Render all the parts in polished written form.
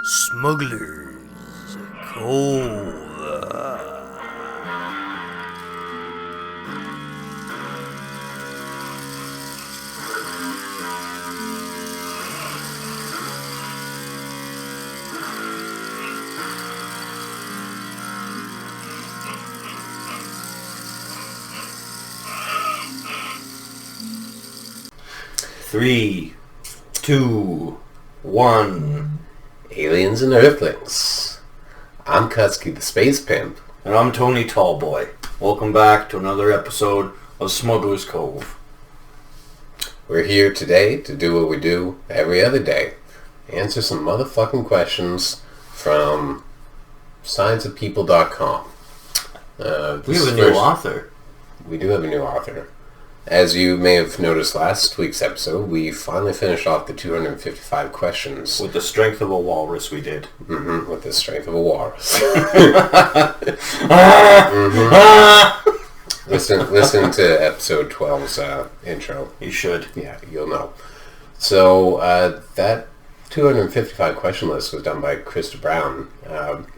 Smugglers Cove. Three, two, one. Aliens and Earthlings. I'm Kutzky, the Space Pimp. And I'm Tony Tallboy. Welcome back to another episode of Smugglers Cove. We're here today to do what we do every other day. Answer some motherfucking questions from scienceofpeople.com. We have a new author. We do have a new author. As you may have noticed last week's episode, we finally finished off the 255 questions. With the strength of a walrus, we did. Mm-hmm, with the strength of a walrus. Listen to episode 12's intro. You should. Yeah, you'll know. So, that 255 question list was done by Krista Brown.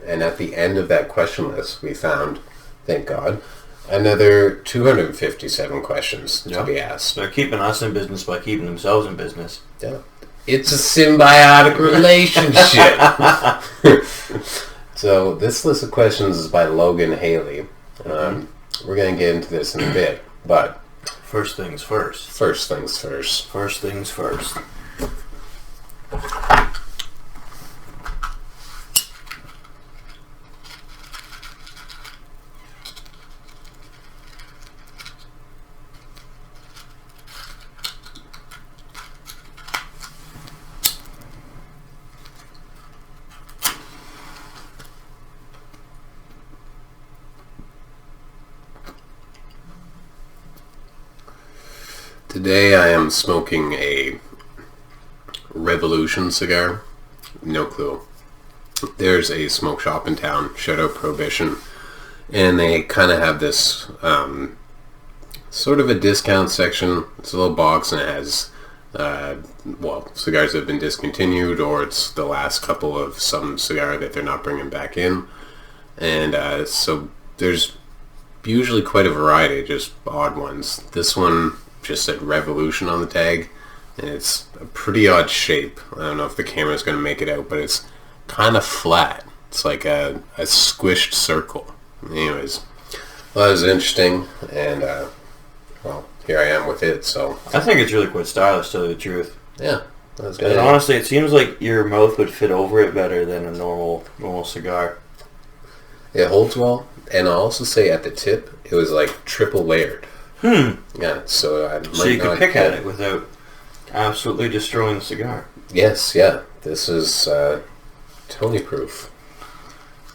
And at the end of that question list, we found, thank God, another 257 questions to be asked. They're keeping us in business by keeping themselves in business. Yeah. It's a symbiotic relationship. So this list of questions is by Logan Haley. We're going to get into this in a bit, but First things first. First things first. First things first. Today I am smoking a Revolution cigar. No clue. There's a smoke shop in town, shout out Prohibition, and they kind of have this sort of a discount section. It's a little box and it has cigars that have been discontinued, or it's the last couple of some cigar that they're not bringing back in. And so there's usually quite a variety, just odd ones. This one just said Revolution on the tag, and it's a pretty odd shape. I don't know if the camera's going to make it out, but it's kind of flat. It's like a squished circle. Anyways, well, that was interesting, and here I am with it. So I think it's really quite stylish, to tell you the truth. Yeah, that's good. And honestly, it seems like your mouth would fit over it better than a normal cigar. It holds well, and I'll also say at the tip, it was like triple layered. Yeah, so you could pick at it without absolutely destroying the cigar. Yes, yeah. This is Tony proof.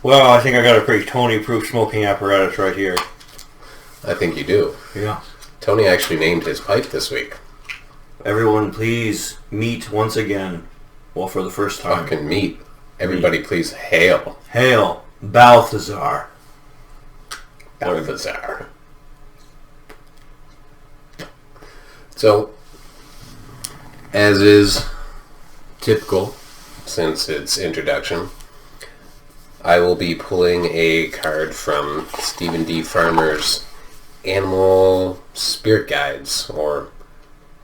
Well, I think I got a pretty Tony proof smoking apparatus right here. I think you do. Yeah. Tony actually named his pipe this week. Everyone please meet once again. Well, for the first time. Fucking meet. Everybody please hail. Hail Balthazar. Balthazar. So, as is typical since its introduction, I will be pulling a card from Stephen D. Farmer's Animal Spirit Guides, or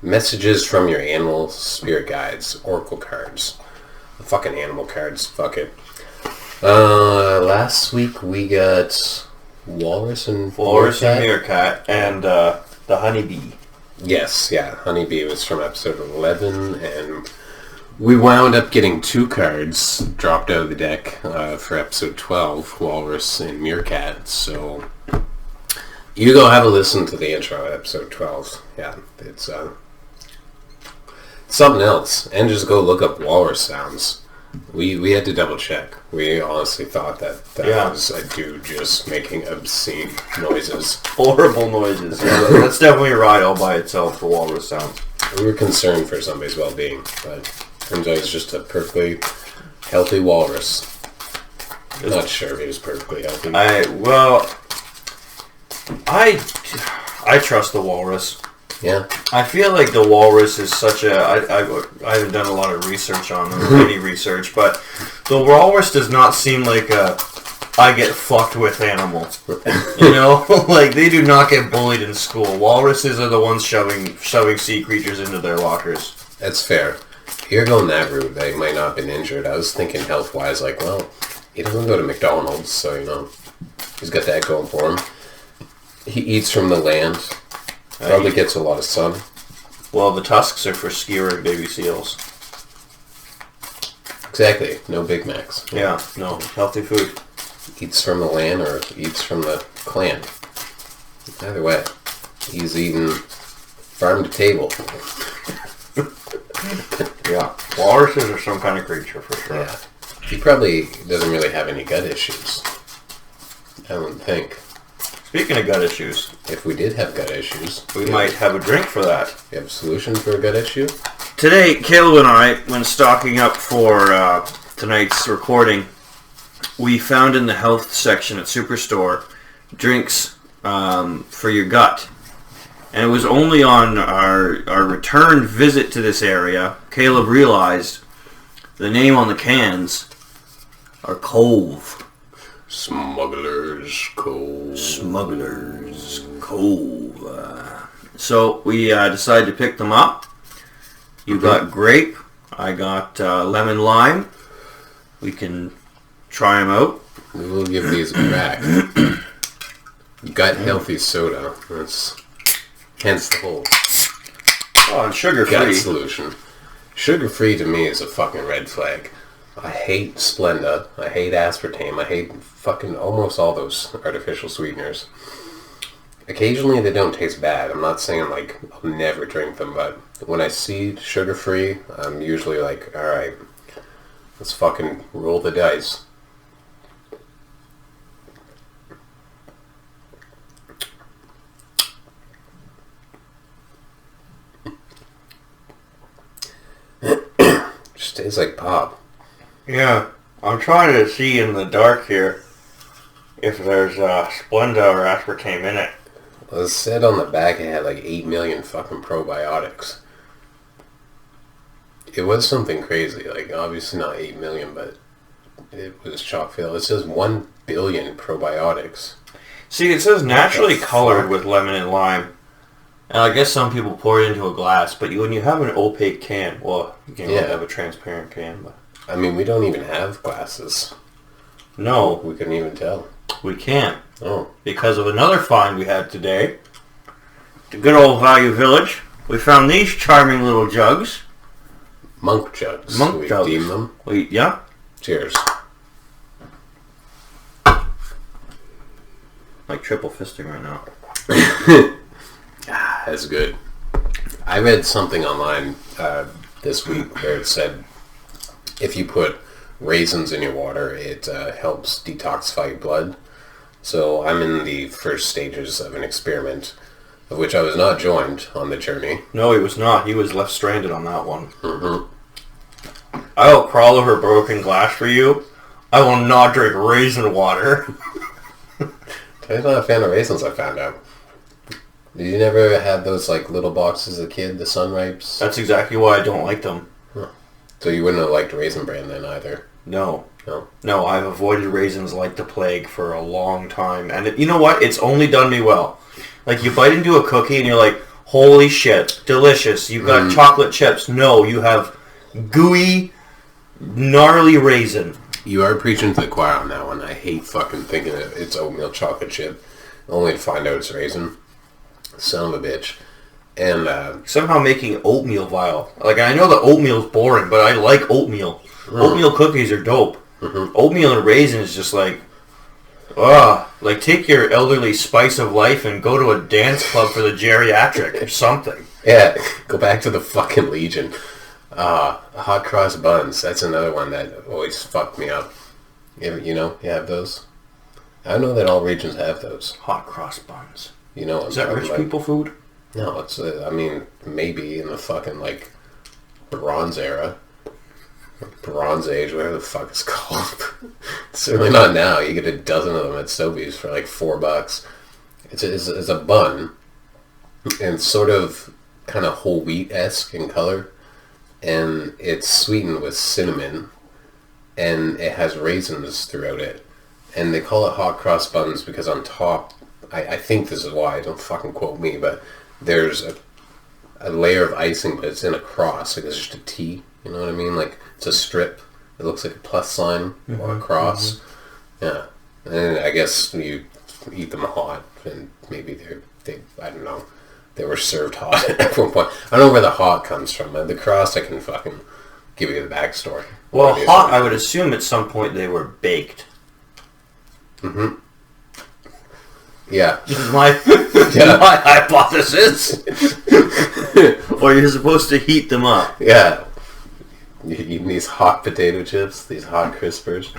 Messages from Your Animal Spirit Guides, Oracle cards. Fucking animal cards, fuck it. Last week we got Walrus and Meerkat and the Honeybee. Yes, yeah, Honeybee was from episode 11, and we wound up getting two cards dropped out of the deck for episode 12, Walrus and Meerkat, so you go have a listen to the intro of episode 12. Yeah, it's something else, and just go look up Walrus sounds. We had to double check. We honestly thought that was a dude just making obscene noises. Horrible noises. Yeah, that's definitely a ride all by itself for walrus sounds. We were concerned for somebody's well-being, but turns out it's just a perfectly healthy walrus. I'm not sure if he was perfectly healthy. I trust the walrus. Yeah. I feel like the walrus is such a... I haven't done a lot of research on them, or any research, but the walrus does not seem like a I get fucked with animal. You know? Like, they do not get bullied in school. Walruses are the ones shoving sea creatures into their lockers. That's fair. You're going that route. They might not have been injured. I was thinking health-wise, like, well, he doesn't go to McDonald's, so, you know, he's got that going for him. He eats from the land. Probably gets a lot of sun. Well, the tusks are for skewering baby seals. Exactly. No Big Macs. Yeah, no. Healthy food. Eats from the land or eats from the clan. Either way, he's eating farm to table. Yeah. Walruses are some kind of creature for sure. Yeah. He probably doesn't really have any gut issues. I wouldn't think. Speaking of gut issues, If we did have gut issues, we might have a drink for that. You have a solution for a gut issue? Today, Caleb and I, when stocking up for tonight's recording, we found in the health section at Superstore drinks for your gut. And it was only on our return visit to this area, Caleb realized the name on the cans are Cove. Smugglers Cove. Smugglers Cove. So we decided to pick them up. You got grape. I got lemon lime. We can try them out. We will give these a crack. Gut healthy soda. That's hence the whole Oh, and sugar gut free. solution. Sugar free to me is a fucking red flag. I hate Splenda. I hate aspartame. I hate fucking almost all those artificial sweeteners. Occasionally they don't taste bad. I'm not saying like I'll never drink them, but when I see sugar free, I'm usually like, alright, let's fucking roll the dice. Just tastes like pop. Yeah, I'm trying to see in the dark here if there's Splenda or aspartame in it. Well, it said on the back it had like 8 million fucking probiotics. It was something crazy. Like, obviously not 8 million, but it was chock full. It says 1 billion probiotics. See, it says naturally fuck? colored with lemon and lime. And I guess some people pour it into a glass, but when you have an opaque can, well, you can have a transparent can, but... I mean, we don't even have glasses. No, We couldn't even tell. we can't. Oh. Because of another find we had today. The good old Value Village. We found these charming little jugs. Monk jugs. Monk we jugs. deem them. Yeah. Cheers. Like triple fisting right now. That's good. I read something online this week where it said if you put raisins in your water, it helps detoxify your blood. So I'm in the first stages of an experiment, of which I was not joined on the journey. No, he was not. He was left stranded on that one. I will crawl over broken glass for you. I will not drink raisin water. I'm not a fan of raisins, I found out. Did you never have those like little boxes as a kid, the Sunripes? That's exactly why I don't like them. Huh. So you wouldn't have liked Raisin Bran then either? No. No? No, I've avoided raisins like the plague for a long time. And you know what? It's only done me well. Like, you bite into a cookie and you're like, holy shit, delicious. You've got chocolate chips. No, you have gooey, gnarly raisin. You are preaching to the choir on that one. I hate fucking thinking that it's oatmeal chocolate chip, only to find out it's raisin. Son of a bitch. And Somehow making oatmeal vile. Like, I know that oatmeal's boring, but I like oatmeal. Oatmeal cookies are dope. Oatmeal and raisin is just like, like take your elderly spice of life and go to a dance club for the geriatric or something. yeah, go back to the fucking Legion. Hot cross buns. That's another one that always fucked me up. You know, you have those. I know that all regions have those. Hot cross buns. You know what Is that rich people food? No, it's, I mean, maybe in the fucking, like, Bronze era. Bronze Age, whatever the fuck it's called. Certainly not now. You get a dozen of them at Sobeys for, like, $4. It's a bun. And sort of kind of whole wheat-esque in color, and it's sweetened with cinnamon, and it has raisins throughout it. And they call it hot cross buns because on top, I think this is why, don't fucking quote me, but there's a layer of icing, but it's in a cross, like it's just a T, you know what I mean? Like, it's a strip. It looks like a plus sign or a cross. Yeah. And I guess you eat them hot, and maybe they I don't know, they were served hot at one point. I don't know where the hot comes from. The cross, I can fucking give you the backstory. Well, hot, I would assume at some point they were baked. Mm-hmm. Yeah. This is my hypothesis. Or you're supposed to heat them up. Yeah. You're eating these hot potato chips, these hot crispers.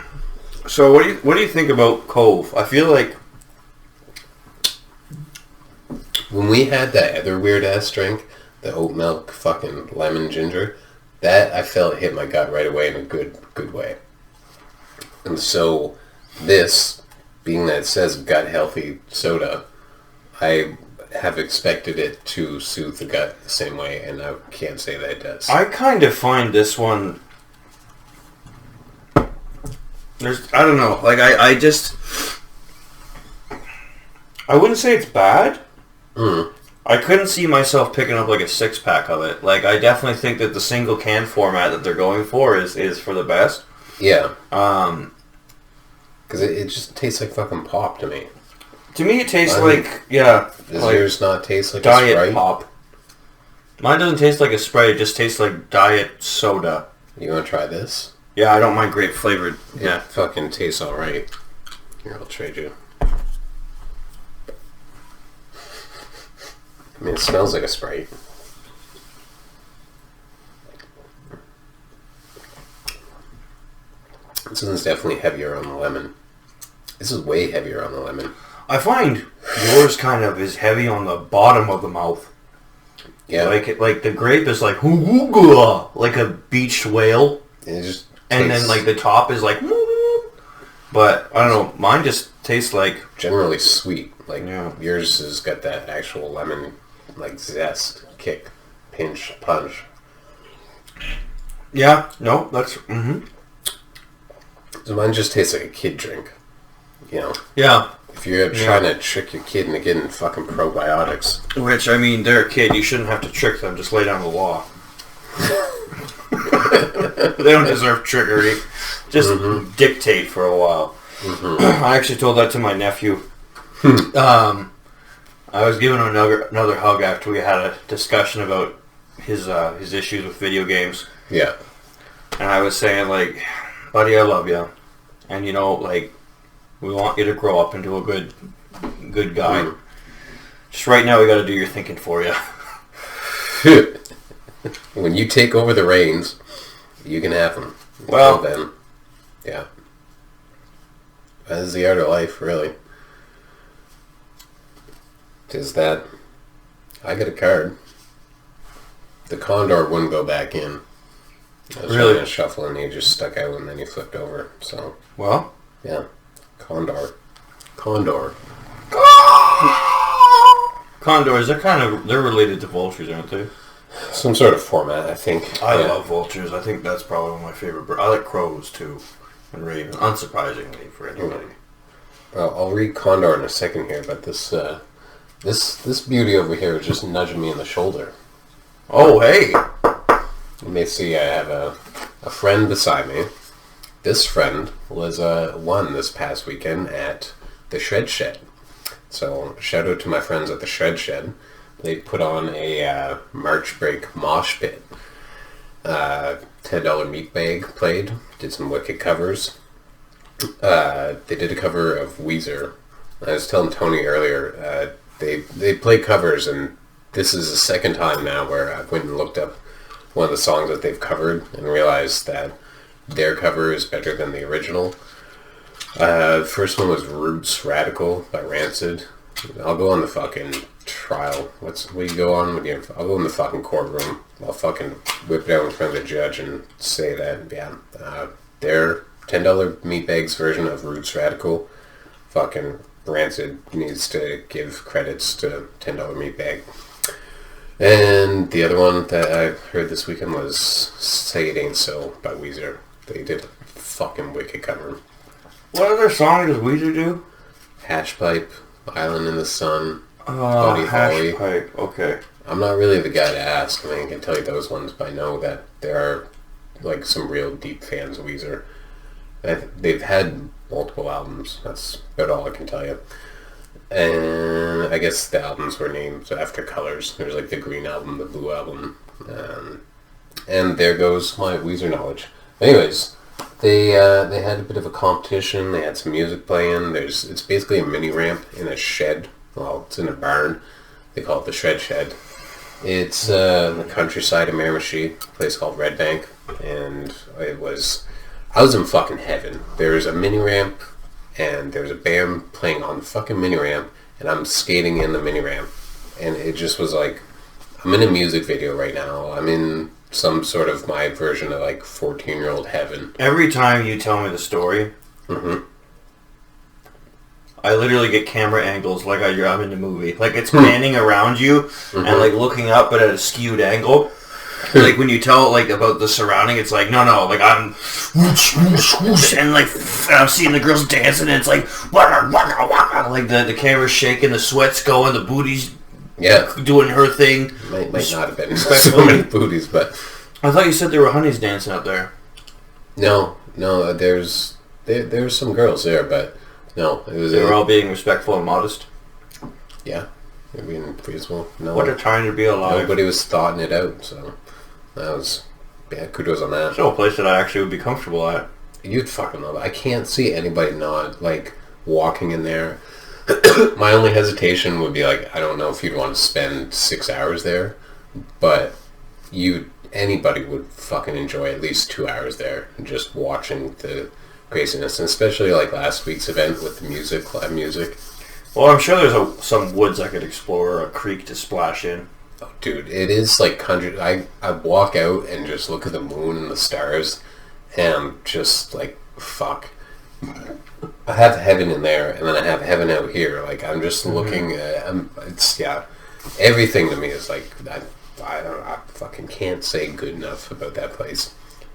So what do you think about Cove? I feel like when we had that other weird ass drink, the oat milk fucking lemon ginger, that I felt hit my gut right away in a good way. And so this, being that it says gut healthy soda, I have expected it to soothe the gut the same way, and I can't say that it does. I kind of find this one, I don't know, like I wouldn't say it's bad. I couldn't see myself picking up like a 6-pack of it. Like, I definitely think that the single can format that they're going for is for the best. Yeah. Because it just tastes like fucking pop to me. To me, it tastes like, yeah. Does like yours not taste like diet a Sprite? pop? Mine doesn't taste like a Sprite. It just tastes like diet soda. You want to try this? Yeah, I don't mind grape flavored. Yeah. It fucking tastes alright. Here, I'll trade you. I mean, it smells like a Sprite. This one's definitely heavier on the lemon. This is way heavier on the lemon. I find yours kind of is heavy on the bottom of the mouth. Yeah. Like the grape is like hoo-hoo-gah, like a beached whale. It just and then like the top is like woo. But I don't know, mine just tastes like generally sweet. Like yours has got that actual lemon like zest, kick, pinch, punch. Yeah, no, that's So mine just tastes like a kid drink. You know? Yeah. If you're trying to trick your kid into getting fucking probiotics. Which, I mean, they're a kid. You shouldn't have to trick them. Just lay down the law. They don't deserve trickery. Just dictate for a while. I actually told that to my nephew. I was giving him another hug after we had a discussion about his issues with video games. Yeah. And I was saying, like, buddy, I love you. And, you know, like, we want you to grow up into a good guy. Just right now, we got to do your thinking for you. When you take over the reins, you can have them. Well, then, yeah. That is the art of life, really. Is that I get a card. The Condor wouldn't go back in. I was trying to shuffle and he just stuck out and then he flipped over. So well, yeah, Condor. Condors. They're related to vultures, aren't they? Some sort of format, I think. I love vultures. I think that's probably one of my favorite birds. I like crows too, and ravens. Unsurprisingly for anybody. Well, I'll read Condor in a second here, but this beauty over here is just nudging me in the shoulder. Oh, hey! You may see I have a friend beside me. This friend was won this past weekend at the Shred Shed. So, shout out to my friends at the Shred Shed. They put on a March break mosh pit. $10 meat bag played. Did some wicked covers. They did a cover of Weezer. I was telling Tony earlier, they play covers, and this is the second time now where I went and looked up one of the songs that they've covered and realized that their cover is better than the original. The first one was Roots Radical by Rancid. I'll go on the fucking trial. What do you go on with you? I'll go in the fucking courtroom. I'll fucking whip it out in front of the judge and say that, their $10 meatbags version of Roots Radical, fucking Rancid needs to give credits to $10 meatbag. And the other one that I heard this weekend was Say It Ain't So by Weezer. They did a fucking wicked cover. What other song does Weezer do? Hash Pipe, Island in the Sun, Buddy Holly. Hash Pipe, okay. I'm not really the guy to ask. I mean, I can tell you those ones, but I know that there are like some real deep fans of Weezer. They've had multiple albums. That's about all I can tell you. And I guess the albums were named after colors. There's like the green album, the blue album, and there goes my Weezer knowledge. Anyways, they had a bit of a competition. They had some music playing. It's basically a mini ramp in a shed. Well, it's in a barn. They call it the Shred Shed. It's in the countryside of Miramichi, a place called Red Bank, and I was in fucking heaven. There's a mini ramp, and there's a band playing on the fucking mini ramp, and I'm skating in the mini ramp, and it just was like, I'm in a music video right now. I'm in some sort of my version of like 14-year-old heaven. Every time you tell me the story, I literally get camera angles like I'm in the movie. Like it's panning around you and like looking up but at a skewed angle. Like when you tell like about the surrounding, it's like no, like I'm whoosh, whoosh, whoosh, and like I'm seeing the girls dancing, and it's like waka, waka, waka. Like the camera's shaking, the sweat's going, the booty's doing her thing. Might not have been so many booties, but I thought you said there were honeys dancing out there. No, there's some girls there, but no, it was. They were all being respectful and modest. Yeah, they're being reasonable. No, what a time to be alive. Nobody was thoughting it out, so that was kudos on that. There's no place that I actually would be comfortable at. You'd fucking love it. I can't see anybody not like walking in there. My only hesitation would be like, I don't know if you'd want to spend 6 hours there, but anybody would fucking enjoy at least 2 hours there just watching the craziness, and especially like last week's event with the music, live music. Well, I'm sure there's some woods I could explore, or a creek to splash in. Oh, dude, it is like country. I walk out and just look at the moon and the stars, and I'm just like, fuck. I have heaven in there, and then I have heaven out here. Like I'm just looking. Everything to me is like I don't know. I fucking can't say good enough about that place.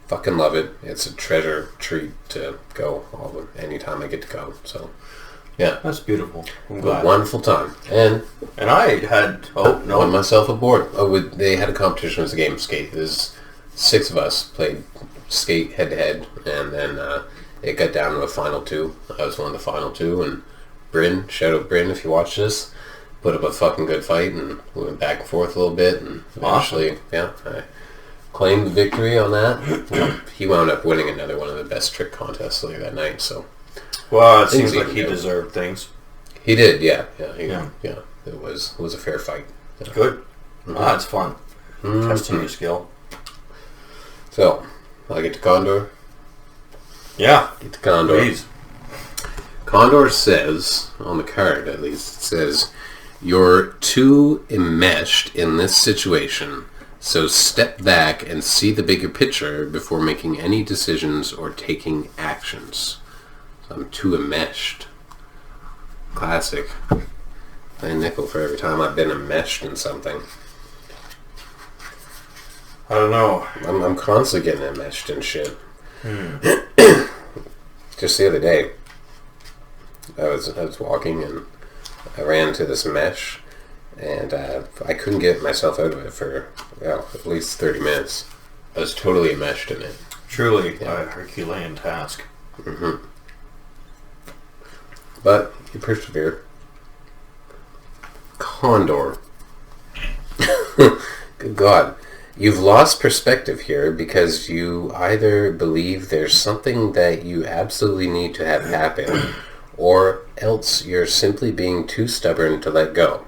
Fucking love it. It's a treasure treat to go anytime I get to go. So, yeah. That's beautiful. I'm glad. A wonderful time. And I had... Oh, no. Won myself a board. They had a competition. It was a game of skate. There's 6 of us played skate head-to-head. And then it got down to a final 2. I was one of the final 2. And Bryn, shout out Bryn if you watch this, put up a fucking good fight. And we went back and forth a little bit. And eventually, I claimed the victory on that. He wound up winning another one of the best trick contests later that night. So, well, it seems like he deserved things. He did, yeah. It was a fair fight. Yeah. Good. Mm-hmm. It's fun. Testing your skill. So, I get to Condor. Yeah. Get to Condor. Please. Condor says, on the card at least, it says, "You're too enmeshed in this situation. So step back and see the bigger picture before making any decisions or taking actions." So I'm too enmeshed. Classic. Play a nickel for every time I've been enmeshed in something. I don't know. I'm constantly getting enmeshed in shit. Just the other day, I was walking and I ran into this mesh. And I couldn't get myself out of it for at least 30 minutes. I was totally enmeshed in it. Truly a Herculean task. Mm-hmm. But you persevere. Condor. Good God. You've lost perspective here because you either believe there's something that you absolutely need to have happen, or else you're simply being too stubborn to let go.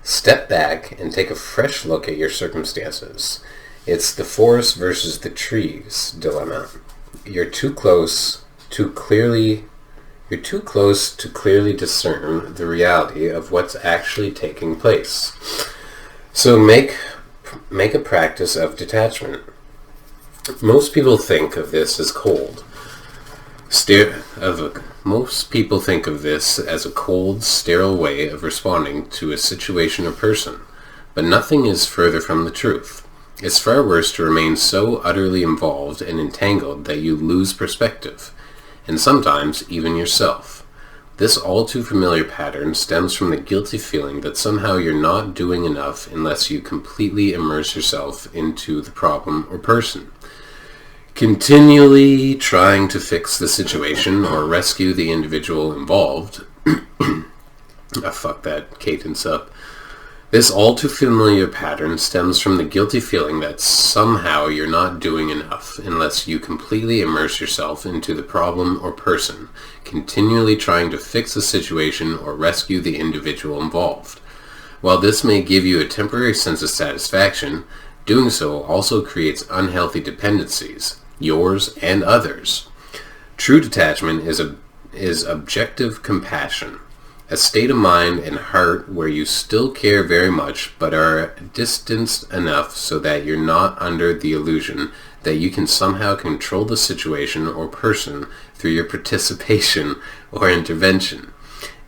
Step back and take a fresh look at your circumstances. It's the forest versus the trees dilemma. You're too close to clearly discern the reality of what's actually taking place. So make a practice of detachment. Most people think of this as cold. Most people think of this as a cold, sterile way of responding to a situation or person. But nothing is further from the truth. It's far worse to remain so utterly involved and entangled that you lose perspective, and sometimes even yourself. This all too familiar pattern stems from the guilty feeling that somehow you're not doing enough unless you completely immerse yourself into the problem or person. Continually trying to fix the situation or rescue the individual involved. Fuck that cadence up. This all too familiar pattern stems from the guilty feeling that somehow you're not doing enough unless you completely immerse yourself into the problem or person, continually trying to fix the situation or rescue the individual involved. While this may give you a temporary sense of satisfaction, doing so also creates unhealthy dependencies, yours and others. True detachment is objective compassion. A state of mind and heart where you still care very much but are distanced enough so that you're not under the illusion that you can somehow control the situation or person through your participation or intervention.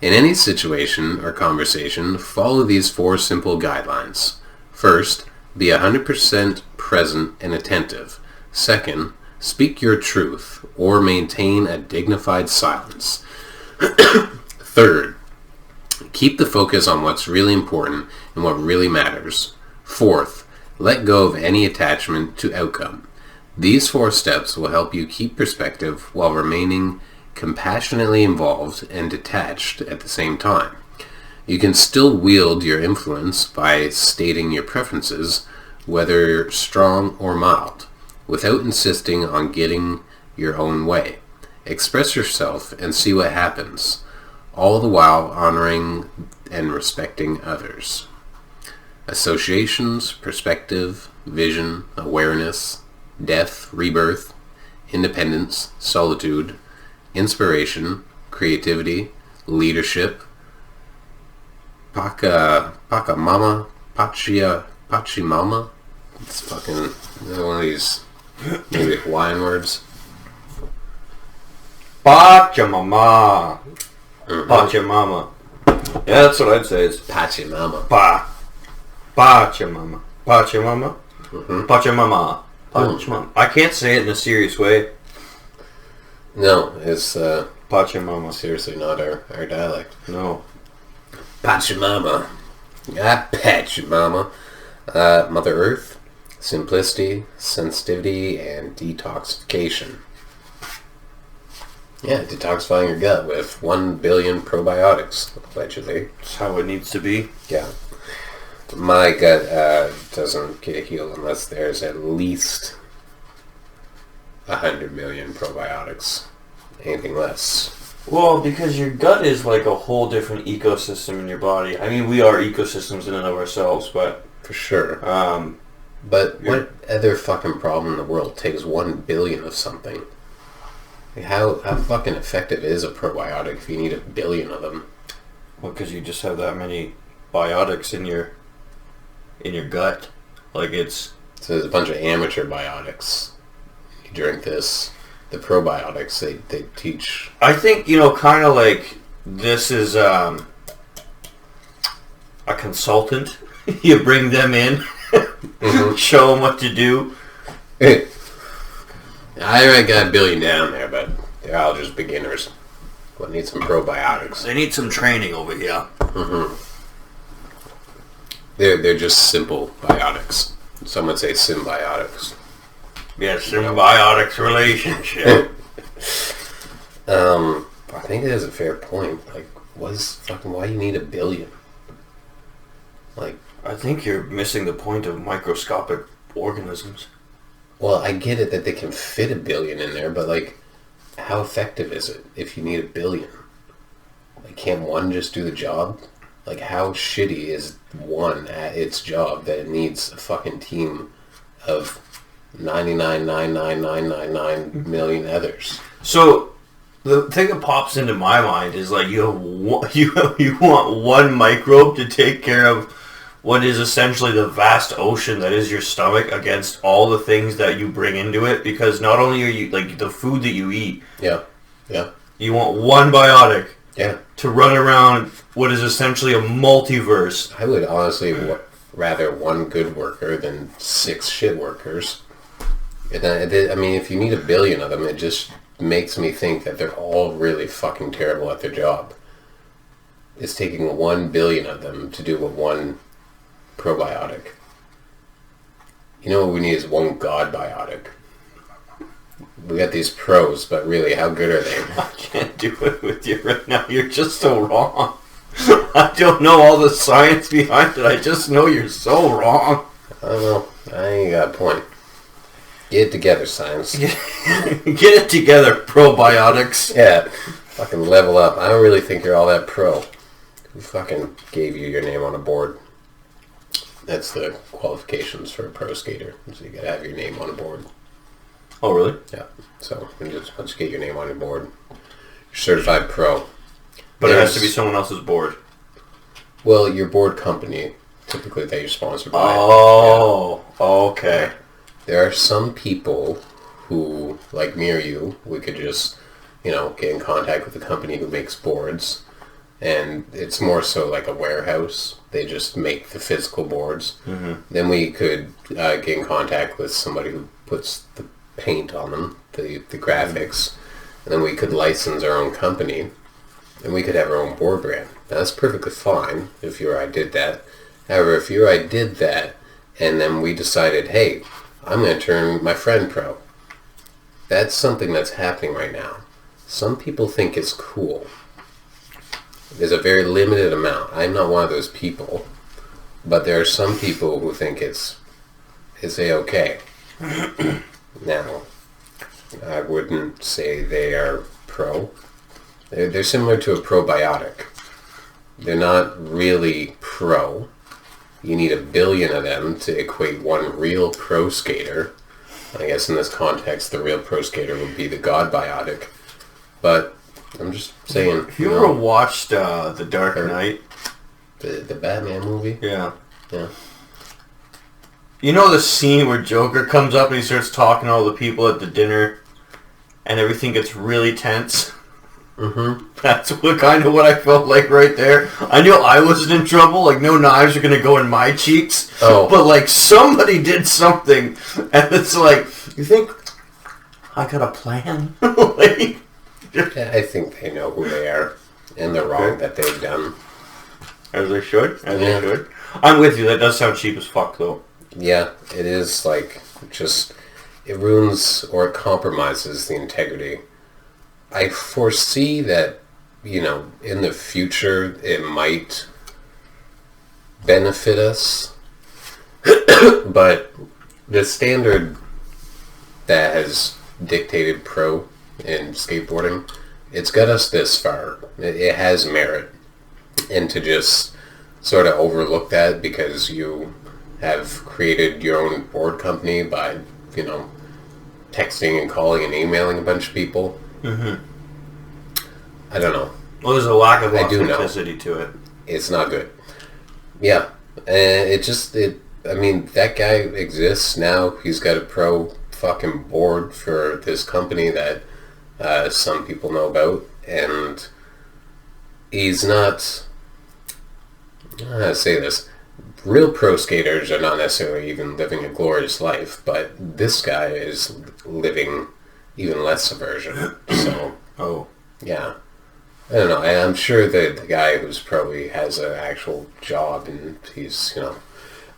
In any situation or conversation, follow these 4 simple guidelines. First, be 100% present and attentive. Second, speak your truth or maintain a dignified silence. Third, keep the focus on what's really important and what really matters. Fourth, let go of any attachment to outcome. These 4 steps will help you keep perspective while remaining compassionately involved and detached at the same time. You can still wield your influence by stating your preferences, whether strong or mild, without insisting on getting your own way. Express yourself and see what happens, all the while honoring and respecting others. Associations, perspective, vision, awareness, death, rebirth, independence, solitude, inspiration, creativity, leadership, Pachimama. It's fucking one of these maybe Hawaiian words. Pachamama. Pachamama. Yeah, that's what I'd say. It's Pachamama. Pachamama. Pachamama. Mm-hmm. Pachamama. Pachamama. I can't say it in a serious way. No, it's Pachamama. seriously not our dialect. No. Pachamama. Pachamama. Mother Earth, simplicity, sensitivity, and detoxification. Yeah, detoxifying your gut with 1 billion probiotics, allegedly. That's how it needs to be. Yeah. My gut doesn't get healed unless there's at least 100 million probiotics. Anything less. Well, because your gut is like a whole different ecosystem in your body. I mean, we are ecosystems in and of ourselves, but... For sure. But what other fucking problem in the world takes 1 billion of something? Like how fucking effective is a probiotic if you need 1 billion of them? Well, because you just have that many biotics in your gut. Like it's... So there's a bunch of amateur biotics. You drink this. The probiotics, they teach... I think, kind of like this is a consultant. You bring them in, mm-hmm. Show them what to do. Hey, I already got 1 billion down there, but they're all just beginners. We'll need some probiotics. They need some training over here. Mm-hmm. They're just simple biotics. Some would say symbiotics. Yeah, symbiotics relationship. I think it is a fair point. Like, why you need 1 billion? Like, I think you're missing the point of microscopic organisms. Well, I get it that they can fit 1 billion in there, but like, how effective is it if you need 1 billion? Like, can't one just do the job? Like, how shitty is one at its job that it needs a fucking team of 99,99999 million others? So the thing that pops into my mind is like you want one microbe to take care of what is essentially the vast ocean that is your stomach against all the things that you bring into it, because not only are you like the food that you eat, you want one biotic to run around what is essentially a multiverse. I would honestly rather one good worker than 6 shit workers. And I mean, if you need 1 billion of them, it just makes me think that they're all really fucking terrible at their job. It's taking 1 billion of them to do what one probiotic. You know what we need is one god biotic. We got these pros, but really, how good are they? I can't do it with you right now. You're just so wrong. I don't know all the science behind it. I just know you're so wrong. I don't know. I ain't got a point. Get it together, science. Get it together, probiotics. Yeah. Fucking level up. I don't really think you're all that pro. Who fucking gave you your name on a board? That's the qualifications for a pro skater. So you gotta have your name on a board. Oh, really? Yeah. So once you get your name on your board, you're certified pro. But it has to be someone else's board. Well, your board company, typically that you're sponsored by. Oh, yeah. Okay. There are some people who, like me or you, we could just, get in contact with the company who makes boards. And it's more so like a warehouse. They just make the physical boards. Mm-hmm. Then we could get in contact with somebody who puts the paint on them, the graphics. And then we could license our own company. And we could have our own board brand. Now, that's perfectly fine if you or I did that. However, if you or I did that, and then we decided, hey, I'm going to turn my friend pro. That's something that's happening right now. Some people think it's cool. There's a very limited amount. I'm not one of those people. But there are some people who think it's A-okay. Now, I wouldn't say they are pro. They're similar to a probiotic. They're not really pro. You need 1 billion of them to equate one real pro skater. I guess in this context, the real pro skater would be the god biotic. But I'm just saying. Have you ever watched The Dark Knight? The Batman movie? Yeah. Yeah. You know the scene where Joker comes up and he starts talking to all the people at the dinner and everything gets really tense? Mm-hmm. That's what I felt like right there. I knew I wasn't in trouble. Like, no knives are going to go in my cheeks. Oh. But, like, somebody did something. And it's like, you think, I got a plan? Like, yeah, I think they know who they are. And the wrong that they've done. As they should. They should. I'm with you. That does sound cheap as fuck, though. Yeah, it is, like, just... It ruins or it compromises the integrity. I foresee that, in the future, it might benefit us. But the standard that has dictated pro in skateboarding, it's got us this far. It has merit. And to just sort of overlook that because you have created your own board company by, texting and calling and emailing a bunch of people. Mm-hmm. I don't know. Well, there's a lack of authenticity to it. It's not good. Yeah. And that guy exists now. He's got a pro fucking board for this company that some people know about. And he's not... I don't know how to say this. Real pro skaters are not necessarily even living a glorious life, but this guy is living even less a version. So, yeah. I don't know. I'm sure that the guy who's probably has an actual job and he's,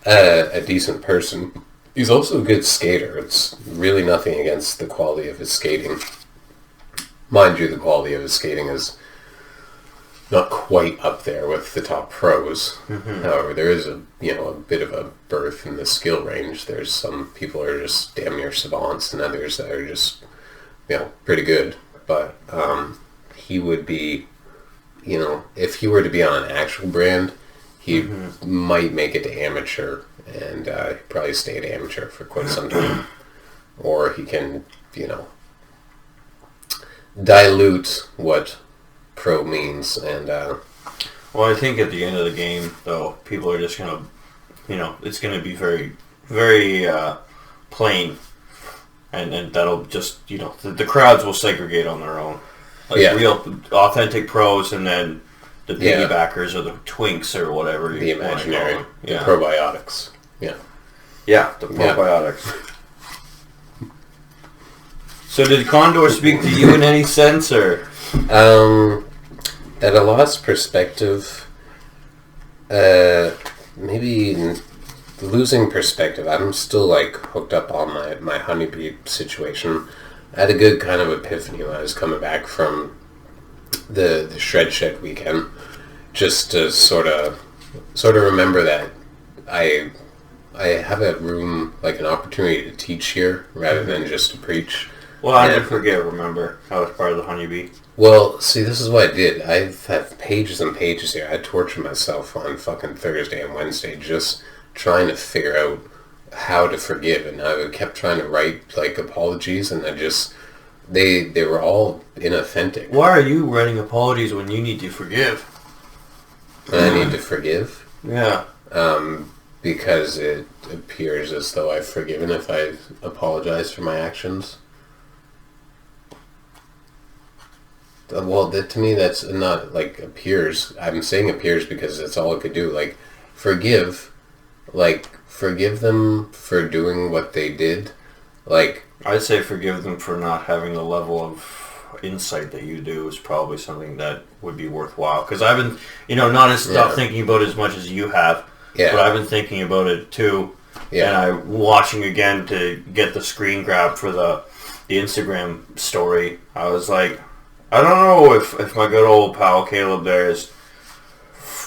a decent person. He's also a good skater. It's really nothing against the quality of his skating. Mind you, the quality of his skating is not quite up there with the top pros. Mm-hmm. However, there is a bit of a berth in the skill range. There's some people who are just damn near savants and others that are just, pretty good. But he would be, if he were to be on an actual brand, he might make it to amateur and he'd probably stay at amateur for quite some time. Or he can, dilute what pro means and well, I think at the end of the game though people are just gonna it's gonna be very very plain and that'll just the crowds will segregate on their own, like real authentic pros and then the piggybackers or the twinks or whatever the you want to call imaginary, them. the probiotics. Yeah, the probiotics. So did Condor speak to you in any sense, or? At a lost perspective, maybe losing perspective. I'm still like hooked up on my honeybee situation. I had a good kind of epiphany when I was coming back from the shred shed weekend, just to sort of remember that I have a room, like an opportunity to teach here rather than just to preach. Well, I did forget, remember, I was part of the honeybee. Well, see, this is what I did. I've had pages and pages here. I tortured myself on fucking Thursday and Wednesday just trying to figure out how to forgive. And I kept trying to write, like, apologies, and they were all inauthentic. Why are you writing apologies when you need to forgive? I need to forgive? Yeah. Because it appears as though I've forgiven if I apologize for my actions. Well, to me, that's not, like, appears. I'm saying appears because that's all it could do. Like, forgive them for doing what they did. Like, I'd say forgive them for not having the level of insight that you do is probably something that would be worthwhile. Because I've been, not thinking about it as much as you have. Yeah. But I've been thinking about it, too. Yeah. And I'm watching again to get the screen grab for the Instagram story. I was like, I don't know if my good old pal Caleb there is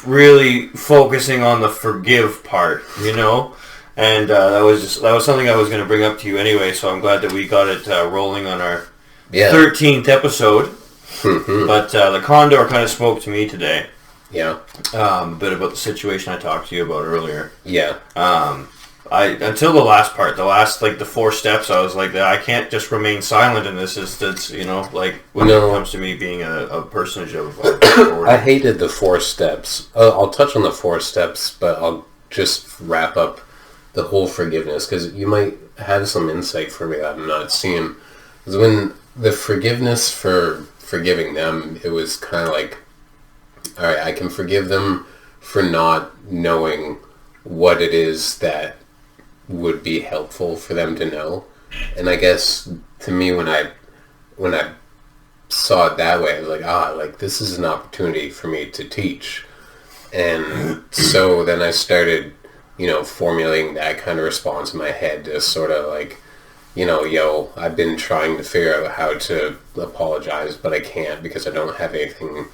really focusing on the forgive part, And that was something I was going to bring up to you anyway, so I'm glad that we got it rolling on our 13th episode. Mm-hmm. But the Condor kind of spoke to me today. Yeah. A bit about the situation I talked to you about earlier. Yeah. Until the last part, the 4 steps, I was like, I can't just remain silent in this instance, when it comes to me being a personage of I hated the 4 steps. I'll touch on the 4 steps, but I'll just wrap up the whole forgiveness, because you might have some insight for me that I'm not seeing. Because when the forgiveness for forgiving them, it was kind of like, all right, I can forgive them for not knowing what it is that would be helpful for them to know. And I guess to me, when I saw it that way, I was like, this is an opportunity for me to teach. And so then I started, formulating that kind of response in my head to sort of like, I've been trying to figure out how to apologize, but I can't because I don't have anything.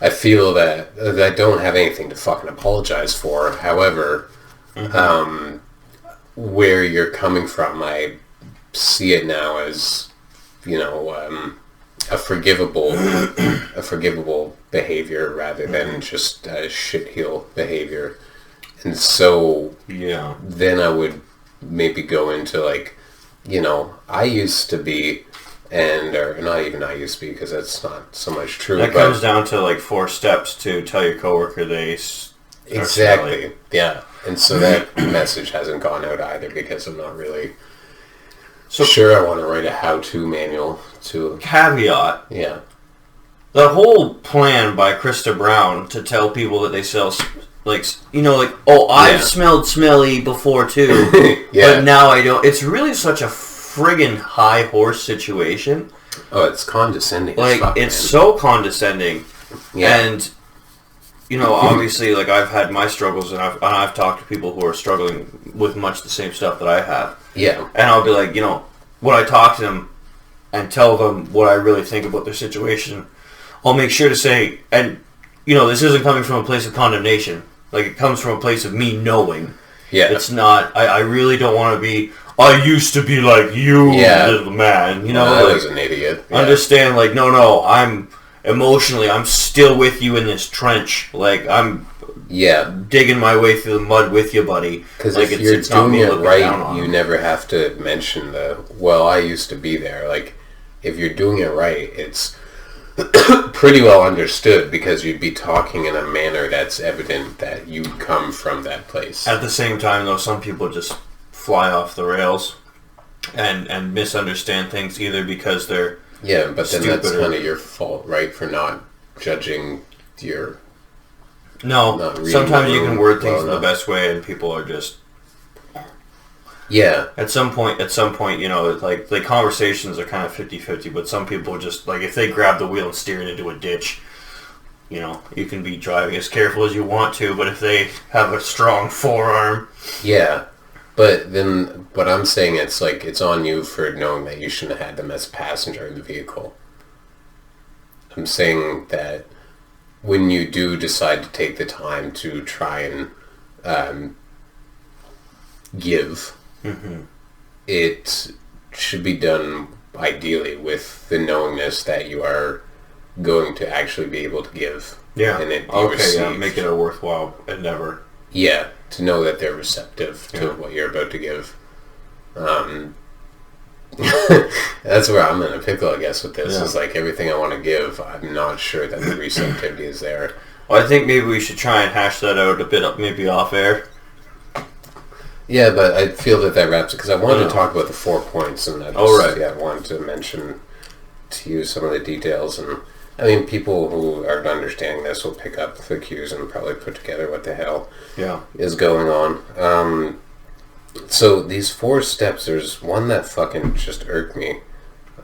I feel that I don't have anything to fucking apologize for. However, where you're coming from, I see it now as, a forgivable behavior rather than just a shitheel behavior. And so then I would maybe go into like, I used to be, or not even I used to be, because that's not so much true. That comes down to like 4 steps to tell your coworker they exactly, yeah. And so that message hasn't gone out either because I'm not really sure I want to write a how-to manual to... Caveat. Yeah. The whole plan by Krista Brown to tell people that they sell, I've smelled smelly before too, but now I don't. It's really such a friggin' high horse situation. Oh, it's condescending. It's so condescending. Yeah. And... obviously, I've had my struggles, and I've talked to people who are struggling with much the same stuff that I have. Yeah. And I'll be like, when I talk to them and tell them what I really think about their situation, I'll make sure to say, and, this isn't coming from a place of condemnation. It comes from a place of me knowing. Yeah. It's not, I really don't want to be, I used to be like you, little man. I was an idiot. Yeah. Understand, no, I'm still with you in this trench. I'm digging my way through the mud with you, buddy. Because if you're doing it right, you never have to mention I used to be there. If you're doing it right, it's pretty well understood because you'd be talking in a manner that's evident that you come from that place. At the same time, though, some people just fly off the rails and misunderstand things either because they're but then that's kind of your fault, right, for not judging you're No, not reading sometimes the you can room word things well in the enough. best way, and people are just... Yeah. At some point, you know, like conversations are kind of 50-50, but some people just, like, if they grab the wheel and steer it into a ditch, you know, you can be driving as careful as you want to, but if they have a strong forearm... Yeah. But then what I'm saying, it's like, it's on you for knowing that you shouldn't have had them as a passenger in the vehicle. I'm saying that when you do decide to take the time to try and give, it should be done ideally with the knowingness that you are going to actually be able to give. Yeah. And it be Okay, received. yeah, make it a worthwhile endeavor. Yeah, to know that they're receptive to what you're about to give. That's where I'm in a pickle, I guess, with this. Is like everything I want to give, I'm not sure that the receptivity is there. Well, I think maybe we should try and hash that out a bit, maybe off air. Yeah, but I feel that wraps it, because I wanted to talk about the 4 points, and I just, wanted to mention to you some of the details. And I mean, people who aren't understanding this will pick up the cues and probably put together what the hell is going on. So these 4 steps, there's one that fucking just irked me.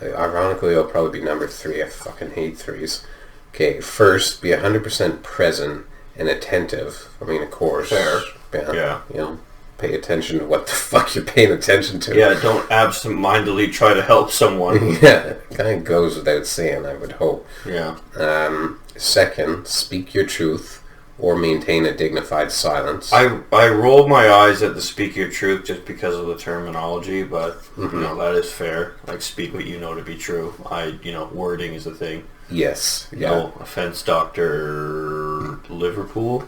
Ironically, it'll probably be number 3. I fucking hate 3s. Okay, first, be 100% present and attentive. I mean, of course. Fair. Yeah. You know, pay attention to what the fuck you're paying attention to. Yeah, don't absent-mindedly try to help someone. Yeah, it kind of goes without saying, I would hope. Yeah. Second, speak your truth or maintain a dignified silence. I rolled my eyes at the speak your truth just because of the terminology, but you know, that is fair. Like, speak what you know to be true. Wording is a thing. Yes. Yeah. No offense, Dr. Liverpool?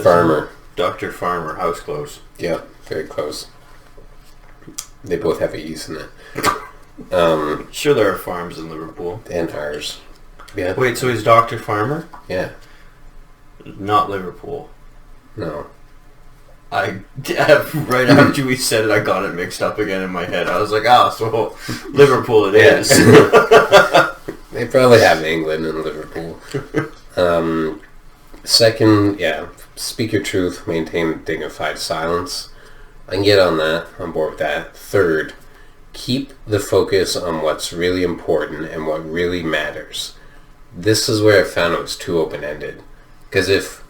Farmer. Dr. Farmer, house close. Yeah, very close. They both have E's in it. Sure, there are farms in Liverpool. And ours. Yeah. Wait, so he's Dr. Farmer? Yeah. Not Liverpool. No. Right after we said it, I got it mixed up again in my head. I was like, so Liverpool it is. They probably have England and Liverpool. Second, speak your truth, maintain dignified silence. I can get on board with that. Third, keep the focus on what's really important and what really matters. This is where I found it was too open-ended. Because if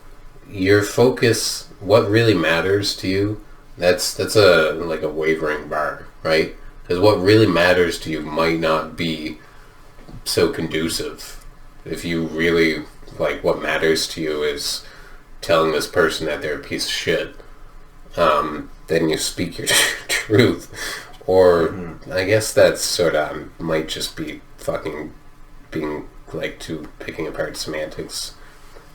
your focus, what really matters to you, that's a wavering bar, right? Because what really matters to you might not be so conducive. If you really, what matters to you is telling this person that they're a piece of shit, then you speak your truth. Or I guess that's sort of might just be fucking being too picking apart semantics.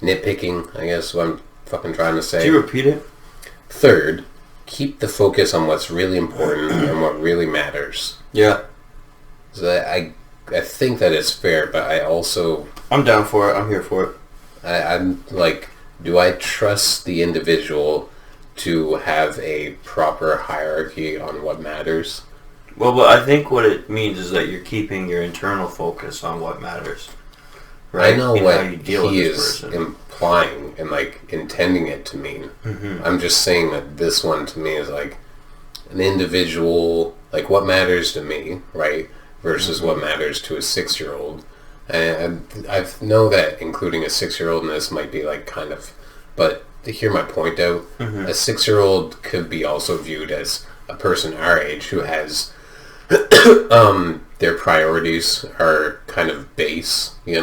Nitpicking, I guess, what I'm fucking trying to say. Can you repeat it? Third, keep the focus on what's really important and what really matters. Yeah. So I think that is fair, but I also... I'm down for it. I'm here for it. I'm do I trust the individual to have a proper hierarchy on what matters? Well, but I think what it means is that you're keeping your internal focus on what matters. Right? I know what he is implying and intending it to mean. I'm just saying that this one to me is an individual, what matters to me, right, versus what matters to a 6-year-old. And I know that including a 6-year-old in this might be but to hear my point out, a 6-year-old could be also viewed as a person our age who has their priorities are kind of base, They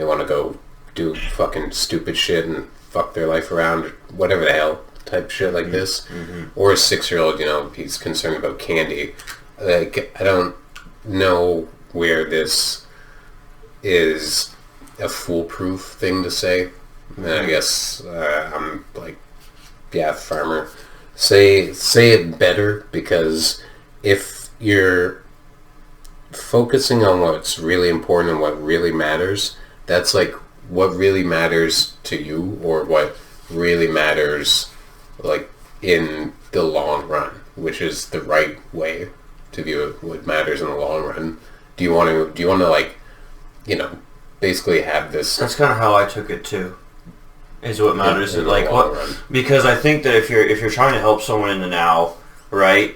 want to go do fucking stupid shit and fuck their life around, or whatever the hell type shit like this. Or a 6-year-old, he's concerned about candy. I don't know where this is a foolproof thing to say. And I guess I'm farmer. Say it better, because if you're focusing on what's really important and what really matters, that's what really matters to you, or what really matters in the long run, which is the right way to view it, what matters in the long run. Do you want to basically have this. That's kind of how I took it too. Is what matters. In like what? run. Because I think that if you're trying to help someone in the now, right?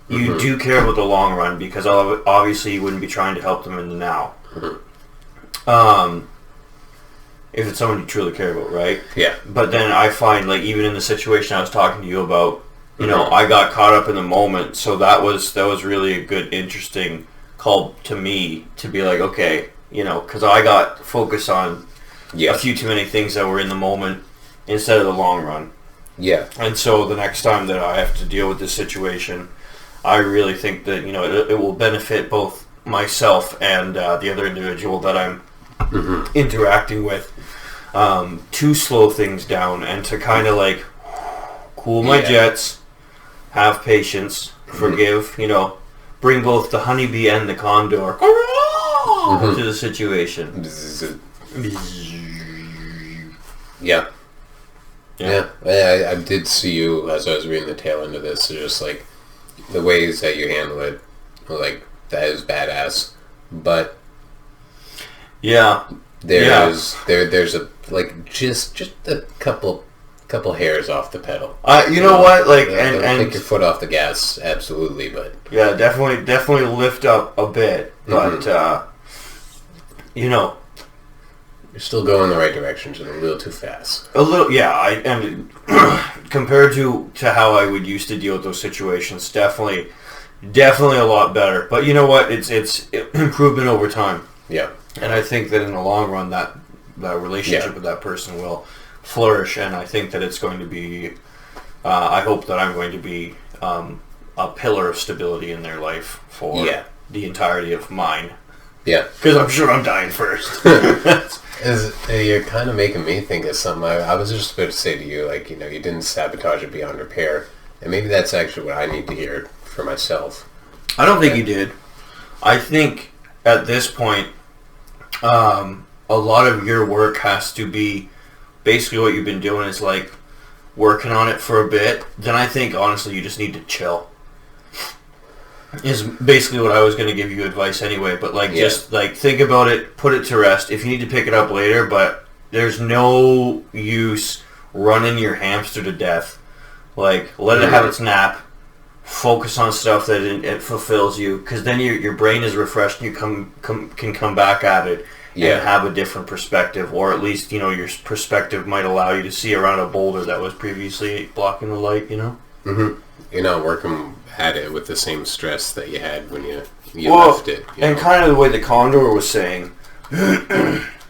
You do care about the long run because obviously you wouldn't be trying to help them in the now. If it's someone you truly care about, right? Yeah. But then I find, like, even in the situation I was talking to you about, you know, I got caught up in the moment, so that was really a good, interesting call to me to be like, okay, you know, because I got focused on a few too many things that were in the moment instead of the long run. Yeah. And so the next time that I have to deal with this situation, I really think that, you know, it will benefit both myself and the other individual that I'm interacting with to slow things down and to kind of like cool my jets, have patience, forgive, you know, bring both the honeybee and the condor to the situation. Yeah. I did see you as I was reading the tail end of this. So just like the ways that you handle it, like that is badass. But there's a like just a couple hairs off the pedal. You know what? Like and take your foot off the gas, absolutely. But yeah, definitely lift up a bit. But you know. You're still going in the right direction, just a little too fast. A little, yeah. And compared to how I would used to deal with those situations, definitely a lot better. But you know what? It's improvement over time. Yeah. And I think that in the long run, that relationship with that person will flourish. And I think that it's going to be. I hope that I'm going to be a pillar of stability in their life for the entirety of mine. Yeah. Because I'm sure I'm dying first. You're kind of making me think of something. I was just about to say to you, like, you know, you didn't sabotage it beyond repair. And maybe that's actually what I need to hear for myself. I don't think you did. I think at this point, a lot of your work has to be basically what you've been doing is like working on it for a bit. Then I think, honestly, you just need to chill. Is basically what I was going to give you advice anyway, but like just like think about it, put it to rest. If you need to pick it up later, but there's no use running your hamster to death. Like let it have its nap. Focus on stuff that it fulfills you, because then your brain is refreshed and you can come back at it and have a different perspective, or at least, you know, your perspective might allow you to see around a boulder that was previously blocking the light. You know. You're not working at it with the same stress that you had when you left it. And kind of the way the Condor was saying,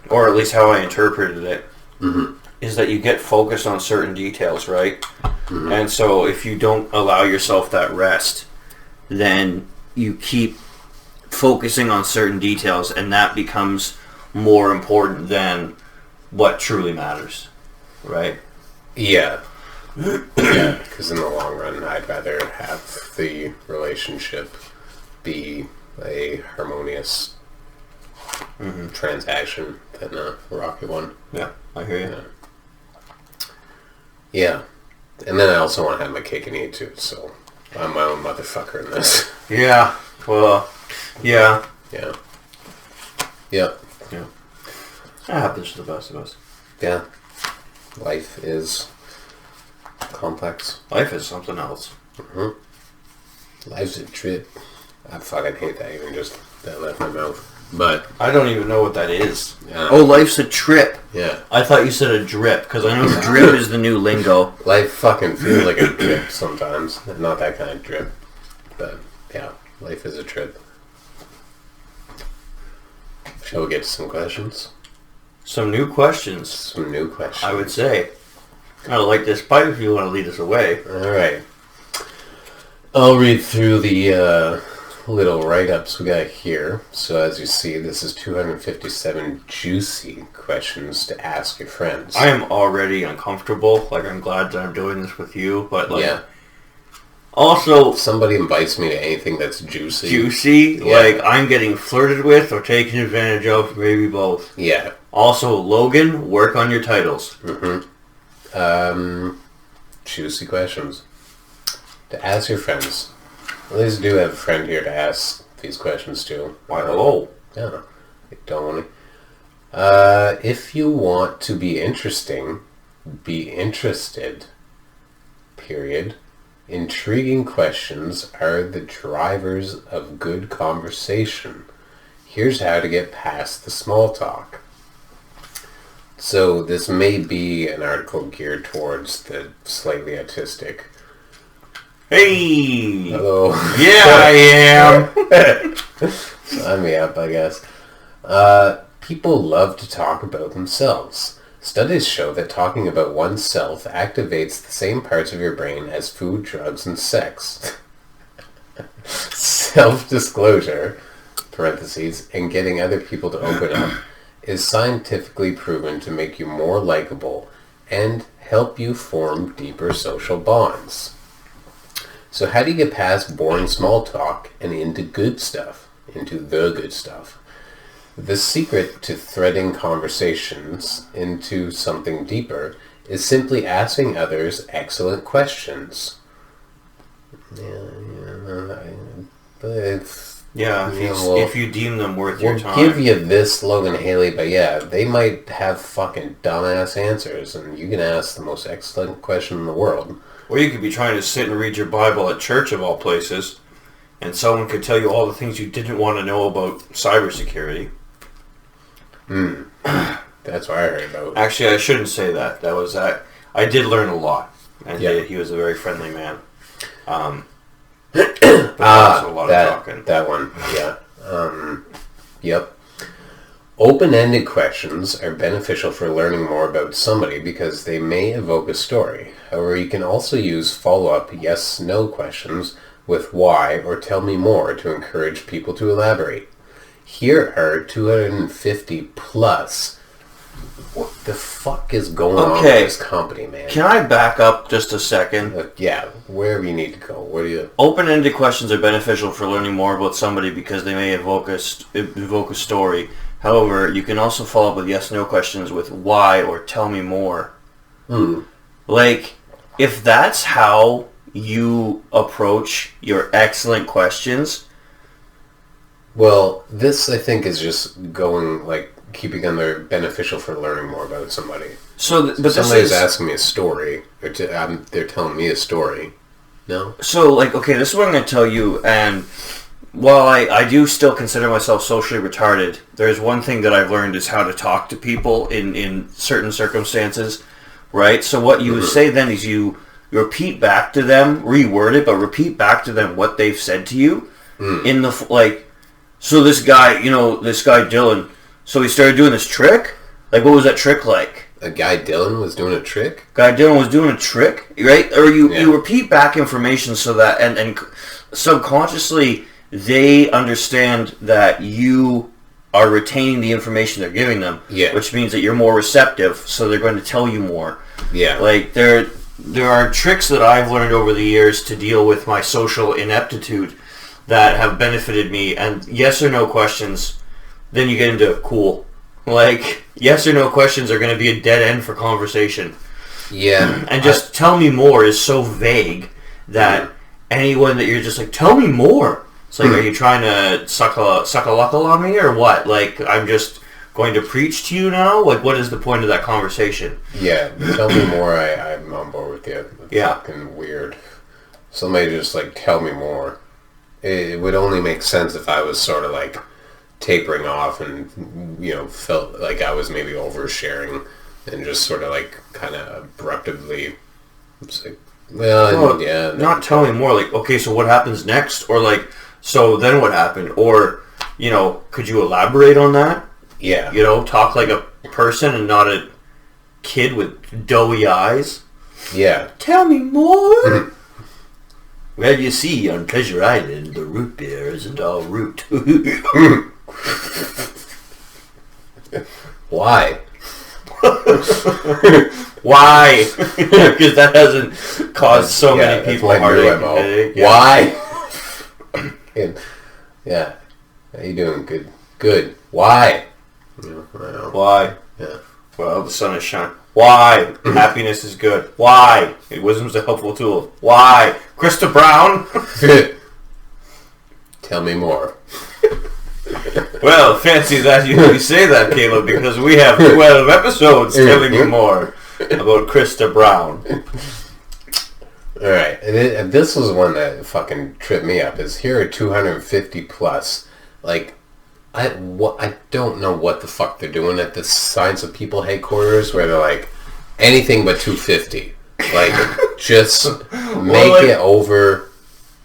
or at least how I interpreted it, is that you get focused on certain details, right? And so if you don't allow yourself that rest, then you keep focusing on certain details, and that becomes more important than what truly matters, right? Yeah. Yeah, because in the long run, I'd rather have the relationship be a harmonious transaction than a rocky one. Yeah, I hear you. Yeah. And then I also want to have my cake and eat it too, so I'm my own motherfucker in this. Yeah, well, yeah. Yeah. Yep. Yeah. That happens to the best of us. Yeah. Life is complex. Life is something else. Life's a trip. I fucking hate that even just that left my mouth. But I don't even know what that is. Oh, life's a trip. Yeah. I thought you said a drip, because I know drip is the new lingo. Life fucking feels like a drip sometimes. Not that kind of drip. But yeah, life is a trip. Shall we get to some questions? Some new questions. Some new questions. I would say. I like this pipe if you want to lead us away. Alright. I'll read through the little write-ups we got here. So as you see, this is 257 juicy questions to ask your friends. I am already uncomfortable. Like, I'm glad that I'm doing this with you, but like... Yeah. Also... If somebody invites me to anything that's juicy... Like, I'm getting flirted with or taken advantage of, maybe both. Yeah. Also, Logan, work on your titles. Juicy questions to ask your friends. At least do have a friend here to ask these questions to. Why, hello. Yeah, don't want to. If you want to be interesting, be interested. Period. Intriguing questions are the drivers of good conversation. Here's how to get past the small talk. So this may be an article geared towards the slightly autistic. Hey! Hello. Yeah, I am! Sign me up, I guess. People love to talk about themselves. Studies show that talking about oneself activates the same parts of your brain as food, drugs, and sex. Self-disclosure, parentheses, and getting other people to open up is scientifically proven to make you more likable and help you form deeper social bonds. So how do you get past boring small talk and into good stuff? Into the good stuff? The secret to threading conversations into something deeper is simply asking others excellent questions. If you deem them worth your time. We'll give you this, Logan Haley, but yeah, they might have fucking dumbass answers, and you can ask the most excellent question in the world. Or you could be trying to sit and read your Bible at church, of all places, and someone could tell you all the things you didn't want to know about cybersecurity. That's what I heard about. Actually, I shouldn't say that. That was that. I did learn a lot, and he was a very friendly man. But also a lot of talking. That one, yeah. Yep. Open-ended questions are beneficial for learning more about somebody because they may evoke a story. However, you can also use follow-up yes-no questions with why or tell me more to encourage people to elaborate. Here are 250 plus. What the fuck is going on with this company, man? Can I back up just a second? Yeah, wherever you need to go. Where do you? Open-ended questions are beneficial for learning more about somebody because they may evoke a story. However, you can also follow up with yes/no questions with why or tell me more. Like, if that's how you approach your excellent questions. Well, this, I think, is just going, keeping under beneficial for learning more about somebody. But somebody's asking me a story. They're telling me a story. No? So, okay, this is what I'm going to tell you, and while I do still consider myself socially retarded, there's one thing that I've learned is how to talk to people in certain circumstances, right? So what you would say then is you repeat back to them, reword it, but repeat back to them what they've said to you in the, so this guy Dylan, so he started doing this trick? What was that trick like? A guy Dylan was doing a trick? Guy Dylan was doing a trick, right? Or you repeat back information so that, and subconsciously, they understand that you are retaining the information they're giving them, which means that you're more receptive, so they're going to tell you more. Yeah. There are tricks that I've learned over the years to deal with my social ineptitude that have benefited me, and yes or no questions, then you get into cool. Yes or no questions are going to be a dead end for conversation. Yeah. And just tell me more is so vague that anyone that you're just tell me more. It's are you trying to suck a luckle on me or what? I'm just going to preach to you now? What is the point of that conversation? Yeah, tell me more. I'm on board with you. It's fucking weird. Somebody just tell me more. It would only make sense if I was sort of tapering off and felt like I was maybe oversharing and just sort of kind of abruptly not tell me more okay, so what happens next, or so then what happened, or could you elaborate on that? Talk like a person and not a kid with doughy eyes. Tell me more. Well, you see, on Pleasure Island, the root beer isn't all root. Why? Why? Because that hasn't caused so many people heartache. Why? Yeah. How you doing? Good. Why? Why? Yeah. Well, the sun is shining. Why? Happiness is good. Why? Wisdom's a helpful tool. Why? Krista Brown? Tell me more. Well, fancy that you say that, Caleb, because we have 12 episodes telling you more about Krista Brown. Alright, and this was one that fucking tripped me up, is here are 250 plus. Like, I don't know what the fuck they're doing at the Science of People headquarters, where they're like, anything but 250. Like, just make it over.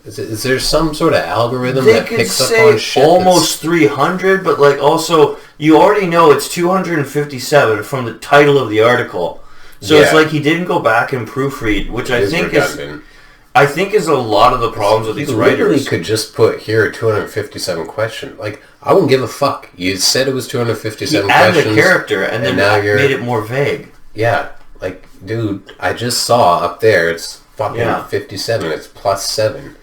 Is there some sort of algorithm that picks up on shit? Almost 300, but like also, you already know it's 257 from the title of the article. So it's like he didn't go back and proofread, which I think is a lot of the problems with these writers. Literally could just put here are 257 questions. Like, I wouldn't give a fuck. You said it was 257 questions. You added a character and then made it more vague. Yeah, like, dude, I just saw up there it's fucking 57. It's plus 7.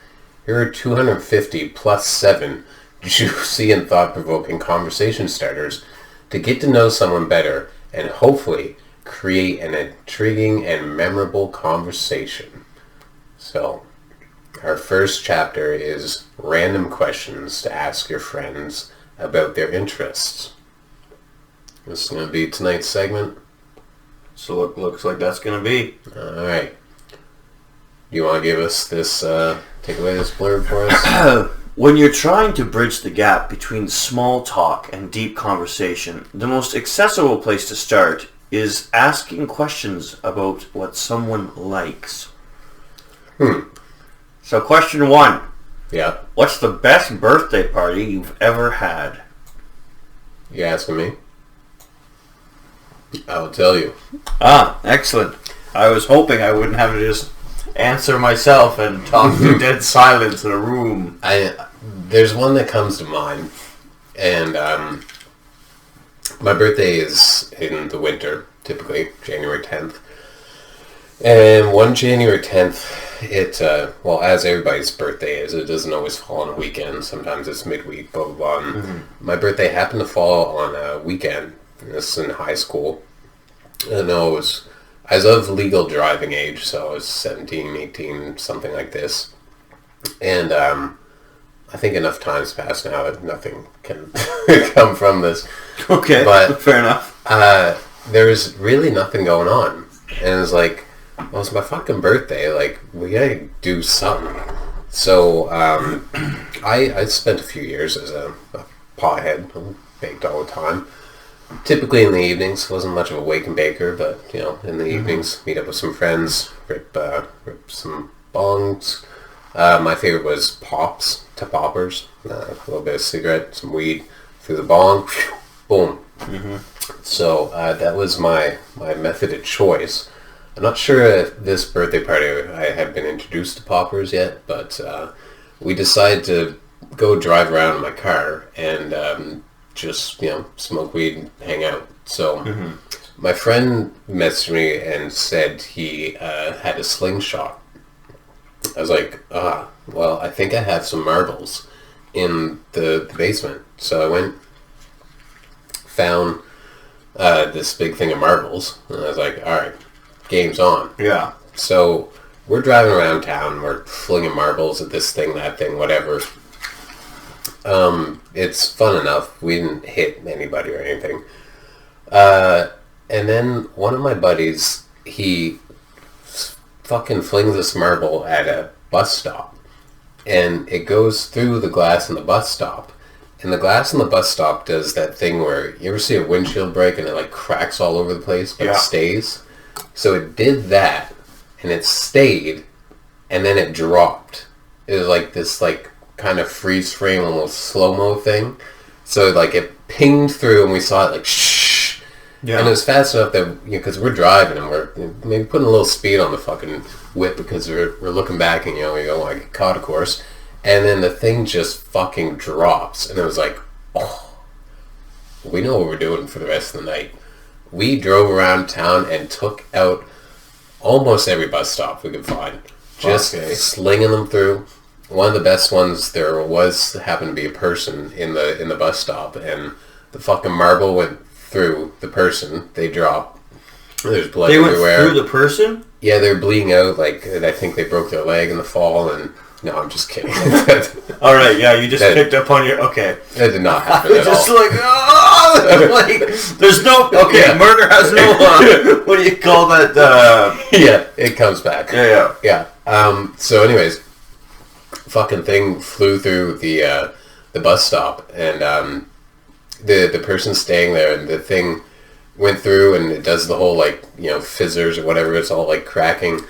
Here are 250 plus 7 juicy and thought-provoking conversation starters to get to know someone better and hopefully create an intriguing and memorable conversation. So, our first chapter is random questions to ask your friends about their interests. This is going to be tonight's segment. So it looks like that's going to be. Alright. You want to give us this, take away this blurb for us? When you're trying to bridge the gap between small talk and deep conversation, the most accessible place to start is asking questions about what someone likes. So question 1. Yeah. What's the best birthday party you've ever had? You asking me? I'll tell you. Ah, excellent. I was hoping I wouldn't have to just answer myself and talk to dead silence in a room. There's one that comes to mind, and my birthday is in the winter, typically January 10th. And one January 10th, as everybody's birthday is, it doesn't always fall on a weekend. Sometimes it's midweek, blah, blah, blah. My birthday happened to fall on a weekend. This is in high school. I know I was of legal driving age, so I was 17, 18, something like this. And I think enough time's passed now that nothing can come from this. Okay, but fair enough. There was really nothing going on. And it was like, well, it's my fucking birthday. Like, we gotta do something. So I spent a few years as a pothead. Baked all the time. Typically in the evenings. Wasn't much of a wake and baker, but, you know, in the evenings, meet up with some friends, rip some bongs. My favorite was pops, to poppers. A little bit of cigarette, some weed, through the bong, boom. So that was my method of choice. I'm not sure if this birthday party I had been introduced to poppers yet, but we decided to go drive around in my car and just, you know, smoke weed and hang out. So my friend messaged me and said he had a slingshot. I was like, well, I think I have some marbles in the basement. So I went, found this big thing of marbles, and I was like, alright, game's on. Yeah. So we're driving around town, we're flinging marbles at this thing, that thing, whatever. It's fun enough. We didn't hit anybody or anything. And then one of my buddies, he fucking flings this marble at a bus stop. And it goes through the glass in the bus stop. And the glass in the bus stop does that thing where, you ever see a windshield break and it like cracks all over the place, but it stays? So it did that, and it stayed, and then it dropped. It was like this like kind of freeze frame, almost slow-mo thing. So like it pinged through and we saw it like shh. Yeah. And it was fast enough that, you know, because we're driving and we're maybe putting a little speed on the fucking whip because we're looking back and, you know, we don't want to get caught, of course. And then the thing just fucking drops. And it was like, oh, we know what we're doing for the rest of the night. We drove around town and took out almost every bus stop we could find. Just slinging them through. One of the best ones there happened to be a person in the bus stop, and the fucking marble went through the person. They dropped. There's blood everywhere. They went through the person? Yeah, they're bleeding out. Like, I think they broke their leg in the fall, and No, I'm just kidding. All right, yeah, you just picked up on your... Okay. That did not happen at just all. like, like, there's no... Okay, Yeah. murder has no... what do you call that? Yeah, it comes back. Yeah. So anyways, fucking thing flew through the bus stop, and the person staying there, and the thing went through, and it does the whole, like, you know, fizzers or whatever, it's all, like, cracking,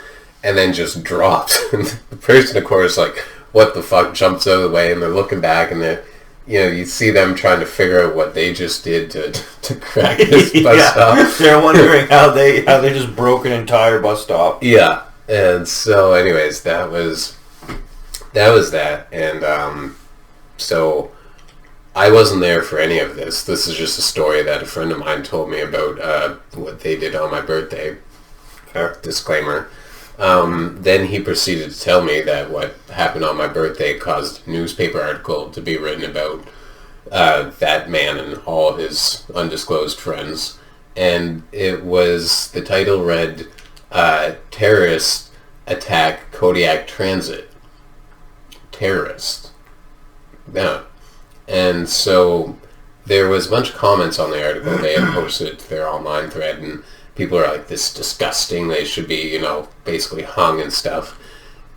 and then just dropped. The person, of course, like, what the fuck, jumps out of the way, and they're looking back, and they're, you know, you see them trying to figure out what they just did to crack this bus stop. They're wondering how they just broke an entire bus stop. Yeah, and so, anyways, that was that, and so I wasn't there for any of this. This is just a story that a friend of mine told me about what they did on my birthday. Fair. Disclaimer. Then he proceeded to tell me that what happened on my birthday caused a newspaper article to be written about that man and all his undisclosed friends. And it was, the title read, Terrorist Attack Kodiak Transit. Terrorist. Yeah. And so there was a bunch of comments on the article. They had posted it to their online thread, and people are like, this is disgusting, they should be, you know, basically hung and stuff.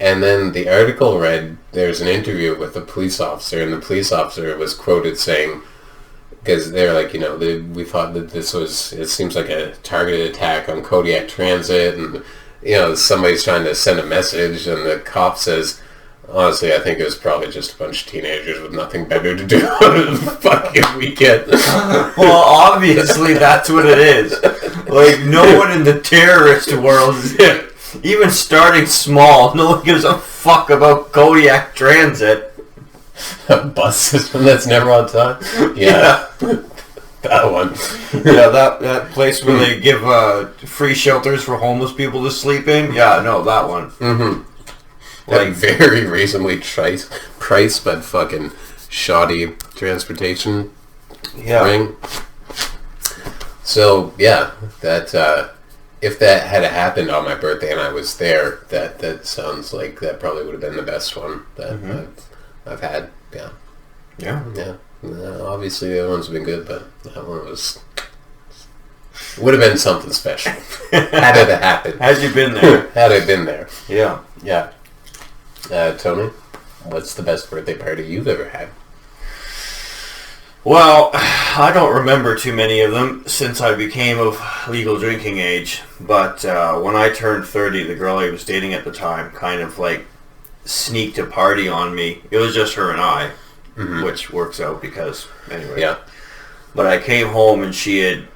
And then the article read, there's an interview with a police officer, and the police officer was quoted saying, because they're like, you know, we thought that this was, it seems like a targeted attack on Kodiak Transit, and, you know, somebody's trying to send a message, and the cop says, honestly, I think it was probably just a bunch of teenagers with nothing better to do on the fucking weekend. Well, obviously that's what it is. Like, no one in the terrorist world is even starting small. No one gives a fuck about Kodiak Transit. A bus system that's never on time? Yeah. That one. Yeah, that place where they give free shelters for homeless people to sleep in? Yeah, no, that one. Mm-hmm. Like, very reasonably priced, but fucking shoddy transportation ring. So, yeah, that, if that had happened on my birthday and I was there, that sounds like that probably would have been the best one that I've had. Yeah. Yeah. Yeah. Obviously the other ones have been good, but that one would have been something special. Had it happened. Had you been there. Had I been there. Yeah. Yeah. Tony, what's the best birthday party you've ever had? Well, I don't remember too many of them since I became of legal drinking age, but when I turned 30, the girl I was dating at the time kind of like sneaked a party on me. It was just her and I, which works out because, anyway. Yeah. But I came home and she had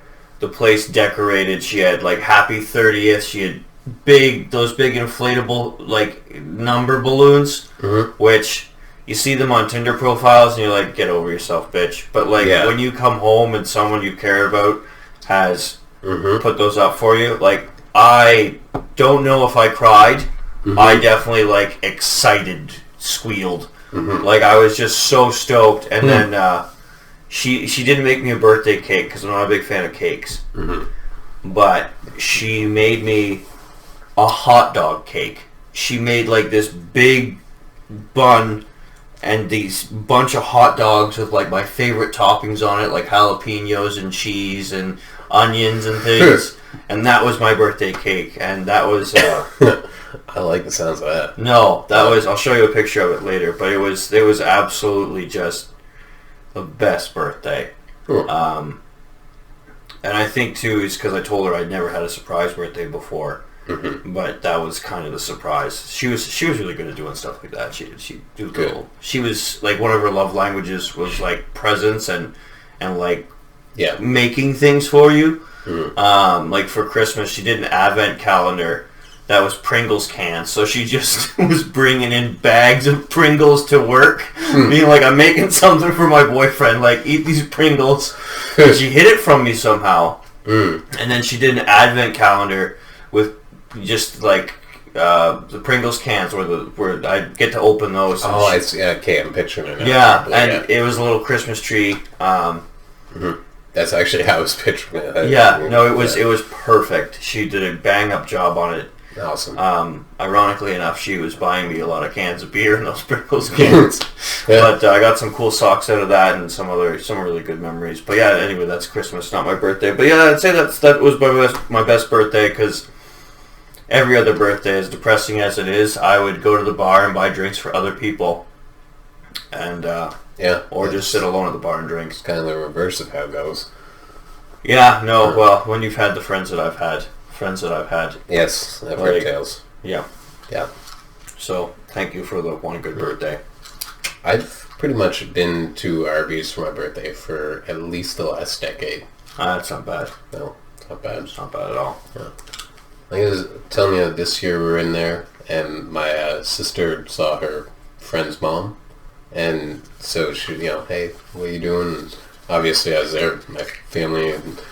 the place decorated. She had like happy 30th. She had those big inflatable like number balloons, which you see them on Tinder profiles and you're like, get over yourself, bitch. But like when you come home and someone you care about has put those up for you, like, I don't know if I cried. I definitely like excited squealed. Like, I was just so stoked. And then she didn't make me a birthday cake because I'm not a big fan of cakes, but she made me a hot dog cake. She made like this big bun and these bunch of hot dogs with like my favorite toppings on it, like jalapenos and cheese and onions and things. And that was my birthday cake. And that was I like the sounds of that. No, that was, I'll show you a picture of it later, but it was absolutely just the best birthday. And I think too is because I told her I'd never had a surprise birthday before. But that was kind of the surprise. She was really good at doing stuff like that. She do good. She was like, one of her love languages was like presents and like making things for you. Like for Christmas, she did an advent calendar that was Pringles cans. So she just was bringing in bags of Pringles to work, being like, I'm making something for my boyfriend. Like, eat these Pringles. And she hid it from me somehow. And then she did an advent calendar with just like the Pringles cans where I get to open those. Oh, I see. Okay, I'm picturing it now. Yeah, and it was a little Christmas tree. That's actually how I was picturing it. It was perfect. She did a bang up job on it. Awesome. Ironically enough, she was buying me a lot of cans of beer in those cans. But I got some cool socks out of that and some really good memories. But yeah, anyway, that's Christmas, not my birthday. But yeah, I'd say that was my best birthday, because every other birthday, as depressing as it is, I would go to the bar and buy drinks for other people. And or just sit alone at the bar and drink. It's kind of the reverse of how it goes. Yeah, no, well, when you've had the friends that I've had. Yes, I've heard tales. Yeah. Yeah. So, thank you for the one good birthday. I've pretty much been to Arby's for my birthday for at least the last decade. That's not bad. No, it's not bad. It's not bad at all. Yeah. I was telling you, this year we were in there, and my sister saw her friend's mom, and so she, hey, what are you doing? And obviously, I was there with my family, and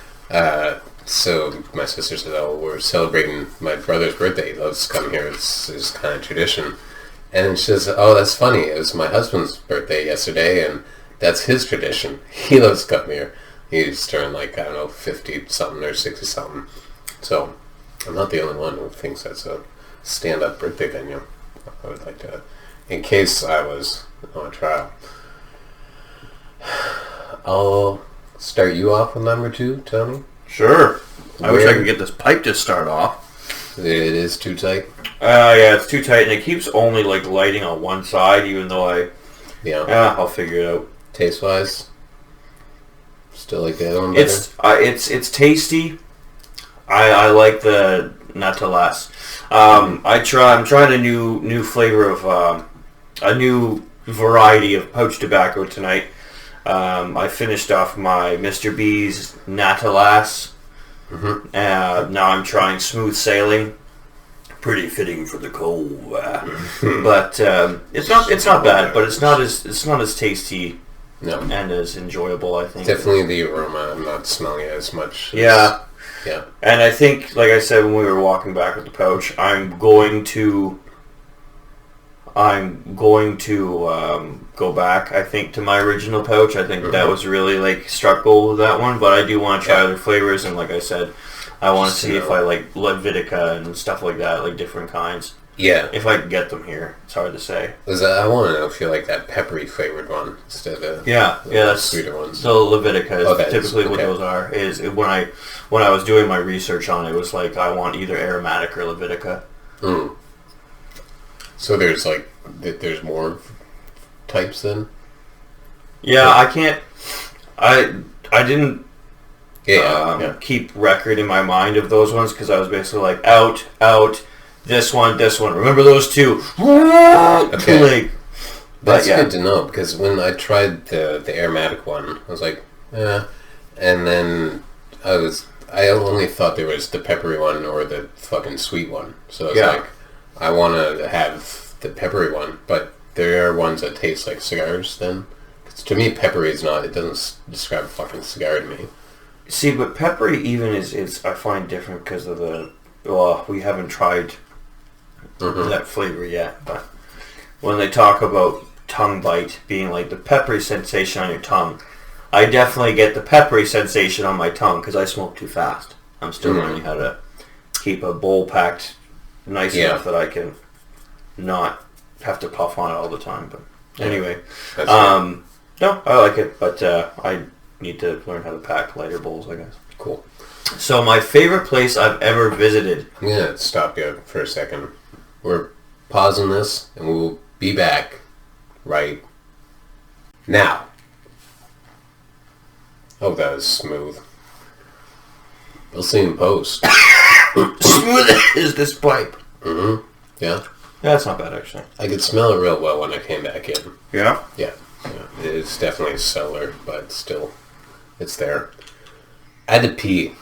so my sister said, "Oh, we're celebrating my brother's birthday. He loves to come here. It's kind of tradition." And she says, "Oh, that's funny. It was my husband's birthday yesterday, and that's his tradition. He loves to come here. He's turned 50-something or 60-something. So I'm not the only one who thinks that's a stand-up birthday venue. I would like to, in case I was on a trial." I'll start you off with number 2, Tony. Sure. I wish I could get this pipe to start off. It is too tight? Yeah, it's too tight, and it keeps only lighting on one side, even though I'll figure it out. Taste-wise, still like the other one better? It's tasty. I like the Natalas. I'm trying a new flavor of a new variety of pouch tobacco tonight. I finished off my Mr. B's Natalas. Mm-hmm. Now I'm trying Smooth Sailing. Pretty fitting for the cold, but it's not bad. But it's not as tasty. No. And as enjoyable, I think. Definitely the aroma. I'm not smelling it as much. Yeah. Yeah. And I think, like I said when we were walking back with the pouch, I'm going to go back, I think, to my original pouch. I think that was really struck gold with that one, but I do want to try other flavors, and like I said, I want to see if I like Levitica and stuff like that, like different kinds. Yeah. If I can get them here. It's hard to say. I want to know if you like that peppery flavored one instead of that's sweeter ones. So Levitica is typically what those are. When I was doing my research on it, was like I want either aromatic or Levitica. Mm. So there's more types then? Yeah, I can't. I didn't keep record in my mind of those ones, because I was basically like out, this one. Remember those two? Okay. That's good to know, because when I tried the aromatic one, I was like, and then I only thought there was the peppery one or the fucking sweet one. So I was like, I want to have the peppery one, but there are ones that taste like cigars then. 'Cause to me, peppery is not, it doesn't describe a fucking cigar to me. See, but peppery even is I find different because of we haven't tried that flavor yet, but when they talk about tongue bite being like the peppery sensation on your tongue, I definitely get the peppery sensation on my tongue because I smoke too fast. I'm still learning how to keep a bowl packed nice enough that I can not have to puff on it all the time. But anyway, no, I like it, but I need to learn how to pack lighter bowls, I guess. Cool. So my favorite place I've ever visited. I'm going to stop you for a second. We're pausing this, and we'll be back right now. Oh, that was smooth. We'll see in post. Smooth as this pipe. Mm-hmm. Yeah? Yeah, that's not bad, actually. I could smell it real well when I came back in. Yeah? Yeah. It's definitely stellar, but still, it's there. I had to pee.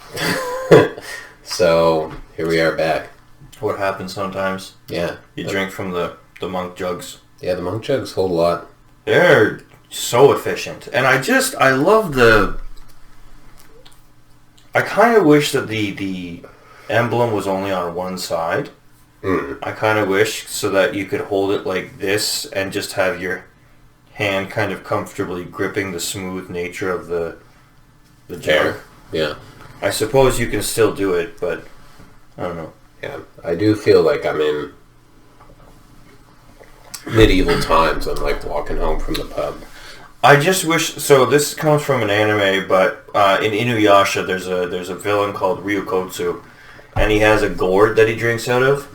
So, here we are back. What happens sometimes? Yeah. You drink from the monk jugs. Yeah, the monk jugs hold a lot. They're so efficient. And I love the... I kind of wish that the emblem was only on one side. Mm. I kind of wish so that you could hold it like this and just have your hand kind of comfortably gripping the smooth nature of the jug. Yeah. I suppose you can still do it, but I don't know. Yeah, I do feel like I'm in medieval times. I'm like walking home from the pub. I just wish. So this comes from an anime, but in Inuyasha, there's a villain called Ryukotsu, and he has a gourd that he drinks out of,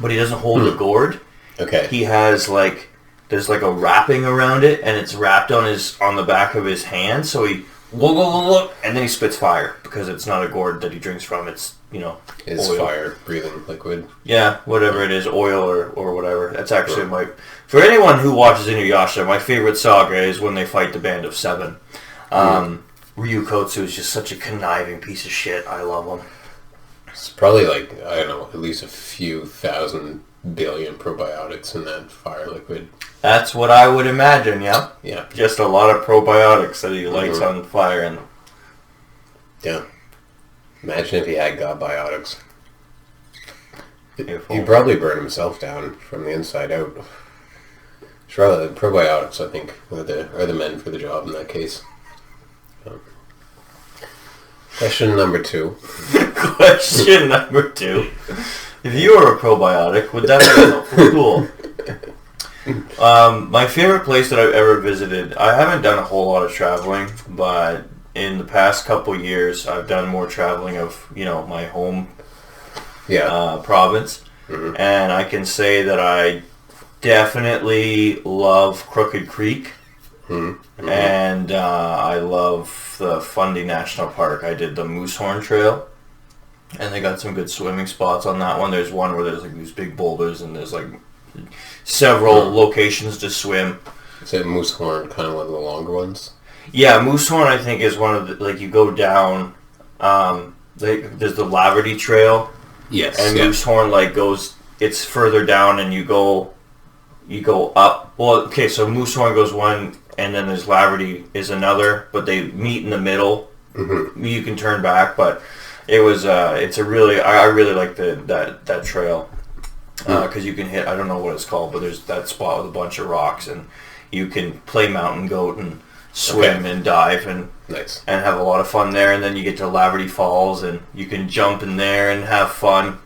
but he doesn't hold the gourd. Okay. He has there's like a wrapping around it, and it's wrapped on the back of his hand. So he and then he spits fire because it's not a gourd that he drinks from. It's Is oil. fire breathing liquid? Yeah, whatever it is, oil or whatever. That's actually for anyone who watches Inuyasha, my favorite saga is when they fight the Band of Seven. Ryukotsu is just such a conniving piece of shit. I love him. It's probably like, I don't know, at least a few thousand billion probiotics in that fire liquid. That's what I would imagine, yeah? Yeah. Just a lot of probiotics that he lights on fire. And yeah. Imagine if he had got biotics. Beautiful. He'd probably burn himself down from the inside out. Sure, the probiotics, I think, are the men for the job in that case. Question number 2. Question number 2. If you were a probiotic, would that be helpful? Cool. My favorite place that I've ever visited, I haven't done a whole lot of traveling, but in the past couple years, I've done more traveling of, my home province. Mm-hmm. And I can say that I definitely love Crooked Creek. Mm-hmm. And I love the Fundy National Park. I did the Moosehorn Trail. And they got some good swimming spots on that one. There's one where there's like these big boulders and there's like several locations to swim. Is it Moosehorn kind of one of the longer ones? Yeah, Moosehorn I think is one of the, you go down, there's the Laverty Trail. Yes. And Moosehorn goes, it's further down and you go up. Well, okay, so Moosehorn goes one and then there's Laverty is another, but they meet in the middle. Mm-hmm. You can turn back, but it was I really like that trail because you can hit, I don't know what it's called, but there's that spot with a bunch of rocks and you can play mountain goat and swim and dive and nice and have a lot of fun there. And then you get to Laverty Falls and you can jump in there and have fun.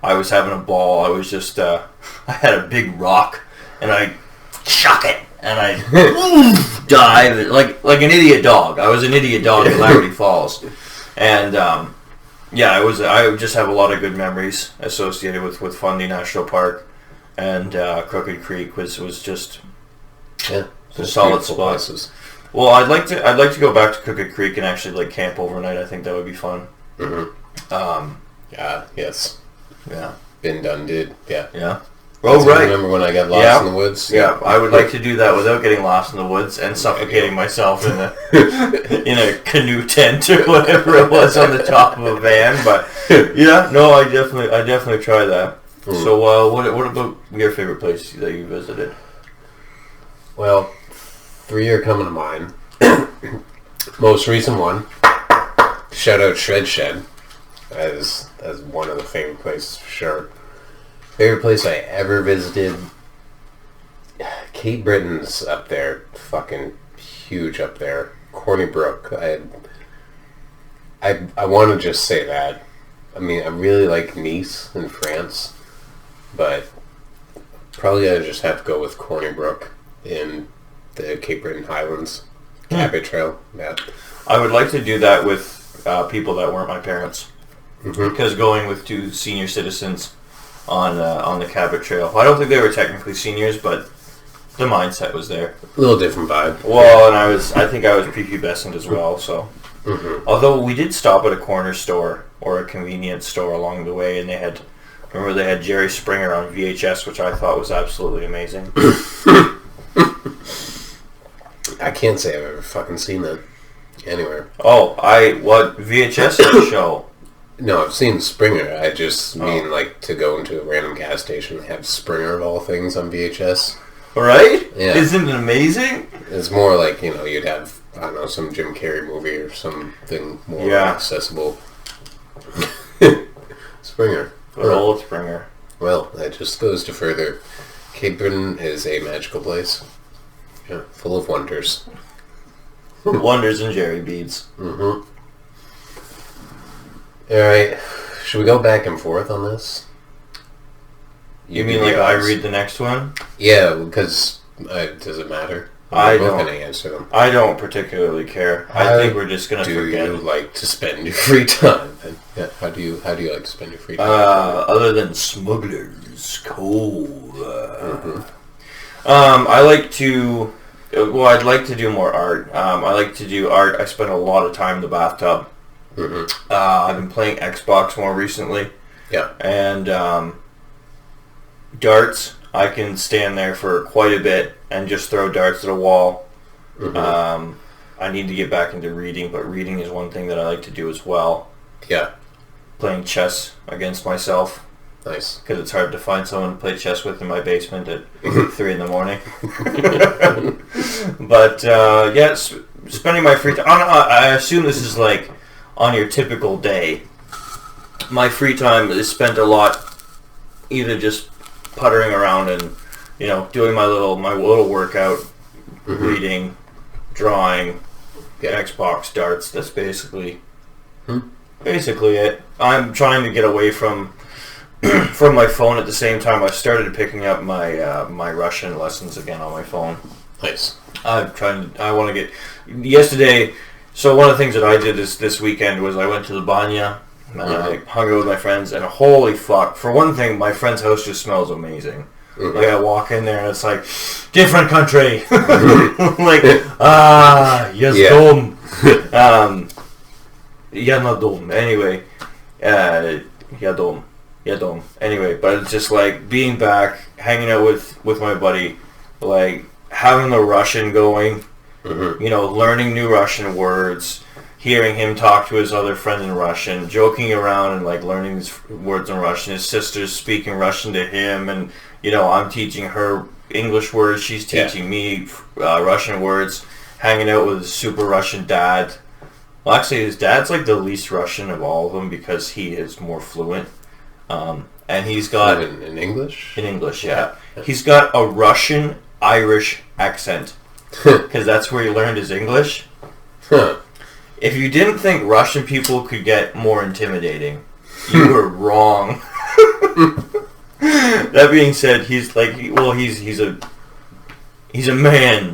I was having a ball. I was just I had a big rock and I chuck it and I dive like an idiot dog. I was an idiot dog at Laverty Falls, and I just have a lot of good memories associated with Fundy National Park, and Crooked Creek was just a solid spot. Places. Well, I'd like to go back to Crooked Creek and actually camp overnight. I think that would be fun. Mm-hmm. Yes. Yeah. Been done, did. Yeah. Yeah. Oh, right. Remember when I got lost in the woods? Yeah, I would like to do that without getting lost in the woods and suffocating myself in a canoe tent or whatever it was on the top of a van. But yeah, no, I definitely try that. So, what about your favorite place that you visited? Well, 3 are coming to mind. Most recent one, shout out Shred Shed as one of the favorite places for sure. Favorite place I ever visited, Cape Breton's up there, fucking huge up there. Corny Brook. I want to just say that. I mean, I really like Nice in France, but probably I just have to go with Corny Brook in the Cape Breton Highlands. Cabot Trail, yeah. I would like to do that with people that weren't my parents. Mm-hmm. Because going with 2 senior citizens on the Cabot Trail. I don't think they were technically seniors, but the mindset was there. A little different vibe. Well, and I think I was prepubescent as well. So, although we did stop at a corner store or a convenience store along the way, and they had Jerry Springer on VHS, which I thought was absolutely amazing. I can't say I've ever fucking seen that anywhere. Oh, what VHS show? No, I've seen Springer. I just mean to go into a random gas station and have Springer of all things on VHS. Right? Yeah. Isn't it amazing? It's more like, you'd have, I don't know, some Jim Carrey movie or something more accessible. Springer. Good old Springer. Well, that just goes to further. Cape Breton is a magical place. Yeah, full of wonders. Wonders and Jerry beads. Mm-hmm. Alright, Should we go back and forth on this? You mean like I read the next one? Yeah, because does it matter? I We're both don't. going to answer them. I don't particularly care. I think we're just going to forget. Do you like to spend your free time? Yeah, how do you like to spend your free time? Other than Smugglers Cove. I like to... Well, I'd like to do more art. I like to do art. I spend a lot of time in the bathtub. I've been playing Xbox more recently. Yeah. And darts, I can stand there for quite a bit and just throw darts at a wall. I need to get back into reading, but reading is one thing that I like to do as well. Yeah. Playing chess against myself. Nice. Because it's hard to find someone to play chess with in my basement at 3 in the morning. But, yeah, spending my free time... I assume this is like on your typical day. My free time is spent a lot either just puttering around and, doing my little workout, reading, drawing, Xbox, darts. That's basically it. I'm trying to get away from my phone at the same time. I started picking up my Russian lessons again on my phone. Nice. I want to get... Yesterday, so one of the things that I did this weekend was I went to the banya, and I hung out with my friends, and holy fuck, for one thing, my friend's house just smells amazing. Like, I walk in there, and it's like, different country! Like, yes, dom. Yeah, not dom. Anyway, yeah, dom. Anyway, but it's just like being back, hanging out with my buddy, like having the Russian going, learning new Russian words, hearing him talk to his other friend in Russian, joking around and like learning these words in Russian. His sister's speaking Russian to him, and I'm teaching her English words. She's teaching me Russian words. Hanging out with his super Russian dad. Well, actually, his dad's like the least Russian of all of them because he is more fluent. And he's got... In English? In English, yeah. He's got a Russian-Irish accent. Because that's where he learned his English. If you didn't think Russian people could get more intimidating, you were wrong. That being said, he's like... Well, he's a man,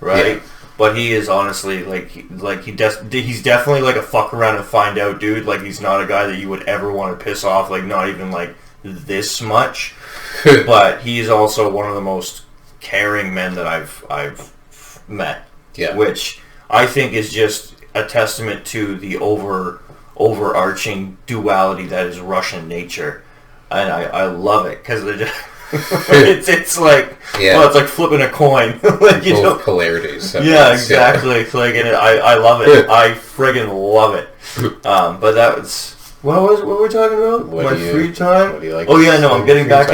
right? Yeah. But he is honestly, he's definitely like a fuck around and find out dude. Like, he's not a guy that you would ever want to piss off, like, not even, like, this much. But he's also one of the most caring men that I've met. Yeah. Which I think is just a testament to the overarching duality that is Russian nature. And I love it, because they're just... it's like it's like flipping a coin. Like, both polarities. Yeah, exactly. Yeah. Like, and I love it. I friggin' love it. But that was what were we talking about? My free time. What do you like? Oh yeah, no, I'm getting back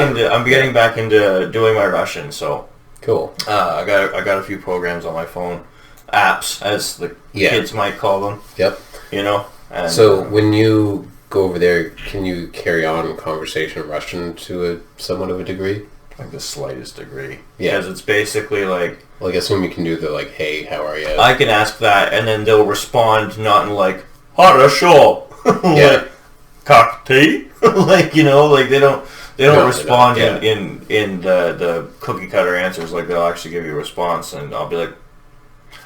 into doing my Russian. So cool. I got a few programs on my phone, apps as the kids might call them. Yep. And, so when you go over there, can you carry on conversation in Russian to a somewhat of a degree? Like the slightest degree. Yeah. Because it's basically like... Well, I guess when you can do the, like, hey, how are you? I can ask that, and then they'll respond not in, like, хорошо. Like, как ты? Like, like, they don't respond in the cookie cutter answers. Like, they'll actually give you a response, and I'll be like,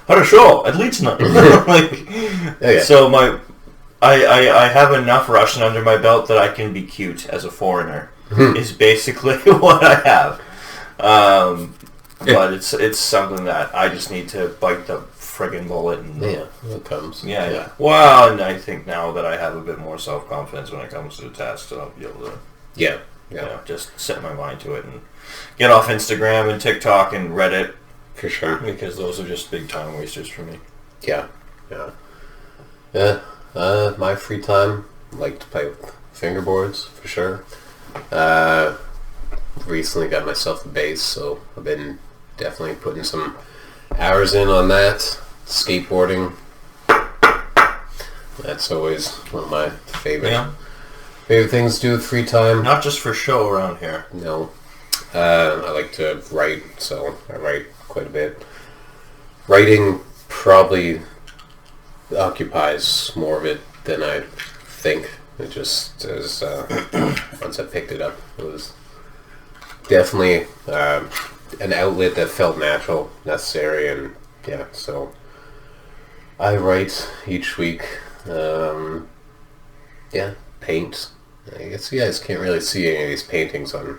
хорошо, отлично. Like, so I have enough Russian under my belt that I can be cute as a foreigner. Is basically what I have. But it's something that I just need to bite the friggin' bullet. And, it comes. Yeah. Well, and I think now that I have a bit more self-confidence when it comes to the tasks, I'll be able to just set my mind to it and get off Instagram and TikTok and Reddit. For sure. Because those are just big time wasters for me. Yeah. My free time, I like to play with fingerboards, for sure. Recently got myself a bass, so I've been definitely putting some hours in on that. Skateboarding, that's always one of my favorite things to do with free time. Not just for show around here. No. I like to write, so I write quite a bit. Writing probably occupies more of it than I think. It just is, once I picked it up, it was definitely an outlet that felt natural, necessary, and yeah, so I write each week. Paint. I guess you guys can't really see any of these paintings on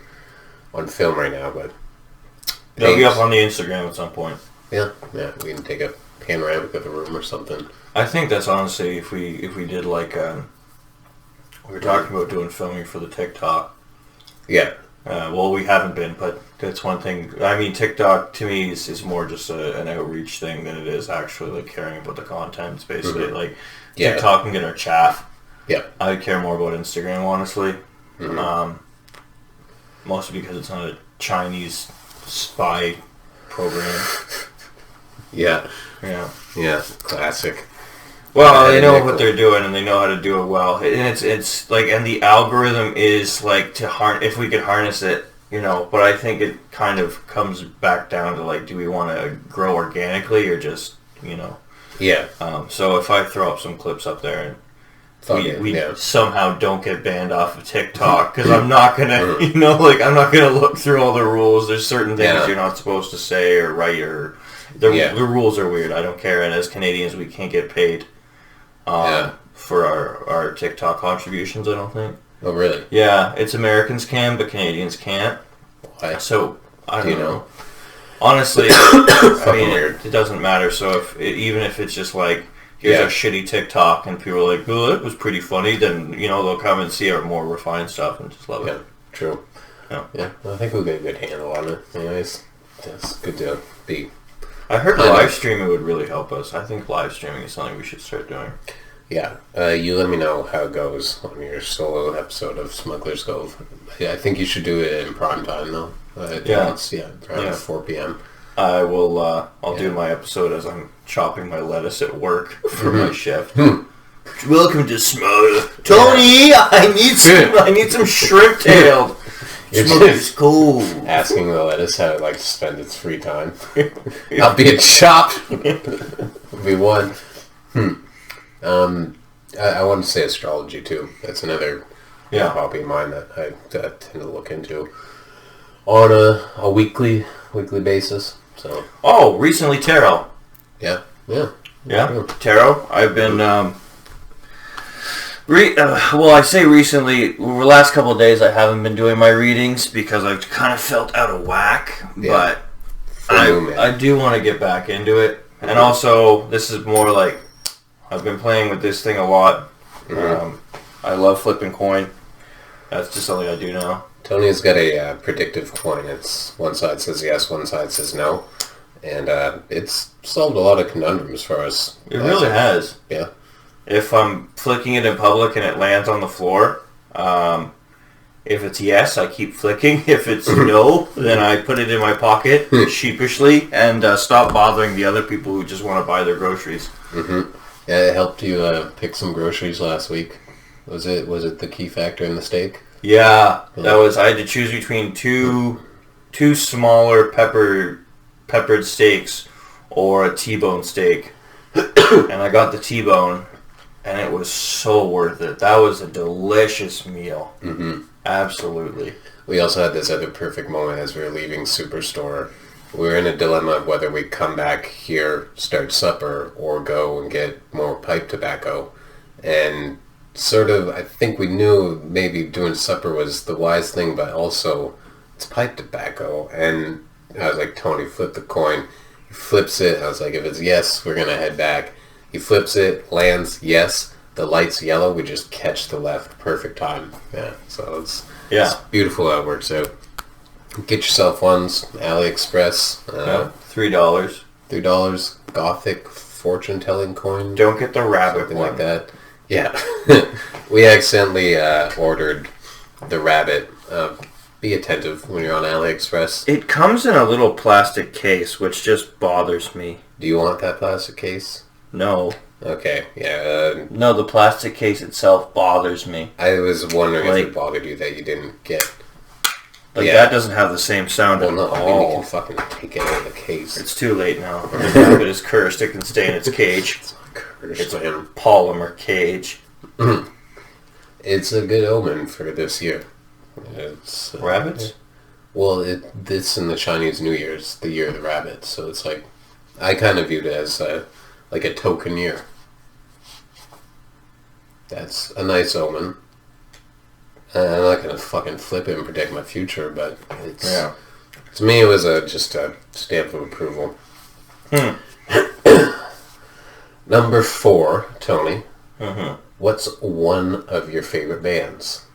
film right now, but they'll be up on the Instagram at some point. Yeah, we can take a panoramic of the room or something. I think that's honestly if we did like we were talking about doing filming for the TikTok. Yeah. Well, we haven't been, but that's one thing. I mean, TikTok to me is more just an outreach thing than it is actually like caring about the content. It's basically like TikTok can get our chaff. Yeah. I care more about Instagram, honestly. Mostly because it's not a Chinese spy program. Yeah. Yeah. Yeah. Classic. Well, they know what they're doing, and they know how to do it well. And it's like, and the algorithm is like if we could harness it, But I think it kind of comes back down to like, do we want to grow organically or just, Yeah. So if I throw up some clips up there and we somehow don't get banned off of TikTok, because I'm not gonna, I'm not gonna look through all the rules. There's certain things you're not supposed to say or write, or the rules are weird. I don't care. And as Canadians, we can't get paid for our TikTok contributions, I don't think. Oh, really? Yeah, it's Americans can, but Canadians can't. Why? So, I don't know. Honestly, I mean, it doesn't matter. So even if it's just like, here's our shitty TikTok, and people are like, oh, it was pretty funny, then, they'll come and see our more refined stuff and just love it. Yeah, true. Yeah, I think we'll get a good handle on it. Anyways, it's good to be. I heard live streaming would really help us. I think live streaming is something we should start doing. Yeah, you let me know how it goes on your solo episode of Smugglers Cove. Yeah, I think you should do it in prime time, though. Around 4 p.m. I will, I'll do my episode as I'm chopping my lettuce at work for my shift. Welcome to Smuggler. Tony, I need some shrimp tailed. Smugglers Cove. Asking the lettuce how it likes to spend its free time. I'll be a chop. Will be one. I want to say astrology too. That's another hobby of mine that I tend to look into on a weekly basis. So. Oh, recently tarot. Yeah. Tarot. I've been. Well, I say recently. The last couple of days, I haven't been doing my readings because I've kind of felt out of whack. Yeah. But I do want to get back into it, and also this is more like. I've been playing with this thing a lot. I love flipping coin. That's just something I do now. Tony's got a predictive coin. It's one side says yes, one side says no. And it's solved a lot of conundrums for us. It really has. Yeah. If I'm flicking it in public and it lands on the floor, if it's yes, I keep flicking. If it's no, then I put it in my pocket sheepishly and stop bothering the other people who just want to buy their groceries. Mm-hmm. Yeah, it helped you pick some groceries last week. Was it the key factor in the steak? Yeah, that was. I had to choose between two smaller peppered steaks or a T-bone steak, and I got the T-bone, and it was so worth it. That was a delicious meal. Mm-hmm. Absolutely. We also had this other perfect moment as we were leaving Superstore. We were in a dilemma of whether we come back here, start supper, or go and get more pipe tobacco. And sort of, I think we knew maybe doing supper was the wise thing, but also it's pipe tobacco. And I was like, Tony, flip the coin. He flips it. I was like, if it's yes, we're going to head back. He flips it, lands, yes. The light's yellow. We just catch the left. Perfect time. Yeah, so it's beautiful how it works out. Get yourself ones, AliExpress. $3. $3 Gothic fortune-telling coin. Don't get the rabbit something one. Like that. Yeah. We accidentally ordered the rabbit. Be attentive when you're on AliExpress. It comes in a little plastic case, which just bothers me. Do you want that plastic case? No. Okay, yeah. No, the plastic case itself bothers me. I was wondering if it bothered you that you didn't get... that doesn't have the same sound at all. I mean, you can fucking take it out of the case. It's too late now. The rabbit is cursed. It can stay in its cage. It's not cursed. It's a polymer cage. Mm-hmm. It's a good omen for this year. It's Rabbits? Well, this in the Chinese New Year's the year of the rabbit, so it's like I kind of viewed it as like a token year. That's a nice omen. I'm not gonna fucking flip it and predict my future, but it's to me it was just a stamp of approval. Number 4, Tony. Mm-hmm. What's one of your favorite bands?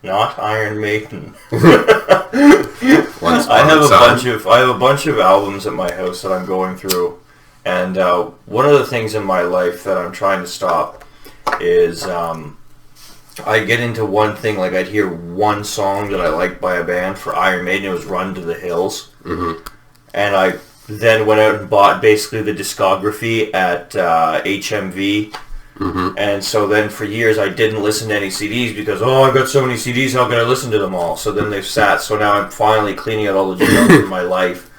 Not Iron Maiden. I have a bunch of albums at my house that I'm going through, and one of the things in my life that I'm trying to stop is I get into one thing, like I'd hear one song that I liked by a band for Iron Maiden. It was Run to the Hills, and I then went out and bought basically the discography at HMV. And so then for years I didn't listen to any CDs because, I've got so many CDs, how can I listen to them all? So then they've sat, so now I'm finally cleaning out all the junk in my life.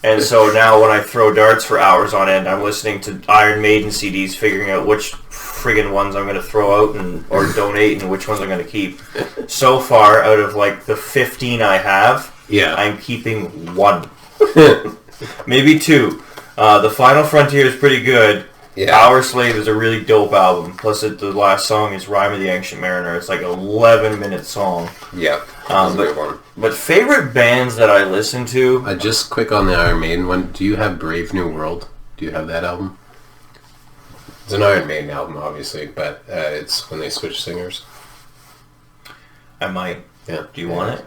And so now when I throw darts for hours on end, I'm listening to Iron Maiden CDs, figuring out which friggin' ones I'm going to throw out or donate and which ones I'm going to keep. So far, out of like the 15 I have, I'm keeping 1. Maybe 2. The Final Frontier is pretty good. Our Slave is a really dope album. Plus, the last song is Rhyme of the Ancient Mariner. It's like an 11-minute song. Yeah, that's a good one. But favorite bands that I listen to... just quick on the Iron Maiden one. Do you have Brave New World? Do you have that album? It's an Iron Maiden album, obviously, but it's when they switch singers. I might. Yeah. Do you want it?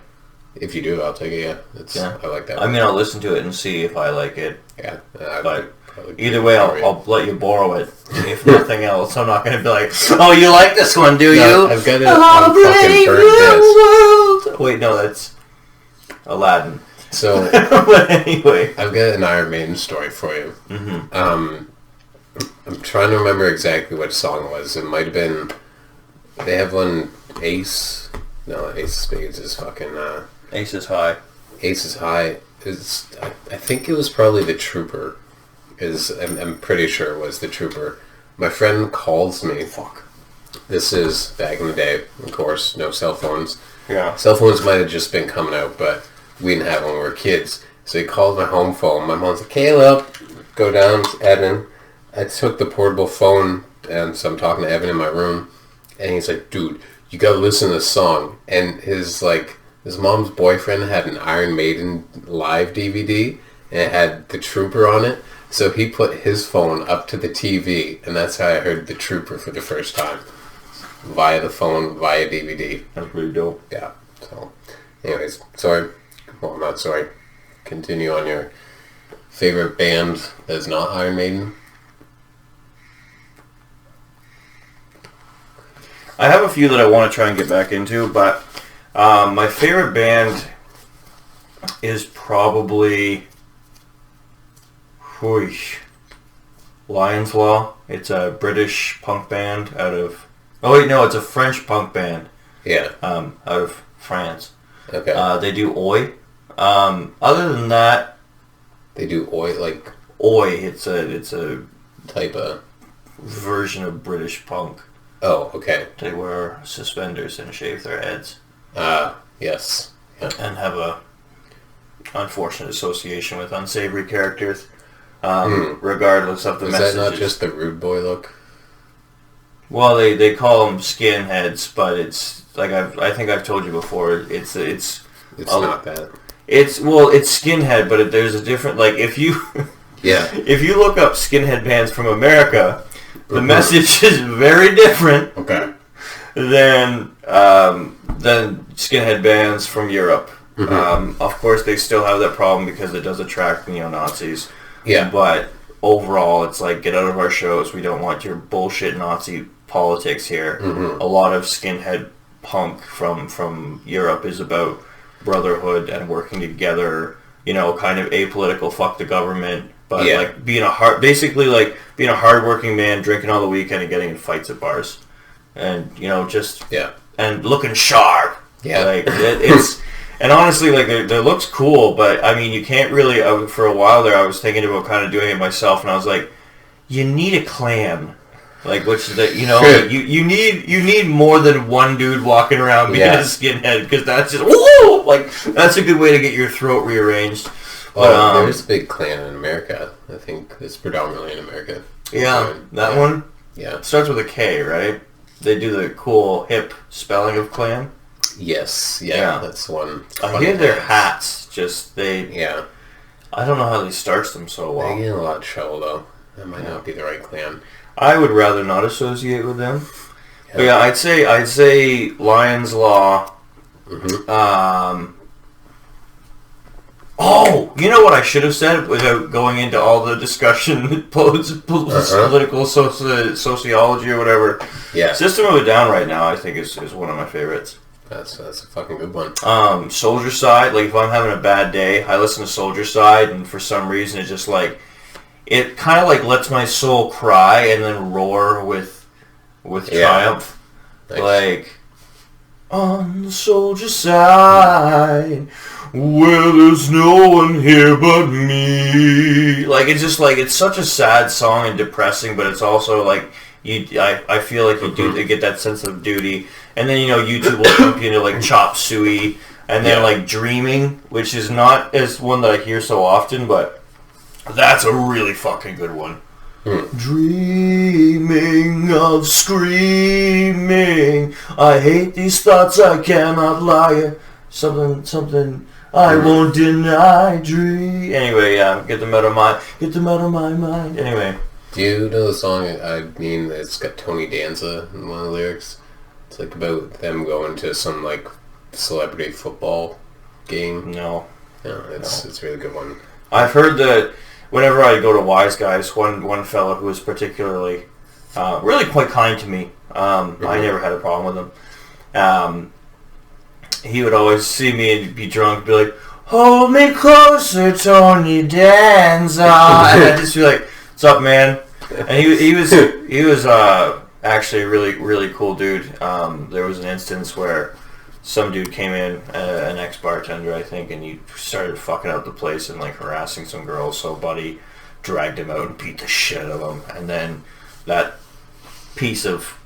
If you do, I'll take it, I like that one. I mean, I'll listen to it and see if I like it. Yeah. But... either way, I'll let you borrow it. If nothing else, I'm not going to be like, oh, you like this one, do you? I've got it on fucking burnt disc. Wait, no, that's Aladdin. So, but anyway. I've got an Iron Maiden story for you. I'm trying to remember exactly what song it was. It might have been, they have one, Ace. No, Ace of Spades is fucking... Ace is High. Ace is High. I think it was probably The Trooper. I'm pretty sure it was The Trooper. My friend calls me. This is back in the day, of course, no cell phones. Yeah. Cell phones might have just been coming out, but we didn't have them when we were kids. So he called my home phone. My mom's like, Caleb, go down to Evan. I took the portable phone, and so I'm talking to Evan in my room. And he's like, dude, you gotta listen to this song. And his mom's boyfriend had an Iron Maiden live DVD, and it had The Trooper on it. So he put his phone up to the TV, and that's how I heard The Trooper for the first time. Via the phone, via DVD. That's pretty dope. Yeah. So, anyways, sorry. Well, not sorry. Continue on your favorite band that's not Iron Maiden. I have a few that I want to try and get back into, but my favorite band is probably... Lion's Law. It's a British punk band out of... Oh wait, no, it's a French punk band. Yeah. Out of France. Okay. They do Oi. Other than that... They do Oi, like... Oi, it's a... type of... version of British punk. Oh, okay. They wear suspenders and shave their heads. Yes. Yeah. And have a unfortunate association with unsavory characters. Regardless of the messages. Is that not just the rude boy look? Well, they call them skinheads, but it's like I think I've told you before. It's not that. It's skinhead, but there's a different if you if you look up skinhead bands from America, the message is very different. Okay. Than skinhead bands from Europe. Of course, they still have that problem because it does attract neo-Nazis. Yeah. But overall, it's like, get out of our shows. We don't want your bullshit Nazi politics here. A lot of skinhead punk from Europe is about brotherhood and working together, kind of apolitical, fuck the government, but being a hardworking man, drinking all the weekend and getting in fights at bars. And, and looking sharp. Yeah. It's... And honestly, they looks cool, but I mean, you can't really. For a while there, I was thinking about kind of doing it myself, and I was like, you need a clan. Like, which that like you need more than one dude walking around being a skinhead, because that's just that's a good way to get your throat rearranged. But, there's a big clan in America. I think it's predominantly in America. Yeah, that one. Yeah, it starts with a K, right? They do the cool hip spelling of clan. Yes, yeah. That's one. I hear their hats Yeah. I don't know how they starch them so well. They get in a lot of trouble though. That might not be the right clan. I would rather not associate with them. Yeah. But yeah, I'd say Lion's Law. Mm-hmm. You know what I should have said without going into all the discussion, political sociology or whatever. Yeah. System of a Down right now, I think, is one of my favorites. That's a fucking good one. Soldier Side, like if I'm having a bad day, I listen to Soldier Side, and for some reason it just like, it kind of like lets my soul cry and then roar with triumph. Nice. Like, on the soldier side, where there's no one here but me. Like, it's just like, it's such a sad song and depressing, but it's also like, I feel like you do get that sense of duty. And then, YouTube will jump you into like Chop Suey, and then like Dreaming, which is not as one that I hear so often, but that's a really fucking good one. Dreaming of screaming, I hate these thoughts, I cannot lie. Something I won't deny. Dream. Anyway, get them out of my mind. Anyway. Do you know the song? I mean, it's got Tony Danza in one of the lyrics. It's like about them going to some like celebrity football game. No, it's a really good one. I've heard that whenever I go to Wise Guys, one fellow who was particularly really quite kind to me. I never had a problem with him. He would always see me and be drunk and be like, "Hold me closer, Tony Danza," and I'd just be like, "What's up, man?" And he was actually a really, really cool dude. There was an instance where some dude came in, an ex-bartender, I think, and he started fucking out the place and like harassing some girls. So Buddy dragged him out and beat the shit out of him. And then that piece of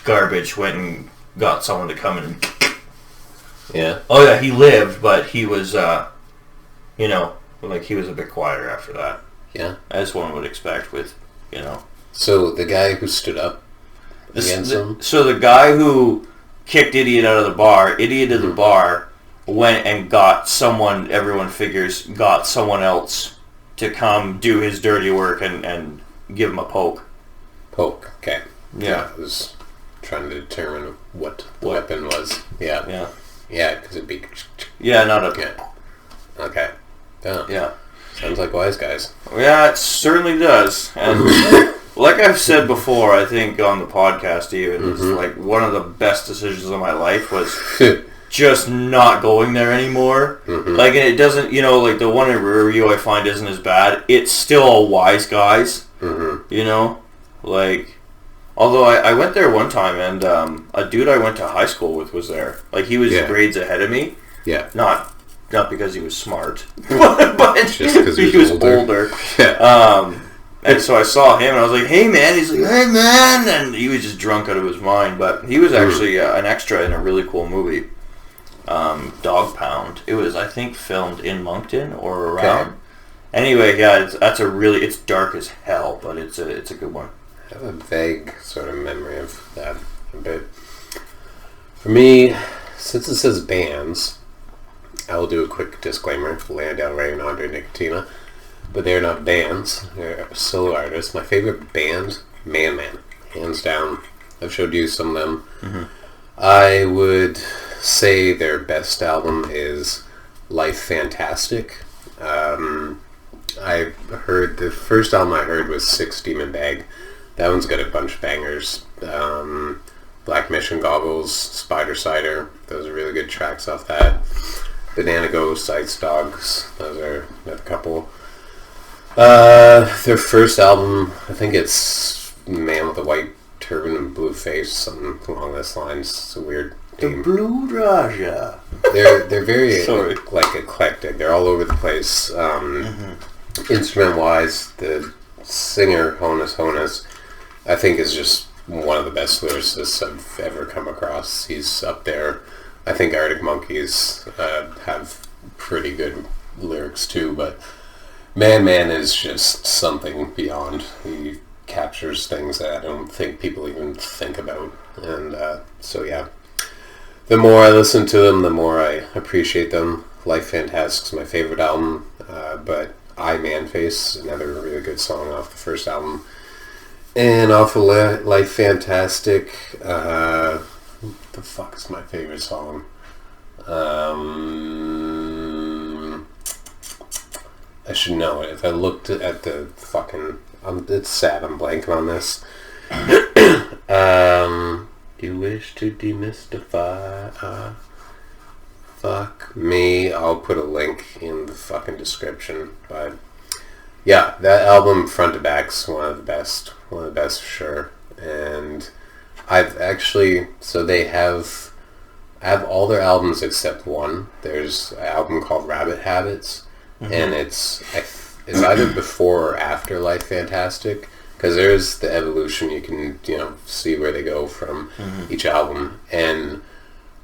garbage went and got someone to come in and... Yeah. Oh yeah, he lived, but he was, he was a bit quieter after that. Yeah. As one would expect with, So the guy who stood up against him? So the guy who kicked Idiot out of the bar, Idiot of the bar went and got someone, everyone figures, got someone else to come do his dirty work and give him a poke. Poke, okay. Yeah. I was trying to determine what the weapon was. Yeah. Yeah. Yeah, because it'd be... Yeah, not a... Yeah. Okay. Yeah. Sounds like Wise Guys. Yeah, it certainly does. And like I've said before, I think on the podcast even, it's like one of the best decisions of my life was just not going there anymore. Like, and it doesn't, like the one in Riverview I find isn't as bad. It's still all Wise Guys, like... Although I went there one time, and a dude I went to high school with was there. Like, he was grades ahead of me. Yeah. Not because he was smart, but just because he was older. Yeah. And so I saw him, and I was like, "Hey, man!" He's like, "Hey, man!" And he was just drunk out of his mind. But he was actually an extra in a really cool movie, Dog Pound. It was, I think, filmed in Moncton or around. Okay. Anyway, yeah, it's dark as hell, but it's a good one. I have a vague sort of memory of that a bit. For me, since it says bands, I will do a quick disclaimer. Lana Del Rey and Andre Nicotina. But they're not bands. They're solo artists. My favorite band, Man Man. Hands down. I've showed you some of them. I would say their best album is Life Fantastic. I heard, the first album I heard was Six Demon Bag. That one's got a bunch of bangers. Black Mission Goggles, Spider Cider. Those are really good tracks off that. Banana Ghost, Ice Dogs. Those are a couple. Their first album, I think it's Man with a White Turban and Blue Face, something along those lines. It's a weird name. The Blue Raja. They're very like eclectic. They're all over the place. Instrument wise, the singer, Honus, I think is just one of the best lyricists I've ever come across. He's up there. I think Arctic Monkeys have pretty good lyrics too, but Man is just something beyond. He captures things that I don't think people even think about. And so yeah, the more I listen to them, the more I appreciate them. Life Fantastic's my favorite album, but I Man Face, another really good song off the first album. And off of Life Fantastic, what the fuck is my favorite song? I should know it. If I looked at the fucking... it's sad I'm blanking on this. You wish to demystify... fuck me. I'll put a link in the fucking description. But yeah, that album front to back's one of the best. One of the best for sure. And I've actually... So they have... I have all their albums except one. There's an album called Rabbit Habits. Mm-hmm. And it's either before or after Life Fantastic, because there's the evolution. You can see where they go from each album, and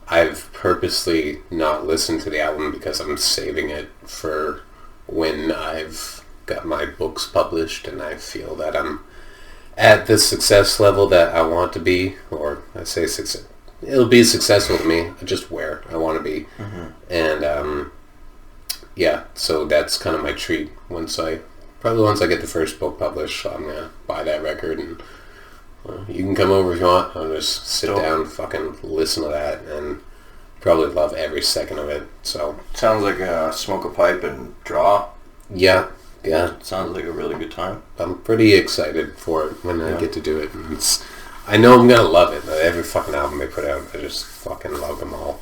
I've purposely not listened to the album because I'm saving it for when I've got my books published and I feel that I'm at the success level that I want to be, or I say success. It'll be successful to me, just where I want to be, and yeah, so that's kind of my treat. Once I get the first book published, I'm gonna buy that record, and you can come over if you want. I'll just sit down, fucking listen to that, and probably love every second of it. So sounds like smoke a pipe and draw. Yeah. Sounds like a really good time. I'm pretty excited for it when I get to do it. And I know I'm gonna love it. Every fucking album they put out, I just fucking love them all.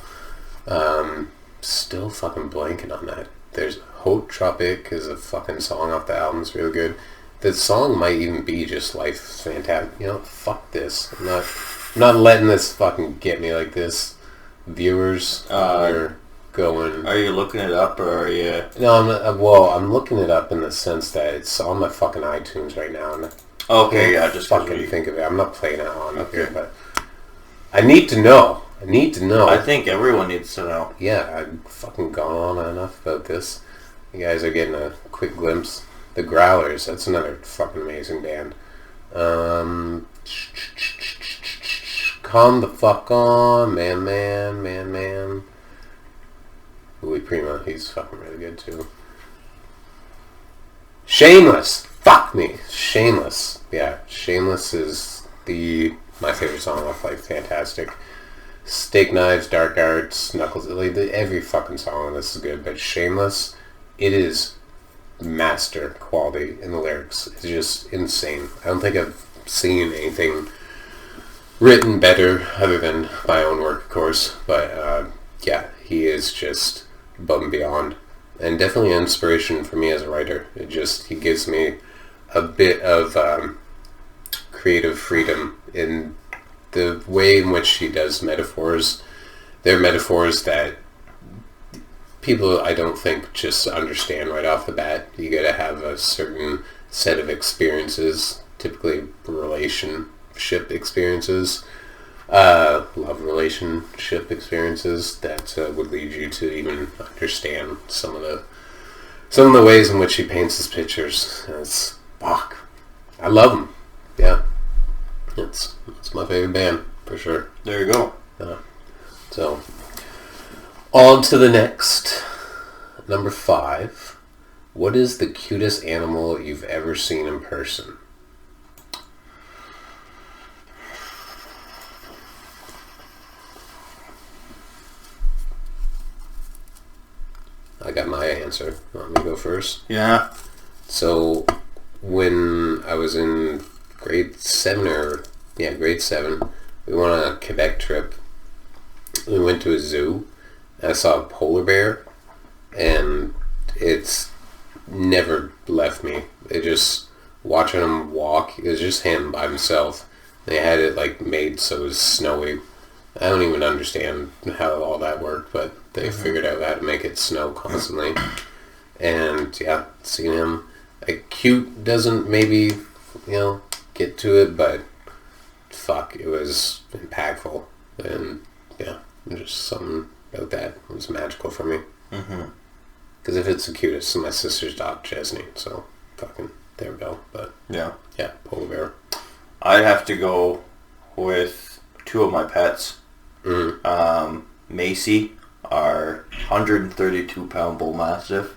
Still fucking blanking on that. There's Haute Tropique is a fucking song off the album. It's really good. The song might even be just Life Fantastic. Fuck this. I'm not letting this fucking get me like this. Viewers are going... Are you looking it up, or are you... No, I'm not, well, I'm looking it up in the sense that it's on my fucking iTunes right now. And okay, yeah, just fucking think of it. I'm not playing it on here, but I need to know. I think everyone needs to know. Yeah, I've fucking gone on enough about this. You guys are getting a quick glimpse. The Growlers, that's another fucking amazing band. Calm the fuck on, man. Louis Prima, he's fucking really good too. Shameless! Fuck me! Shameless. Yeah, Shameless is my favorite song off Life Fantastic. Steak Knives, Dark Arts, Knuckles, every fucking song on this is good, but Shameless, it is master quality in the lyrics. It's just insane. I don't think I've seen anything written better, other than my own work, of course, but yeah, he is just above and beyond, and definitely an inspiration for me as a writer. He gives me a bit of creative freedom in the way in which he does metaphors. They're metaphors that people, I don't think, just understand right off the bat. You gotta have a certain set of experiences, typically relationship experiences, love relationship experiences, that would lead you to even understand some of the ways in which he paints his pictures. It's fuck. I love him. Yeah. It's my favorite band, for sure. There you go. So, on to the next. Number 5. What is the cutest animal you've ever seen in person? I got my answer. Want me to go first? Yeah. So, when I was in grade 7, we went on a Quebec trip. We went to a zoo. I saw a polar bear, and it's never left me. It just, watching him walk, it was just him by himself. They had it made so it was snowy. I don't even understand how all that worked, but they figured out how to make it snow constantly. And yeah, seeing him. like cute doesn't maybe, get to it, but fuck, it was impactful. And yeah, just something about that was magical for me. Because if it's the cutest, my sister's dog, Chesney, so fucking there we go. But yeah, polar bear. I'd have to go with two of my pets. Macy, our 132-pound bull mastiff.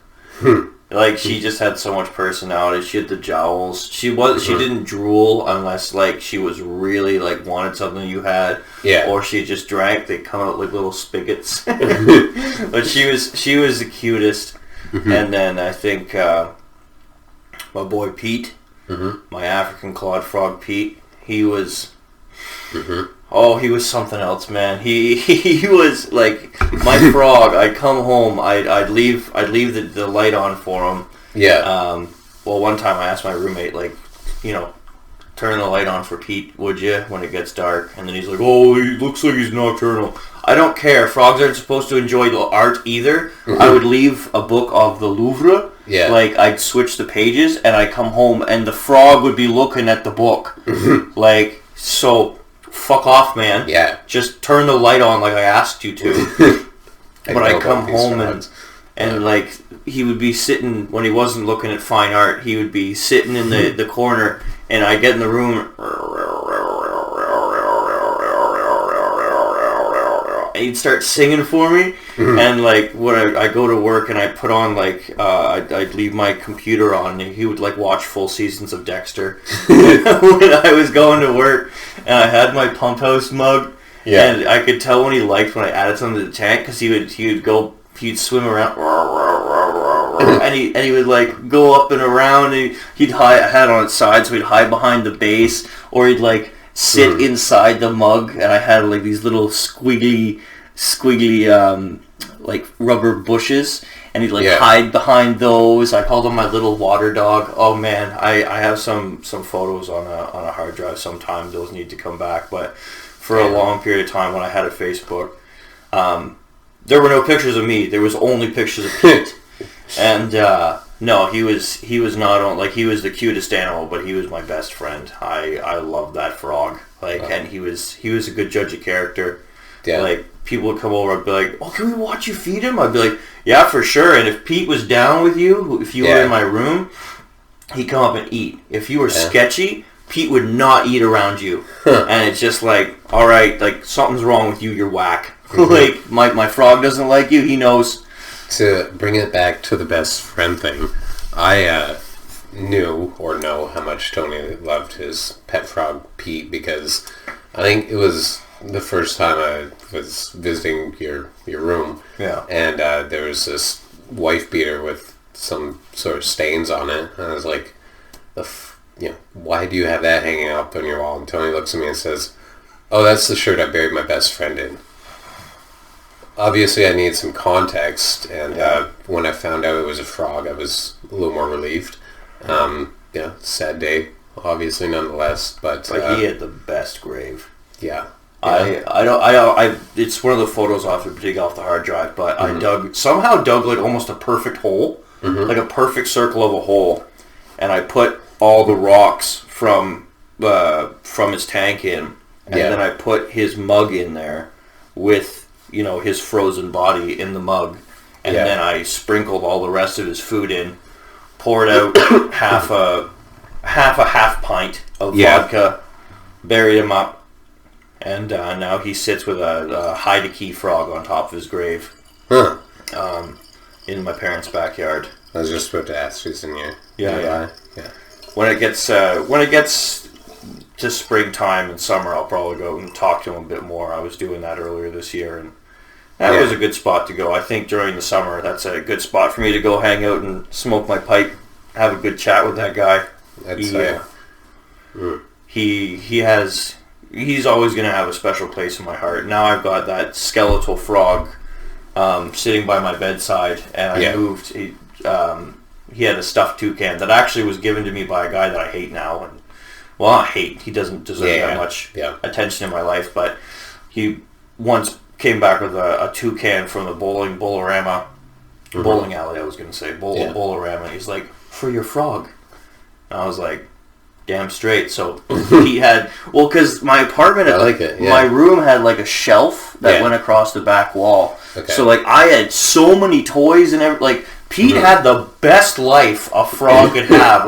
Like, she just had so much personality. She had the jowls. She didn't drool unless, like, she was really, like, wanted something you had. Yeah. Or she just drank. They come out like little spigots. But she was the cutest. And then I think my boy Pete, my African clawed frog Pete, he was... Oh, he was something else, man. He was like my frog. I'd come home. I'd leave the light on for him. Yeah. Well, one time I asked my roommate, like, turn the light on for Pete, would you, when it gets dark? And then he's like, oh, he looks like he's nocturnal. I don't care. Frogs aren't supposed to enjoy the art either. I would leave a book of the Louvre. Yeah. Like, I'd switch the pages, and I'd come home, and the frog would be looking at the book. Like, so... Fuck off, man. Yeah. Just turn the light on like I asked you to. But I come home and like, he would be sitting, when he wasn't looking at fine art, he would be sitting in the corner, and I get in the room, and he'd start singing for me. And like, when I go to work and I put on, like, I'd leave my computer on, and he would like watch full seasons of Dexter when I was going to work. And I had my Pump House mug, and I could tell when he liked when I added something to the tank, because he'd swim around, and he would like go up and around, and he'd hide, I had it on its side, so he'd hide behind the base, or he'd like sit inside the mug, and I had like these little squiggly like rubber bushes, and he'd like hide behind those. I called him my little water dog. Oh man, I have some photos on a hard drive sometime. Those need to come back. But for a long period of time when I had a Facebook, there were no pictures of me. There was only pictures of Pete. And no, he was not on, like, he was the cutest animal, but he was my best friend. I loved that frog. Like, and he was a good judge of character. Yeah. Like, people would come over, I'd be like, oh, can we watch you feed him? I'd be like, yeah, for sure. And if Pete was down with you, if you were in my room, he'd come up and eat. If you were sketchy, Pete would not eat around you. And it's just like, all right, like, something's wrong with you, you're whack. Like, my frog doesn't like you, he knows. To bring it back to the best friend thing, I knew or know how much Tony loved his pet frog, Pete, because I think it was the first time I was visiting your room. Yeah. And there was this wife beater with some sort of stains on it. And I was like, why do you have that hanging up on your wall? And Tony looks at me and says, oh, that's the shirt I buried my best friend in. Obviously, I needed some context, and when I found out it was a frog, I was a little more relieved. Sad day, obviously, nonetheless. But he had the best grave. Yeah. It's one of the photos I have to dig off the hard drive, but I dug like almost a perfect hole, like a perfect circle of a hole, and I put all the rocks from his tank in, and then I put his mug in there with, his frozen body in the mug, and then I sprinkled all the rest of his food in, poured out half a half pint of vodka, buried him up, and now he sits with a hide-a-key frog on top of his grave, in my parents' backyard. I was just about to ask who's in here. Yeah. When it gets to springtime and summer, I'll probably go and talk to him a bit more. I was doing that earlier this year, and that was a good spot to go. I think during the summer, that's a good spot for me to go hang out and smoke my pipe, have a good chat with that guy. He's always going to have a special place in my heart. Now I've got that skeletal frog sitting by my bedside, and I moved. He had a stuffed toucan that actually was given to me by a guy that I hate now. And he doesn't deserve that much attention in my life, but he once came back with a toucan from the bowling alley, I was going to say. Bowlerama. He's like, for your frog. And I was like, damn straight. So he had, well, because my apartment, I like it, yeah. my room had like a shelf that went across the back wall. Okay. So like I had so many toys and everything. Like Pete had the best life a frog could have.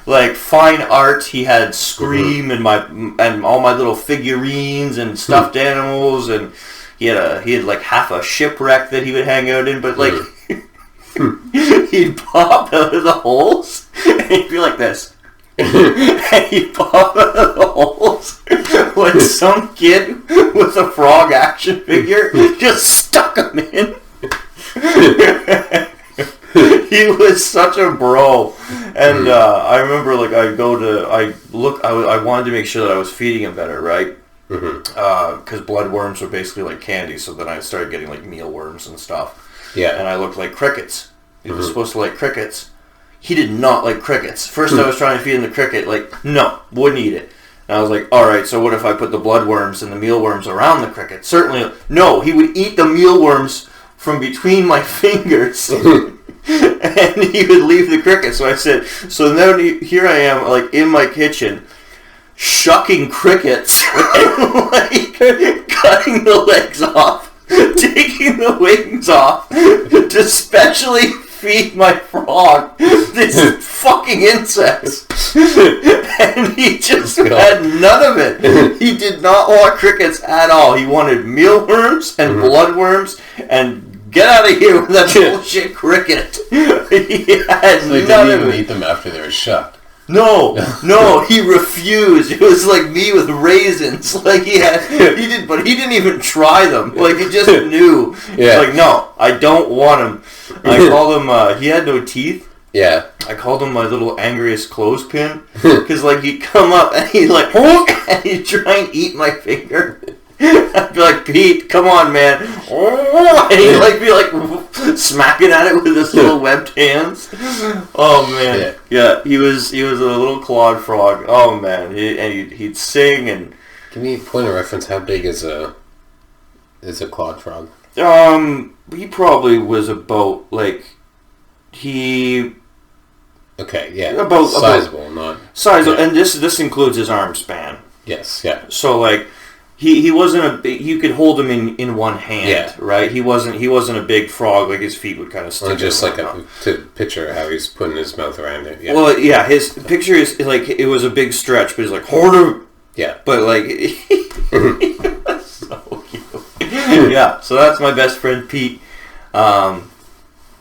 Like fine art. He had Scream and all my little figurines and stuffed animals, and he had like half a shipwreck that he would hang out in. But like he'd pop out of the holes and he'd be like this. And he'd pop out of the holes when some kid with a frog action figure just stuck him in. He was such a bro. And I remember like I wanted to make sure that I was feeding him better, right? Because bloodworms were basically like candy, so then I started getting like mealworms and stuff. Yeah. And I looked like crickets. He was supposed to like crickets. He did not like crickets. First I was trying to feed him the cricket, like, no, wouldn't eat it. And I was like, alright, so what if I put the bloodworms and the mealworms around the cricket? Certainly, no, he would eat the mealworms from between my fingers. And he would leave the cricket. So I said, so now here I am, like, in my kitchen, shucking crickets, and, like, cutting the legs off, taking the wings off, to specially feed my frog this fucking insects. And he just had none of it. He did not want crickets at all. He wanted mealworms and bloodworms and get out of here with that bullshit cricket. He had so he none didn't of even it. eat them after they were shucked. No, he refused. It was like me with raisins. Like he didn't even try them. Like he just knew. Yeah. Like, no, I don't want him. I called him, he had no teeth. Yeah. I called him my little angriest clothespin. Because like he'd come up and he'd like, and he'd try and eat my finger. I'd be like, Pete, come on, man. And he'd like be like smacking at it with his little webbed hands. Oh man, yeah. He was a little clawed frog. Oh man, he'd sing and. Give me a point of reference. How big is a clawed frog? He probably was about like he. Okay, yeah. About sizable, not sizable, and this includes his arm span. Yes, yeah. So like. He wasn't a big, you could hold him in one hand, right? He wasn't a big frog, like his feet would kind of stick out. Or just like to picture how he's putting his mouth around it. Yeah. Well, yeah, his picture is like, it was a big stretch, but he's like, hold him! Yeah. But like, he was so cute. Yeah, so that's my best friend, Pete.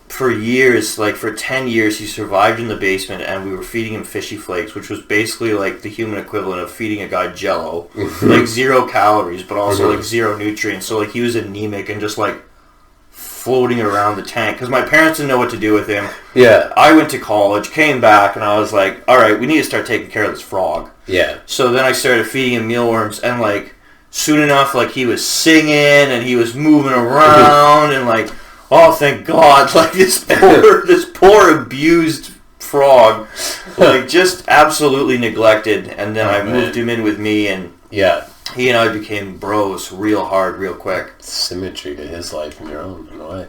For years, like for 10 years, he survived in the basement, and we were feeding him fishy flakes, which was basically like the human equivalent of feeding a guy Jell-O. Like 0 calories, but also like 0 nutrients. So like he was anemic and just like floating around the tank. Because my parents didn't know what to do with him. Yeah. I went to college, came back, and I was like, alright, we need to start taking care of this frog. Yeah. So then I started feeding him mealworms, and like soon enough, like he was singing, and he was moving around, and like... Oh, thank God! Like this poor abused frog, like just absolutely neglected. And then I moved him in with me, and he and I became bros real hard, real quick. Symmetry to his life and your own, in a way.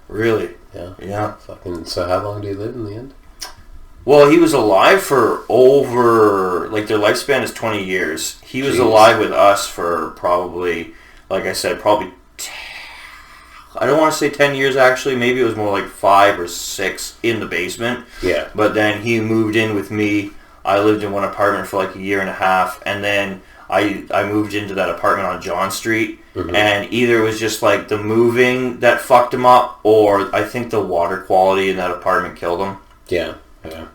Really? Yeah. Fucking. So, how long do you live in the end? Well, he was alive for over like their lifespan is 20 years. He was alive with us for probably, like I said, probably. I don't want to say 10 years actually. Maybe it was more like 5 or 6 in the basement. Yeah. But then he moved in with me. I lived in one apartment for like a year and a half, and then I moved into that apartment on John Street. And either it was just like the moving that fucked him up, or I think the water quality in that apartment killed him. Yeah. That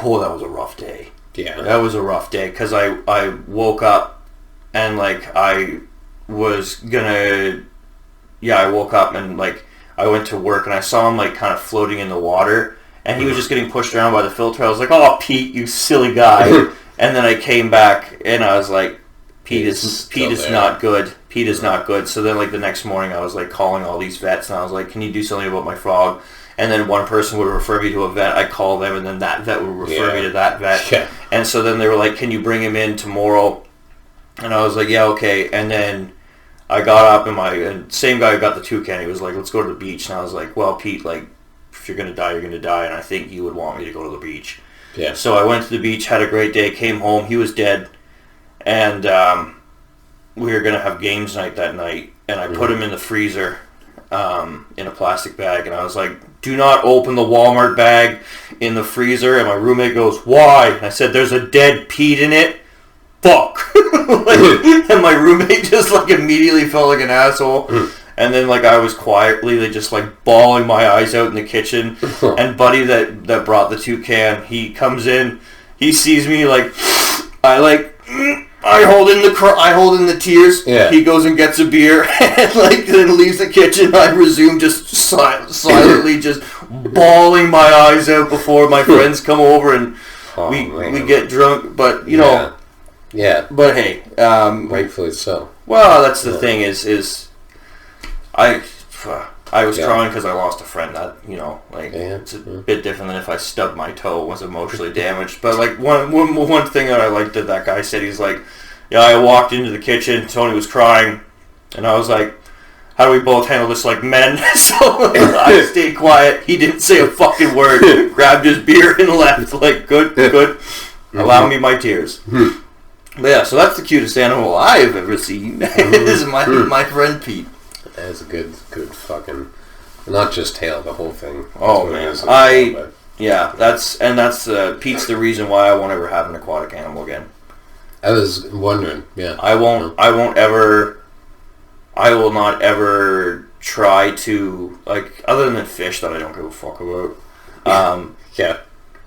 was a rough day. Yeah. That was a rough day because I woke up and like I woke up and like I went to work and I saw him like kind of floating in the water and he was just getting pushed around by the filter. I was like, oh, Pete, you silly guy. And then I came back and I was like, Pete is not good. Pete is not good. So then like the next morning I was like calling all these vets and I was like, can you do something about my frog? And then one person would refer me to a vet. I call them and then that vet would refer me to that vet. Yeah. And so then they were like, can you bring him in tomorrow? And I was like, yeah, okay. And then I got up and same guy who got the toucan, he was like, let's go to the beach. And I was like, well, Pete, like, if you're going to die, you're going to die, and I think you would want me to go to the beach. Yeah. So I went to the beach, had a great day, came home, he was dead, and we were going to have games night that night, and I put him in the freezer in a plastic bag, and I was like, do not open the Walmart bag in the freezer, and my roommate goes, why? And I said, there's a dead Pete in it. Fuck. And my roommate just like immediately felt like an asshole. And then like I was quietly just like bawling my eyes out in the kitchen. And Buddy that brought the toucan, he comes in, he sees me like I hold in the tears. Yeah. He goes and gets a beer and like then leaves the kitchen. I resume just silently just bawling my eyes out before my friends come over and we get drunk. But you know. Yeah. But hey, rightfully so. Well, that's the thing is I was crying because I lost a friend. That it's a bit different than if I stubbed my toe and was emotionally damaged. But like one thing that I liked that guy said, he's like, yeah, I walked into the kitchen, Tony was crying, and I was like, how do we both handle this like men? So I stayed quiet. He didn't say a fucking word. Grabbed his beer and left. Like good. Allow me my tears. But yeah, so that's the cutest animal I've ever seen. Is my friend Pete. That's a good fucking, not just tail, the whole thing. Oh man, that's Pete's the reason why I won't ever have an aquatic animal again. I was wondering, yeah. I will not ever try to, like, other than fish that I don't give a fuck about. Yeah.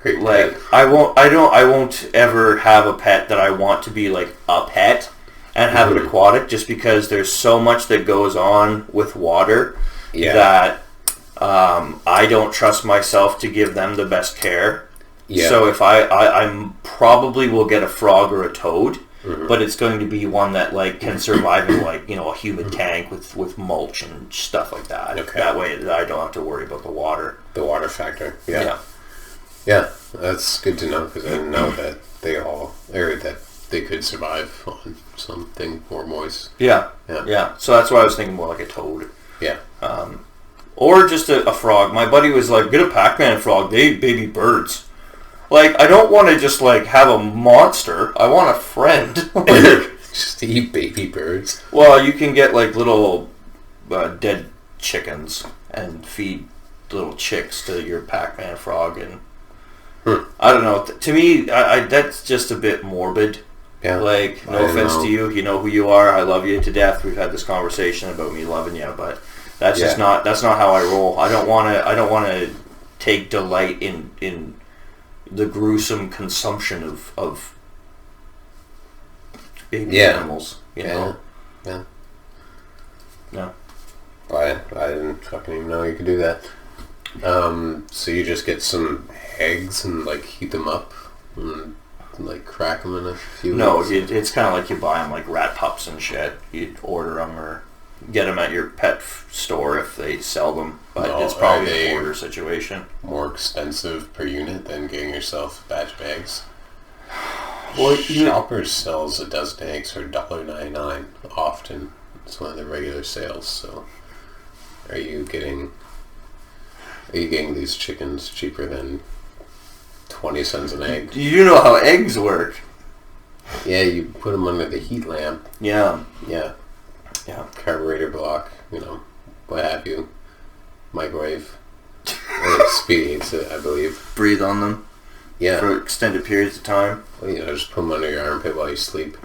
Like I won't ever have a pet that I want to be like a pet and have it aquatic, just because there's so much that goes on with water that I don't trust myself to give them the best care. Yeah. So if I probably will get a frog or a toad, but it's going to be one that like can survive in like a humid tank with mulch and stuff like that. Okay. That way I don't have to worry about the water. The water factor. Yeah, that's good to know, because I didn't know that that they could survive on something more moist. Yeah. So that's why I was thinking more like a toad. Yeah. Or just a frog. My buddy was like, get a Pac-Man frog. They eat baby birds. Like, I don't want to just like have a monster. I want a friend. Just to eat baby birds. Well, you can get like little dead chickens and feed little chicks to your Pac-Man frog, and I don't know. To me, I that's just a bit morbid. Yeah. Like, no offense to you. You know who you are. I love you to death. We've had this conversation about me loving you, but that's just not. That's not how I roll. I don't want to take delight in the gruesome consumption of baby animals. You know. Yeah. No. I didn't fucking even know you could do that. So you just get some eggs and like heat them up and like crack them in a few weeks? It's kind of like you buy them like rat pups and shit. You order them or get them at your pet store if they sell them, but it's probably an order situation. More expensive per unit than getting yourself a batch of eggs? Well, Shoppers sells a dozen eggs for $1.99 often. It's one of the regular sales. So are you getting these chickens cheaper than 20 cents an egg? Do you know how eggs work? Yeah, you put them under the heat lamp. Yeah. Carburetor block, what have you. Microwave. It speeds it, I believe. Breathe on them. Yeah. For extended periods of time. Well, just put them under your armpit while you sleep.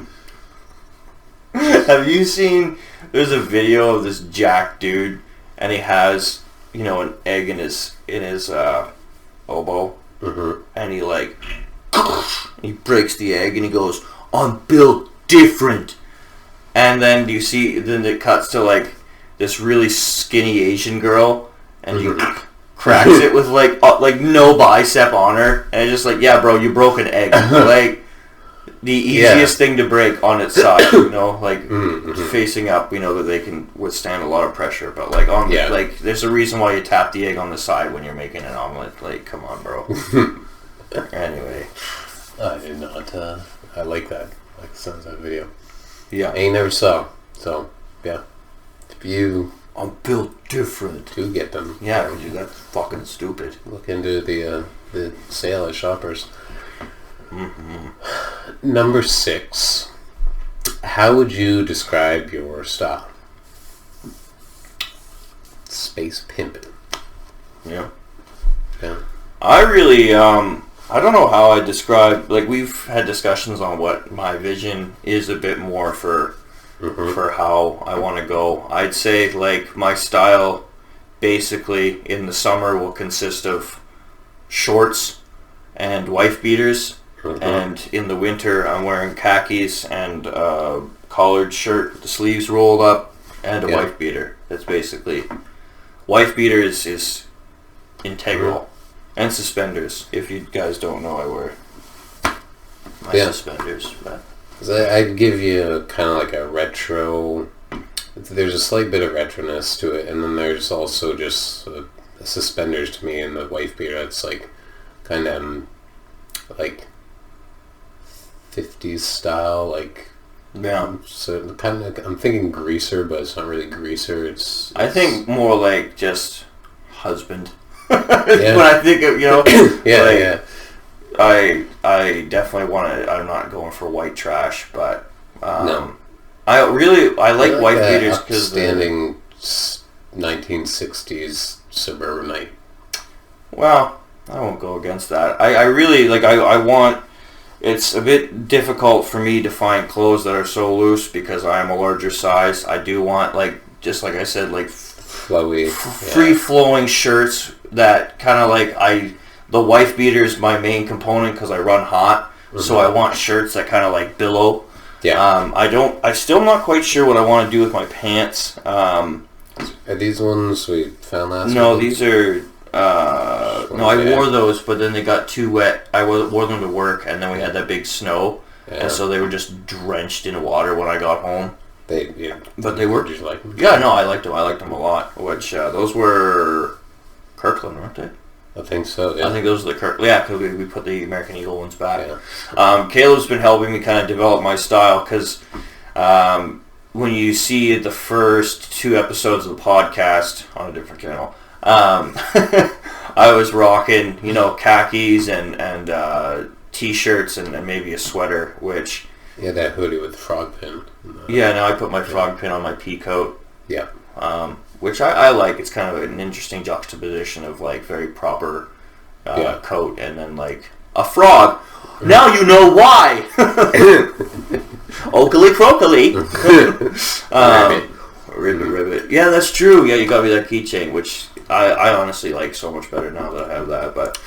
Have you seen? There's a video of this jack dude, and he has an egg in his oboe, and he breaks the egg, and he goes, "I'm built different." And then then it cuts to like this really skinny Asian girl, and he cracks it with like no bicep on her, and it's just like, yeah, bro, you broke an egg. Like the easiest thing to break on its side, facing up, that they can withstand a lot of pressure. But there's a reason why you tap the egg on the side when you're making an omelet. Like, come on, bro. Anyway, I did not. I like that. Like the sounds of that video. Yeah, I ain't never saw. So yeah, if you I'm built different. Do get them. Yeah, dude, that's fucking stupid. Look into the sale at Shoppers. Mm-hmm. Number 6. How would you describe your style? Space pimp. Yeah. Yeah. I really, I don't know how I describe, like, we've had discussions on what my vision is a bit more for how I want to go. I'd say, like, my style basically in the summer will consist of shorts and wife beaters, and in the winter I'm wearing khakis and a collared shirt, the sleeves rolled up, and a wife beater. That's basically, wife beater is integral. And suspenders. If you guys don't know, I wear my suspenders. But I'd give you kind of like a retro. There's a slight bit of retroness to it, and then there's also just suspenders to me in the wife beater. It's like kind of like 50s style, like So kind of, I'm thinking greaser, but it's not really greaser. It's I think more like just husband. When I think of, you know, I definitely want to. I'm not going for white trash, but no. I like white beaters because standing 1960s suburbanite. Well, I won't go against that. I really like. I want. It's a bit difficult for me to find clothes that are so loose because I am a larger size. I do want, like, just like I said, like flowy, free-flowing shirts that kind of like the wife beater is my main component because I run hot, so I want shirts that kind of like billow. Yeah. I still am not quite sure what I want to do with my pants. Are these ones we found last week? No, these are. No, I wore those, but then they got too wet. I wore them to work, and then we had that big snow, and so they were just drenched in water when I got home. But they were. Did you like them? Yeah, no, I liked them. I liked them a lot. Which those were Kirkland, weren't they? I think so. Yeah. I think those are the Kirkland. Yeah, because we put the American Eagle ones back. Yeah. Caleb's been helping me kind of develop my style because when you see the first 2 episodes of the podcast on a different channel. I was rocking, khakis and t-shirts and maybe a sweater, which... Yeah, that hoodie with the frog pin. Yeah, now I put my frog pin on my pea coat. Yeah. Which I like. It's kind of an interesting juxtaposition of, like, very proper coat and then, like, a frog. Now you know why! Oakley crokily. Ribbit. Yeah, that's true. Yeah, you got me that keychain, which I honestly like so much better now that I have that. But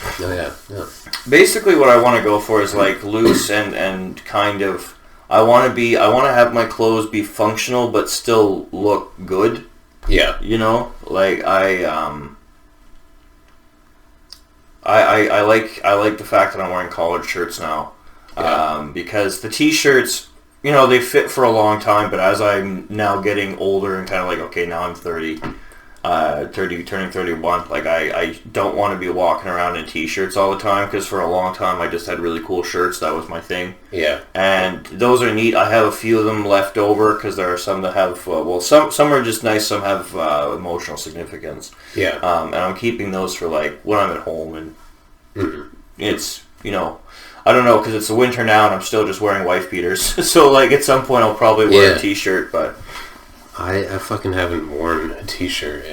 basically, what I want to go for is like loose and kind of. I want to have my clothes be functional but still look good. Yeah. Like I like the fact that I'm wearing collared shirts now, because the t-shirts. They fit for a long time, but as I'm now getting older and kind of like, okay, now I'm 30, turning 31, like I don't want to be walking around in t-shirts all the time because for a long time I just had really cool shirts. That was my thing. Yeah. And those are neat. I have a few of them left over because there are some that have, some are just nice, some have emotional significance. Yeah. And I'm keeping those for like when I'm at home and it's, I don't know, because it's the winter now and I'm still just wearing wife beaters. So, like, at some point I'll probably wear a t-shirt, but... I fucking haven't worn a t-shirt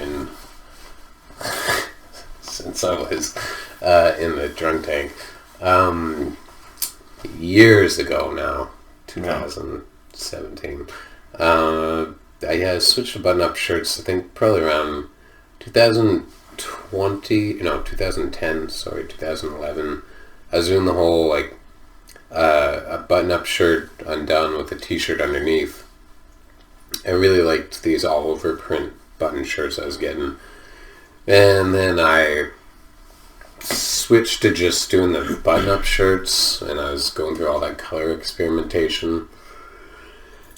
since I was in the drunk tank. Years ago now, 2017. I switched to button-up shirts, I think, probably around 2011. I was doing the whole, like, a button-up shirt undone with a t-shirt underneath. I really liked these all-over print button shirts I was getting. And then I switched to just doing the button-up shirts, and I was going through all that color experimentation.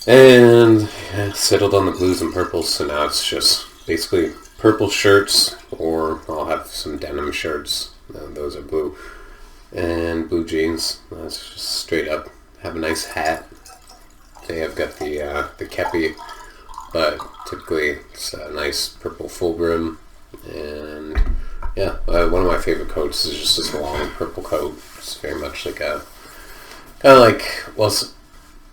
And settled on the blues and purples, so now it's just basically purple shirts, or I'll have some denim shirts. Those are blue. And blue jeans. That's just straight up. Have a nice hat. I've got the kepi but typically it's a nice purple full brim. And yeah, one of my favorite coats is just this long purple coat. It's very much like a kind of like, well, it's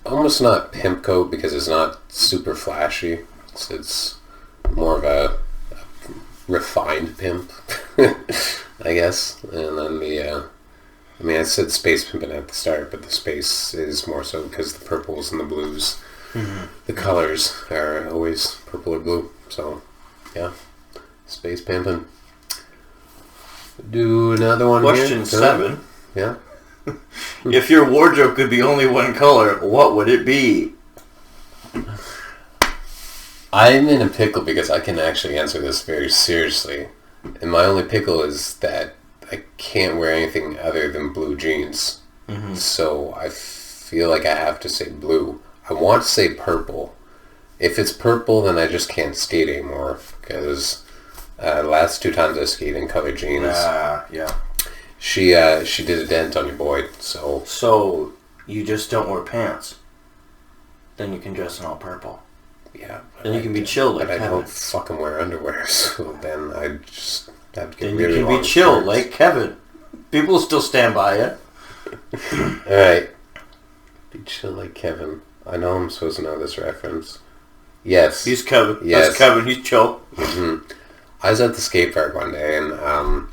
almost not pimp coat because it's not super flashy. It's more of a refined pimp, I guess. And then I said space pimping at the start, but the space is more so because the purples and the blues, the colors are always purple or blue. So, yeah, space pimping. Do another one. Question 7. Yeah. If your wardrobe could be only one color, what would it be? I'm in a pickle because I can actually answer this very seriously. And my only pickle is that I can't wear anything other than blue jeans. Mm-hmm. So I feel like I have to say blue. I want to say purple. If it's purple, then I just can't skate anymore. Because the last 2 times I skated in colored jeans. Yeah. She did a dent on your boy, so... So, you just don't wear pants. Then you can dress in all purple. Yeah. Then you can be chill like Kevin. But I don't fucking wear underwear, so then I just have to get then really you can be chill shirts. like Kevin. People still stand by you. Alright. Be chill like Kevin. I know I'm supposed to know this reference. Yes. He's Kevin. Yes. That's Kevin. He's chill. Mm-hmm. I was at the skate park one day, and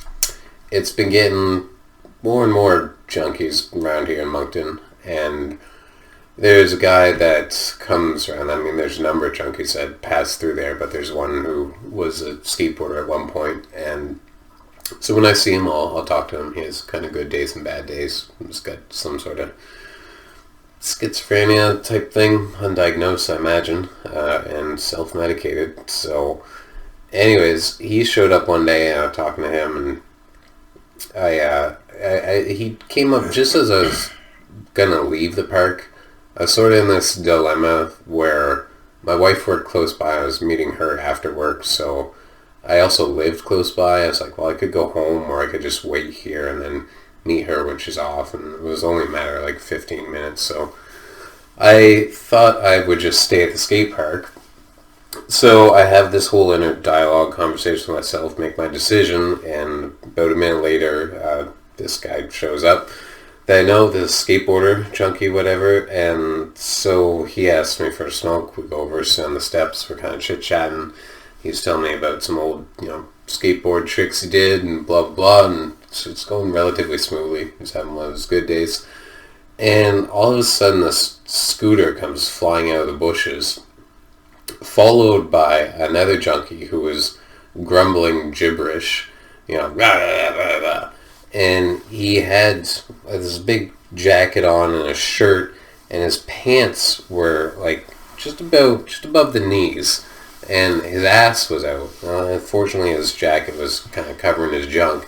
it's been getting more and more junkies around here in Moncton, and there's a guy that comes around. I mean, there's a number of junkies that pass through there, but there's one who was a skateboarder at one point, and so when I see him, I'll talk to him. He has kind of good days and bad days. He's got some sort of schizophrenia type thing, undiagnosed, I imagine, and self-medicated. So, anyways, he showed up one day, and I was talking to him, and he came up just as I was gonna leave the park. I was sort of in this dilemma where my wife worked close by. I was meeting her after work, so I also lived close by. I was like, well, I could go home or I could just wait here and then meet her when she's off. And it was only a matter of like 15 minutes, so I thought I would just stay at the skate park. So I have this whole inner dialogue conversation with myself, make my decision, and about a minute later, this guy shows up. I know, this skateboarder, junkie, whatever, and so he asked me for a smoke. We go over, sit on the steps, we're kind of chit-chatting. He's telling me about some old, skateboard tricks he did, and blah, blah, and so it's going relatively smoothly. He's having one of his good days. And all of a sudden, this scooter comes flying out of the bushes, followed by another junkie who was grumbling gibberish, blah, blah, blah, blah. And he had this big jacket on and a shirt, and his pants were like just above the knees, and his ass was out. Unfortunately, his jacket was kind of covering his junk,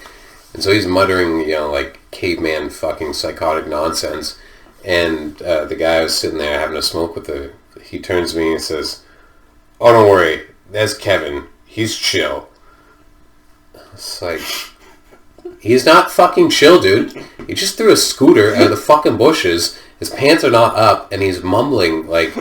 and so he's muttering, like caveman fucking psychotic nonsense. And the guy was sitting there having a smoke with he turns to me and says, "Oh, don't worry, that's Kevin. He's chill." It's like, he's not fucking chill, dude. He just threw a scooter out of the fucking bushes. His pants are not up, and he's mumbling like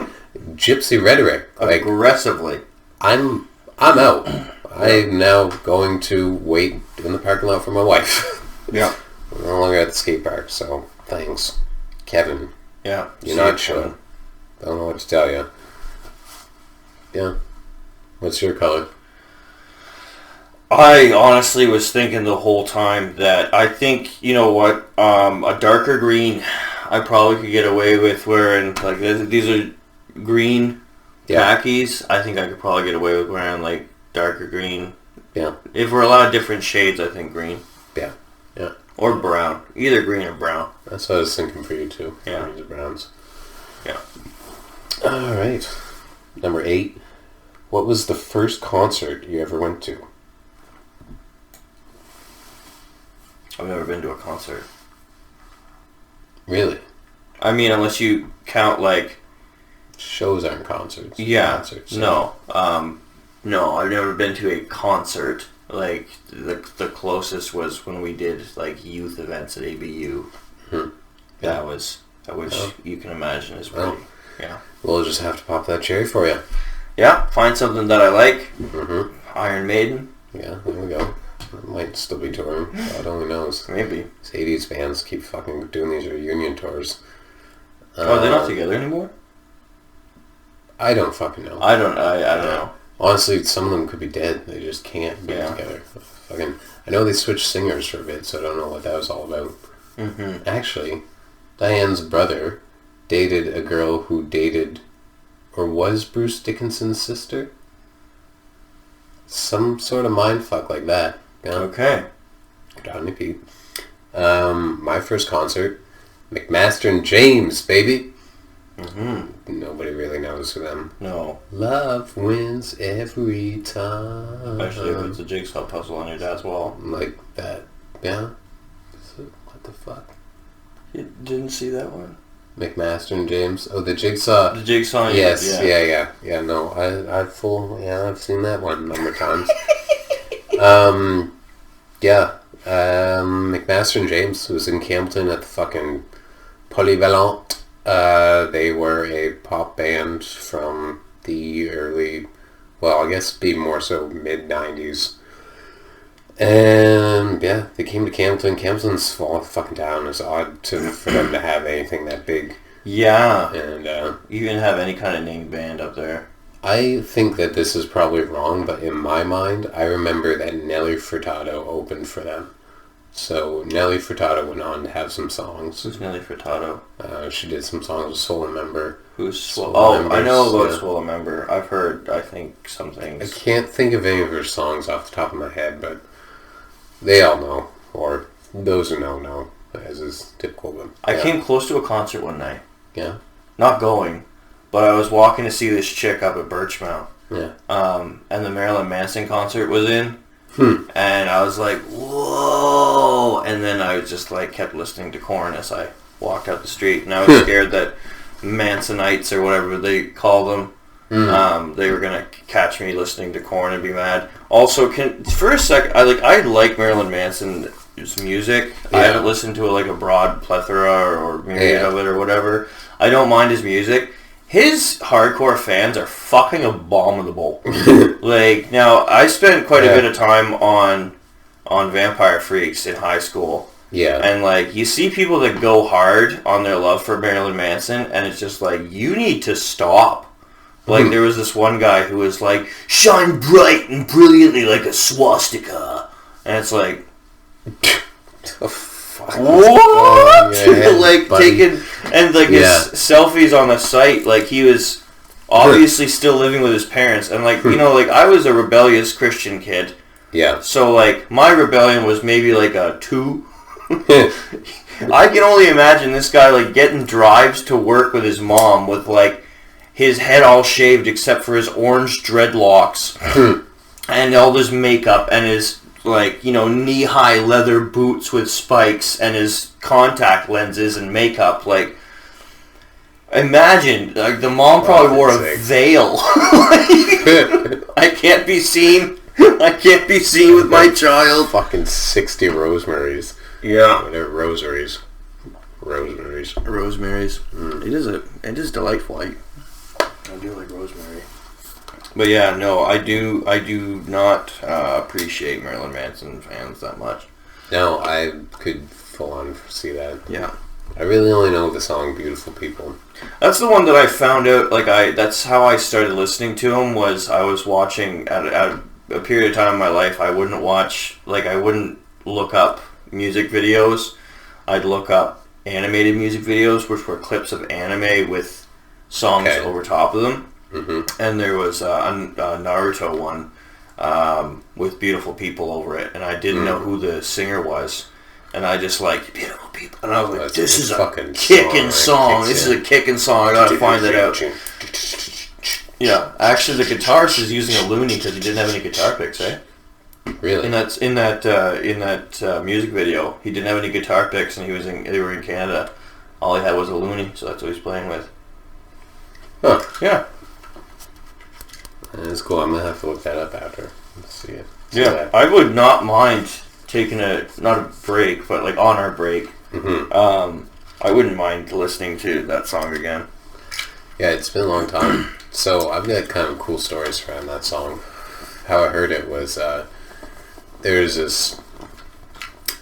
gypsy rhetoric, like aggressively. I'm out. I'm now going to wait in the parking lot for my wife. Yeah, we're no longer at the skate park, so thanks, Kevin. Yeah, you're not chill. Don't know what to tell you. Yeah, what's your color? I honestly was thinking the whole time that I think, a darker green I probably could get away with wearing. Like, these are green khakis. I think I could probably get away with wearing, like, darker green. Yeah. If we're allowed different shades, I think green. Yeah. Yeah. Or brown. Either green or brown. That's what I was thinking for you, too. Yeah. Greens or browns. Yeah. All right. Number 8. What was the first concert you ever went to? I've never been to a concert. Really? I mean, unless you count, like... Shows aren't concerts. Yeah. Concerts, no. No, I've never been to a concert. Like, the closest was when we did, like, youth events at ABU. Hmm. That was... Which you can imagine is pretty... Yeah. We'll just have to pop that cherry for you. Yeah, find something that I like. Mm-hmm. Iron Maiden. Yeah, there we go. I might still be touring. God only knows. Maybe. These 80s bands keep fucking doing these reunion tours. Are they not together anymore? I don't fucking know. I don't know. Honestly, some of them could be dead. They just can't be together. Fucking, I know they switched singers for a bit, so I don't know what that was all about. Mm-hmm. Actually, Diane's brother dated a girl who dated, or was Bruce Dickinson's sister? Some sort of mindfuck like that. Yeah. Okay. Good on you, Pete. My first concert, McMaster and James, baby. Mm-hmm. Nobody really knows who them. No. Love wins every time. Especially if it's a jigsaw puzzle on your dad's wall. Like that. Yeah. So, what the fuck? You didn't see that one? McMaster and James. Oh, the jigsaw. The jigsaw. Yes. Yeah. No, I've seen that one a number of times. Yeah. McMaster and James was in Campbellton at the fucking Polyvalent. They were a pop band from the early, well, I guess be more so mid-90s. And yeah, they came to Campbellton. Campbellton's small fucking town. It's odd for them to have anything that big. Yeah. And even have any kind of named band up there. I think that this is probably wrong, but in my mind, I remember that Nelly Furtado opened for them. So Nelly Furtado went on to have some songs. Who's Nelly Furtado? She did some songs with Swollen Member. Who's Swollen? Oh, Members, I know about Swollen Member. I've heard, I think, some things. I can't think of any of her songs off the top of my head, but they all know, or those who know, as is typical of them. I came close to a concert one night. Yeah? Not going, but I was walking to see this chick up at Birchmount. Yeah. And the Marilyn Manson concert was in. And I was like, whoa! And then I just like kept listening to Korn as I walked out the street, and I was scared that Mansonites or whatever they call them, they were gonna catch me listening to Korn and be mad. Also, for a sec, I like Marilyn Manson's music. Yeah. I haven't listened to like a broad plethora or myriad of it or whatever. I don't mind his music. His hardcore fans are fucking abominable. Like, now, I spent quite a bit of time on Vampire Freaks in high school. Yeah. And, like, you see people that go hard on their love for Marilyn Manson, and it's just like, you need to stop. Like, there was this one guy who was like, shine bright and brilliantly like a swastika. And it's like... What? Like buddy. Taking and like his selfies on the site, like he was obviously still living with his parents, and like you know, like I was a rebellious Christian kid. Yeah. So like my rebellion was maybe like a 2. I can only imagine this guy like getting drives to work with his mom with like his head all shaved except for his orange dreadlocks and all his makeup and his like, you know, knee-high leather boots with spikes and his contact lenses and makeup. Like, imagine, like, the mom probably wore a veil. I can't be seen. I can't be seen with my child. Fucking 60 rosemaries. Yeah. They're rosaries. Rosemaries. It is delightful. I do like rosemary. But yeah, no, I do not appreciate Marilyn Manson fans that much. No, I could full on see that. Yeah. I really only know the song "Beautiful People." That's the one that I found out. Like that's how I started listening to him. Was I was watching at a period of time in my life. I wouldn't look up music videos. I'd look up animated music videos, which were clips of anime with songs over top of them. Mm-hmm. And there was a Naruto one with Beautiful People over it, and I didn't know who the singer was, and I just like Beautiful People, and I was like, this is a kicking song. This is a kicking song. I gotta find that out. Yeah, actually, the guitarist is using a loonie because he didn't have any guitar picks, eh? Really? In that music video, he didn't have any guitar picks, and they were in Canada. All he had was a loonie, so that's what he's playing with. Huh? Yeah. That's cool. I'm gonna have to look that up after. Let's see it. Yeah, I would not mind taking not a break, but like on our break. Mm-hmm. I wouldn't mind listening to that song again. Yeah, it's been a long time. So I've got kind of cool stories around that song. How I heard it was there's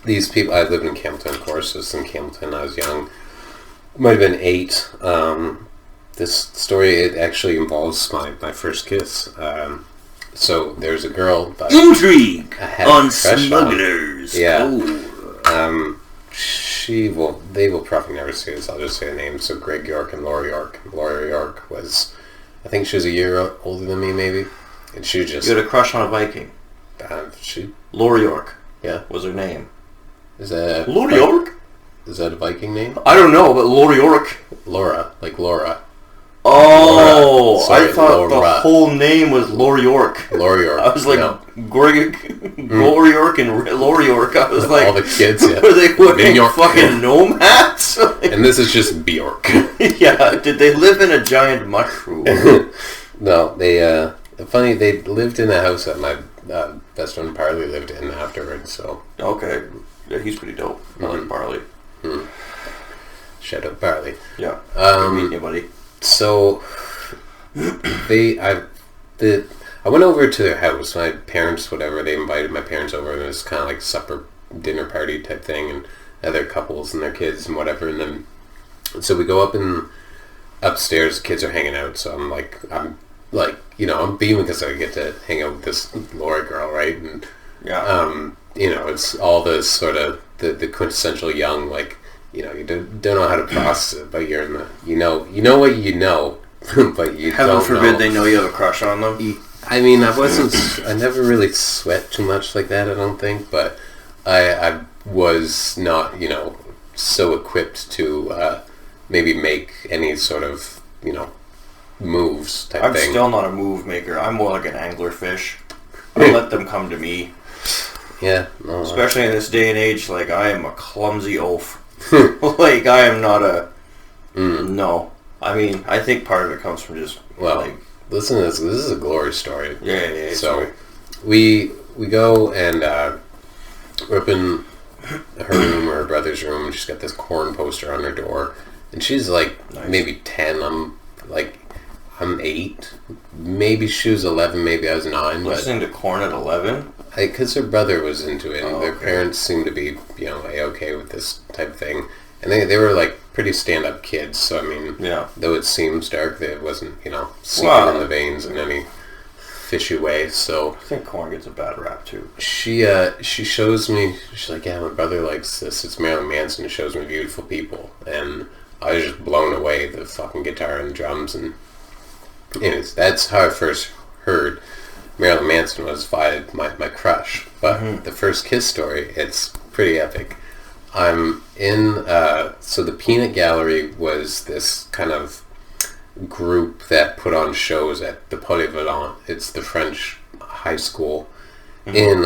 these people. I lived in Campbellton, of course. I was in Campbellton. I was young. Might have been 8. This story, it actually involves my first kiss. So there's a girl. Intrigue on Smugglers Cove. They will probably never see this. I'll just say the name. So Greg York and Laura York. Laura York was, I think she was a year older than me, maybe. And she was just... You had a crush on a Viking. Laura York. Yeah. Was her name. Is that... Laura York? Is that a Viking name? I don't know, but Laura York. Laura. Like Laura. Oh, Laura. Sorry, I thought Laura. the whole name was Laura York. Laura York. I was like, no. Laura York and Laura York. I was like... All the kids, yeah. Were they wearing fucking nomads? And this is just Bjork. Yeah, did they live in a giant mushroom? No, they lived in a house that my best friend Parley lived in afterwards, so... Okay. Yeah, he's pretty dope. I like Parley. Shout out Parley. Yeah. Good meeting you, buddy. So, I went over to their house. My parents, whatever, they invited my parents over, and it was kind of like supper, dinner party type thing, and other couples and their kids and whatever. And then, so we go up and upstairs. Kids are hanging out, so I'm beaming because I get to hang out with this Laura girl, right? And yeah, it's all the sort of the quintessential young, like. You don't know how to process it, but you're in the you know what you know, but you heaven don't forbid know. They know you have a crush on them. I mean, I never really sweat too much like that. I don't think, but I was not so equipped to maybe make any sort of moves type thing. I'm still not a move maker. I'm more like an anglerfish. I let them come to me. Yeah, no, especially in this day and age. Like I am a clumsy oaf. Like I am not a no. I mean, I think part of it comes from just listen to this. This is a glory story. Yeah. So we go and we're up in her room or her brother's room, and she's got this corn poster on her door, and she's like maybe 10. I'm 8. Maybe she was 11. Maybe I was 9. Listening to corn at 11. Because her brother was into it, and Oh, their okay. parents seemed to be, A-okay with this type of thing. And they were, like, pretty stand-up kids, so, I mean, though it seems dark, it wasn't, seeping in the veins in any fishy way, so... I think corn gets a bad rap, too. She shows me, she's like, yeah, my brother likes this, it's Marilyn Manson, it shows me Beautiful People, and I was just blown away, the fucking guitar and drums, and anyways, that's how I first heard Marilyn Manson was my crush. But the first kiss story, it's pretty epic. I'm in, so the Peanut Gallery was this kind of group that put on shows at the Polyvalent. It's the French high school in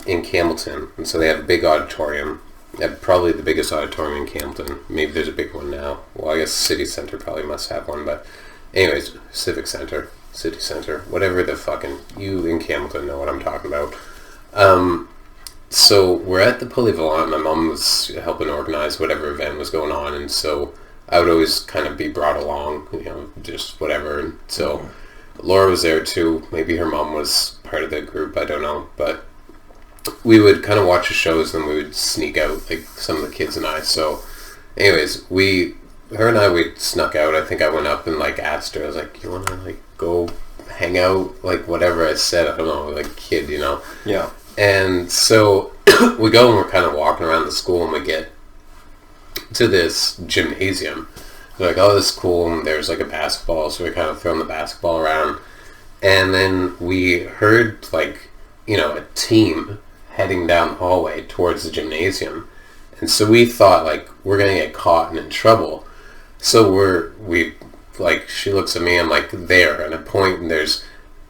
Campbellton. And so they have a big auditorium. Probably the biggest auditorium in Campbellton. Maybe there's a big one now. Well, I guess City Center probably must have one, but anyways, Civic Center. City Center, whatever the fucking... You in Campbellton know what I'm talking about. So we're at the Polyvalent. My mom was helping organize whatever event was going on, and so I would always kind of be brought along, just whatever. And so Laura was there too. Maybe her mom was part of the group, I don't know. But we would kind of watch the shows, and we would sneak out, like some of the kids and I. So anyways, her and I, we snuck out. I think I went up and asked her, I was like, you want to go hang out, whatever I said, I don't know, kid, Yeah. And so we go and we're kind of walking around the school, and we get to this gymnasium. We're like, oh, this is cool, and there's a basketball, so we're kind of throwing the basketball around, and then we heard a team heading down the hallway towards the gymnasium, and so we thought we're gonna get caught and in trouble. So she looks at me, I'm there, and I point, and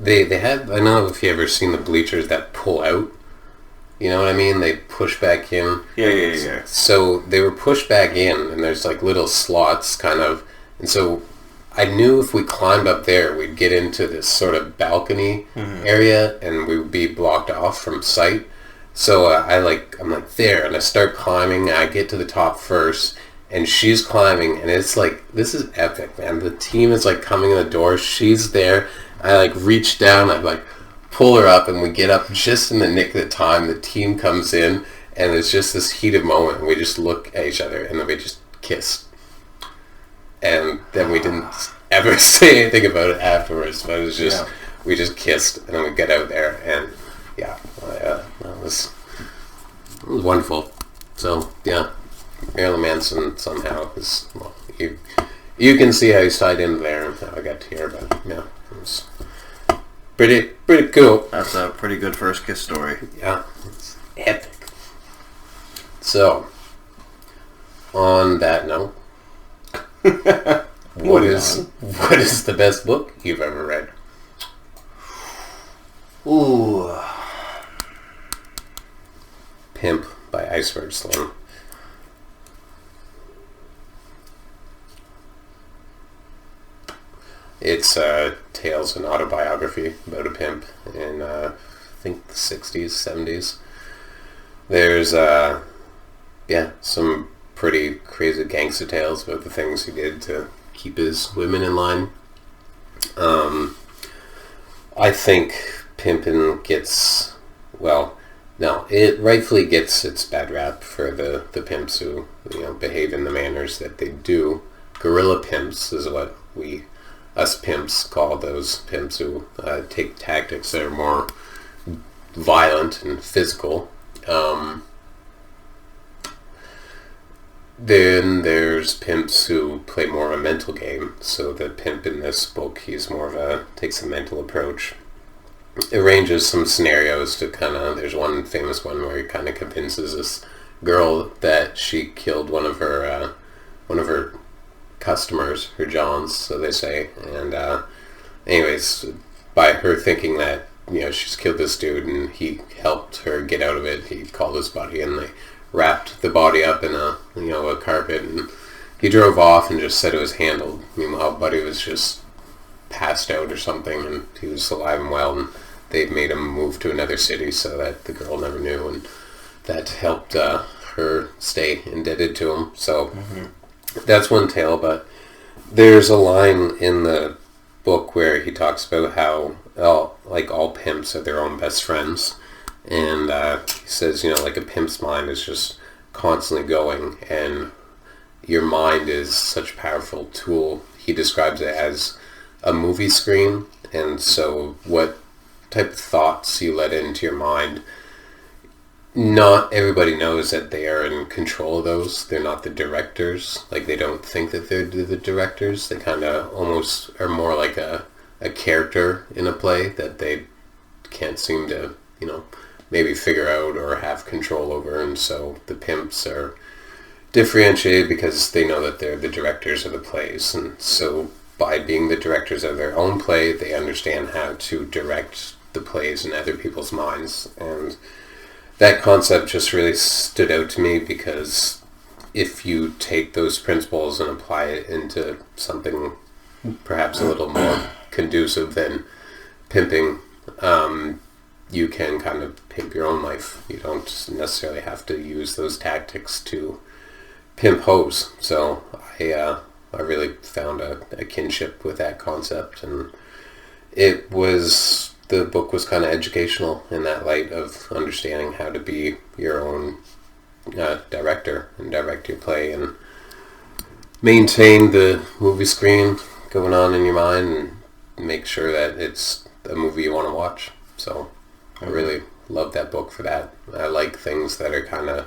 they have, I don't know if you ever seen the bleachers that pull out, you know what I mean? They push back in. Yeah. So they were pushed back in, and there's little slots kind of, and so I knew if we climbed up there, we'd get into this sort of balcony area, and we would be blocked off from sight. So I'm there, and I start climbing, I get to the top first, and she's climbing, and it's like, this is epic, man. The team is like coming in the door. She's there. I like reach down. I like pull her up, and we get up just in the nick of the time. The team comes in, and it's just this heated moment. We just look at each other, and then we just kissed. And then we didn't ever say anything about it afterwards. But it was just, we just kissed, and then we get out there, and that was wonderful. So, yeah, Marilyn Manson somehow is, well, you can see how he's tied in there and how I got to hear about it. Yeah, it was pretty cool. That's a pretty good first kiss story. Yeah, it's epic. So, on that note, what is the best book you've ever read? Ooh. Pimp by Iceberg Slim. It's tales and autobiography about a pimp in I think the 60s, 70s. There's some pretty crazy gangster tales about the things he did to keep his women in line. I think pimping gets, well, no, it rightfully gets its bad rap for the pimps who, behave in the manners that they do. Guerrilla pimps is what us pimps call those pimps who take tactics that are more violent and physical. Then there's pimps who play more of a mental game. So the pimp in this book, he's more of takes a mental approach. It arranges some scenarios to there's one famous one where he kind of convinces this girl that she killed one of her customers, her Johns, so they say. And anyways, by her thinking that, she's killed this dude and he helped her get out of it, he called his buddy and they wrapped the body up in a carpet, and he drove off and just said it was handled. Meanwhile, buddy was just passed out or something, and he was alive and well, and they made him move to another city so that the girl never knew, and that helped her stay indebted to him. So that's one tale, but there's a line in the book where he talks about how all pimps are their own best friends. And he says, like a pimp's mind is just constantly going, and your mind is such a powerful tool. He describes it as a movie screen, and so what type of thoughts you let into your mind, not everybody knows that they are in control of those. They're not the directors. Like, they don't think that they're the directors. They kind of almost are more like a character in a play that they can't seem to, maybe figure out or have control over. And so the pimps are differentiated because they know that they're the directors of the plays. And so by being the directors of their own play, they understand how to direct the plays in other people's minds. And that concept just really stood out to me, because if you take those principles and apply it into something perhaps a little more conducive than pimping, you can kind of pimp your own life. You don't necessarily have to use those tactics to pimp hoes. So I really found a kinship with that concept, and the book was kind of educational in that light of understanding how to be your own director and direct your play and maintain the movie screen going on in your mind and make sure that it's a movie you want to watch. So I really love that book for that. I like things that are kind of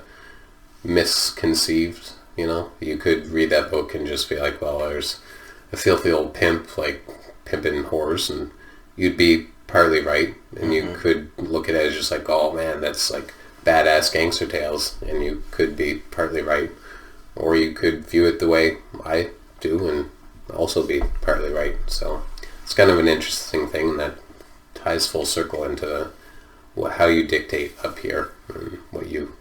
misconceived. You could read that book and just be like, well, there's a filthy old pimp like pimping whores, and you'd be partly right, and you could look at it as just like, oh man, that's like badass gangster tales, and you could be partly right, or you could view it the way I do and also be partly right. So it's kind of an interesting thing that ties full circle into how you dictate up here and what you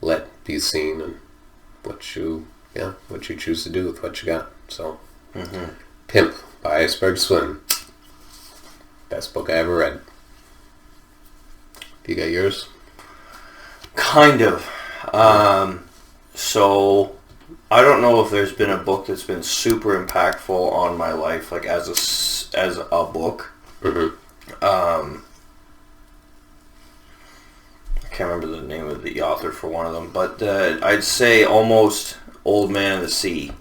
let be seen and what you choose to do with what you got. So Pimp by Iceberg Slim, best book I ever read. You got yours? Kind of. So I don't know if there's been a book that's been super impactful on my life, like as a book. Mm-hmm. I can't remember the name of the author for one of them, but I'd say almost Old Man of the Sea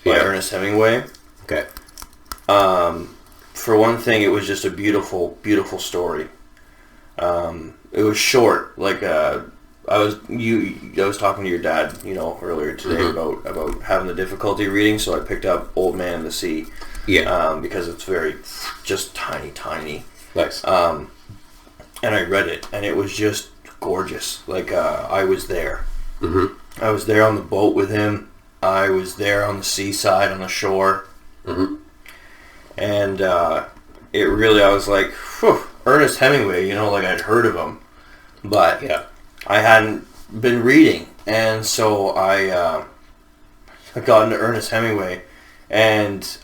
by Ernest Hemingway. Okay. For one thing, it was just a beautiful, beautiful story. It was short, like I was talking to your dad, earlier today about having the difficulty reading, so I picked up Old Man of the Sea. Yeah. Because it's very just tiny. Nice. And I read it, and it was just gorgeous. Like I was there. Mm-hmm. I was there on the boat with him. I was there on the seaside, on the shore. Mm-hmm. And it really, I was like, whew, Ernest Hemingway, like I'd heard of him. But I hadn't been reading. And so I got into Ernest Hemingway. And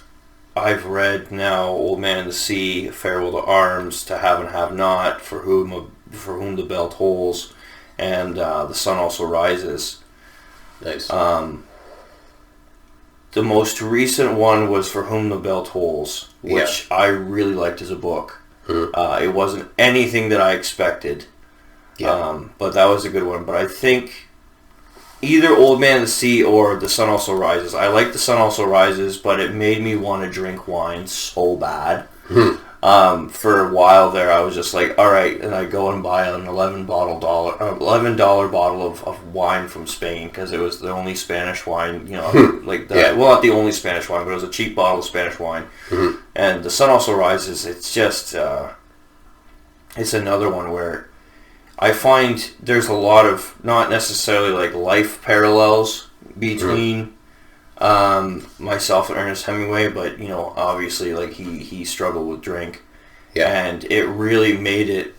I've read now Old Man of the Sea, Farewell to Arms, To Have and Have Not, For Whom the Bell Tolls, and The Sun Also Rises. Nice. The most recent one was For Whom the Bell Tolls, which I really liked as a book. Mm-hmm. It wasn't anything that I expected, but that was a good one. But I think either Old Man of the Sea or The Sun Also Rises. I like The Sun Also Rises, but it made me want to drink wine so bad. For a while there, I was just like, all right, and I go and buy an $11 bottle of wine from Spain because it was the only Spanish wine, like that. Well, not the only Spanish wine, but it was a cheap bottle of Spanish wine. Mm-hmm. And The Sun Also Rises. It's just, it's another one where I find there's a lot of not necessarily like life parallels between myself and Ernest Hemingway, but obviously like he struggled with drink, and it really made it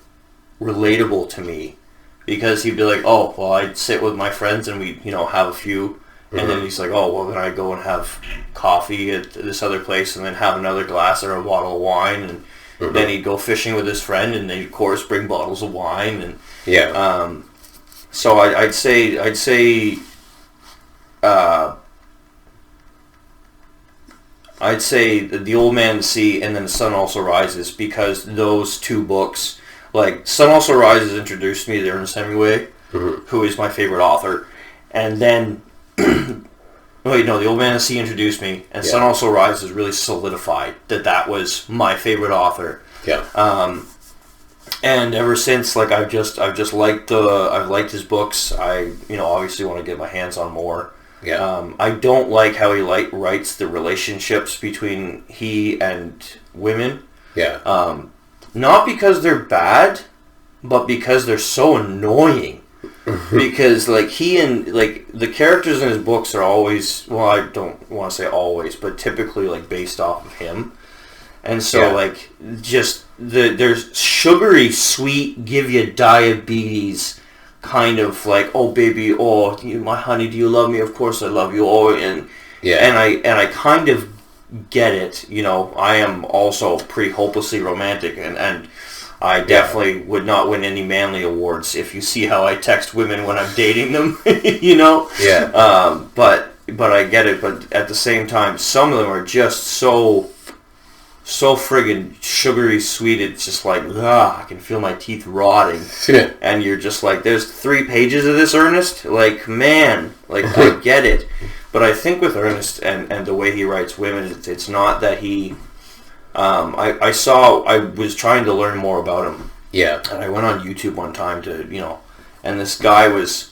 relatable to me because he'd be like, oh well, I'd sit with my friends and we'd have a few, and then he's like, oh well, then I go and have coffee at this other place and then have another glass or a bottle of wine, and then he'd go fishing with his friend and they'd of course bring bottles of wine, and so I'd say The Old Man of the Sea and then The Sun Also Rises, because those two books, like Sun Also Rises introduced me to Ernest Hemingway, who is my favorite author, and then The Old Man of the Sea introduced me, and Sun Also Rises really solidified that was my favorite author. And ever since, like I've liked his books. I obviously want to get my hands on more. I don't like how he writes the relationships between he and women. Not because they're bad, but because they're so annoying. Because like he and like the characters in his books are always, well, I don't want to say always, but typically like based off of him. And so like just there's sugary sweet, give you diabetes kind of like, oh baby, oh my honey, do you love me? Of course I love you. Oh, and I kind of get it. I am also pretty hopelessly romantic, and I definitely would not win any manly awards if you see how I text women when I'm dating them. But I get it. But at the same time, some of them are just so friggin' sugary sweet, it's just like, I can feel my teeth rotting. And you're just like, there's 3 pages of this, Ernest? Like, man, like, I get it. But I think with Ernest and the way he writes women, it's not that he... I was trying to learn more about him. And I went on YouTube one time to, and this guy was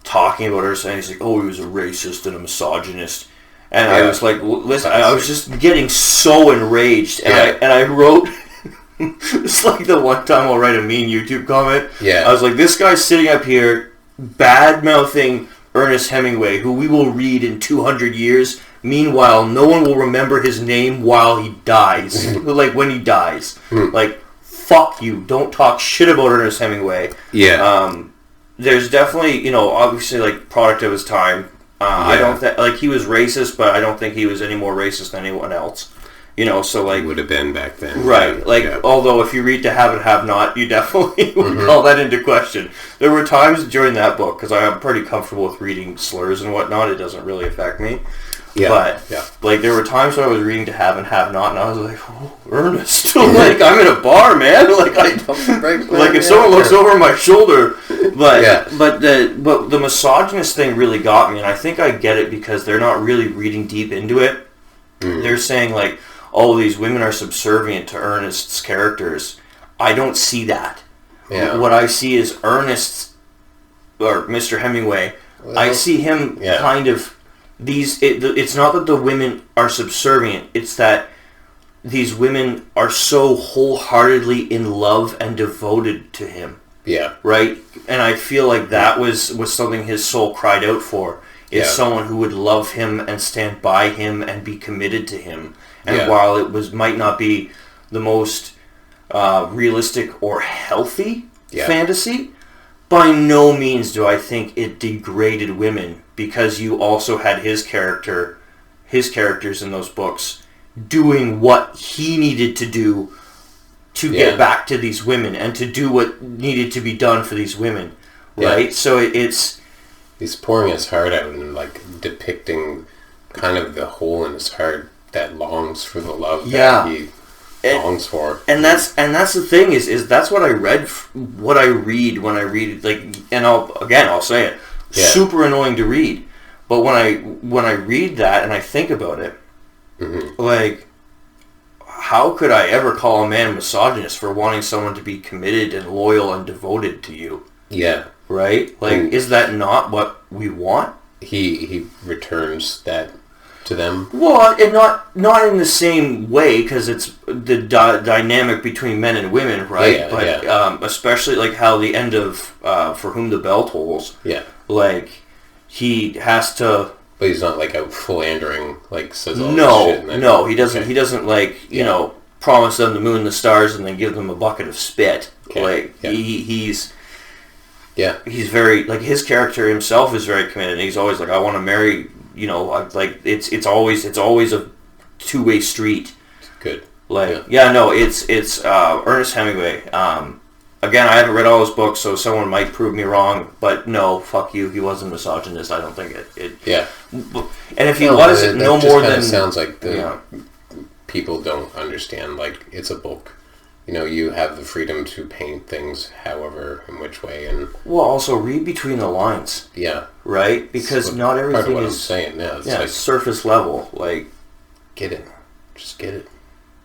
talking about Ernest, and he's like, oh, he was a racist and a misogynist. And I was like, listen, I was just getting so enraged, and I wrote, it's like the one time I'll write a mean YouTube comment. I was like, this guy's sitting up here bad-mouthing Ernest Hemingway, who we will read in 200 years. Meanwhile, no one will remember his name while he dies. Like, when he dies. Like, fuck you. Don't talk shit about Ernest Hemingway. There's definitely, obviously, like, product of his time. I don't think, like, he was racist, but I don't think he was any more racist than anyone else. You know, so like... would have been back then. Right. Yeah. Like, although if you read To Have and Have Not, you definitely would call that into question. There were times during that book, because I'm pretty comfortable with reading slurs and whatnot, it doesn't really affect me. Yeah. But, like, there were times when I was reading To Have and Have Not, and I was like, oh, Ernest. Like, I'm in a bar, man. Like, if someone looks over my shoulder. But, but the misogynist thing really got me, and I think I get it because they're not really reading deep into it. They're saying, like, oh, these women are subservient to Ernest's characters. I don't see that. Yeah. What I see is Ernest, or Mr. Hemingway, I see him kind of... It's not that the women are subservient, it's that these women are so wholeheartedly in love and devoted to him. Yeah. Right? And I feel like that was something his soul cried out for, is someone who would love him and stand by him and be committed to him. And while it might not be the most realistic or healthy fantasy, by no means do I think it degraded women, because you also had his characters in those books doing what he needed to do to get back to these women and to do what needed to be done for these women, right? So it's... He's pouring his heart out and, like, depicting kind of the hole in his heart that longs for the love that he longs for. And that's the thing is that's what I read, what I read when I read it, like, and I'll say it, super annoying to read, but when I read that and I think about it, like, how could I ever call a man misogynist for wanting someone to be committed and loyal and devoted to you? Yeah. Right? Like, is that not what we want? He returns that to them. Well, and not in the same way, because it's the dynamic between men and women, right? Especially like how the end of For Whom the Bell Tolls. Yeah. Like, he has to. But he's not like out philandering, like says all this shit. No, he doesn't. Okay. He doesn't like promise them the moon and the stars and then give them a bucket of spit. Okay. Like he's very, like, his character himself is very committed. And he's always like, I want to marry. Like it's always a two-way street. Good. Like it's Ernest Hemingway. Again, I haven't read all his books, so someone might prove me wrong. But no, fuck you. He wasn't misogynist. I don't think it. Yeah. And if he was, no more than sounds like the people don't understand. Like, it's a book. You have the freedom to paint things however, in which way, and... Well, also read between the lines. Yeah. Right? Because not everything part of what I'm saying, it's like, surface level. Like... Get it. Just get it.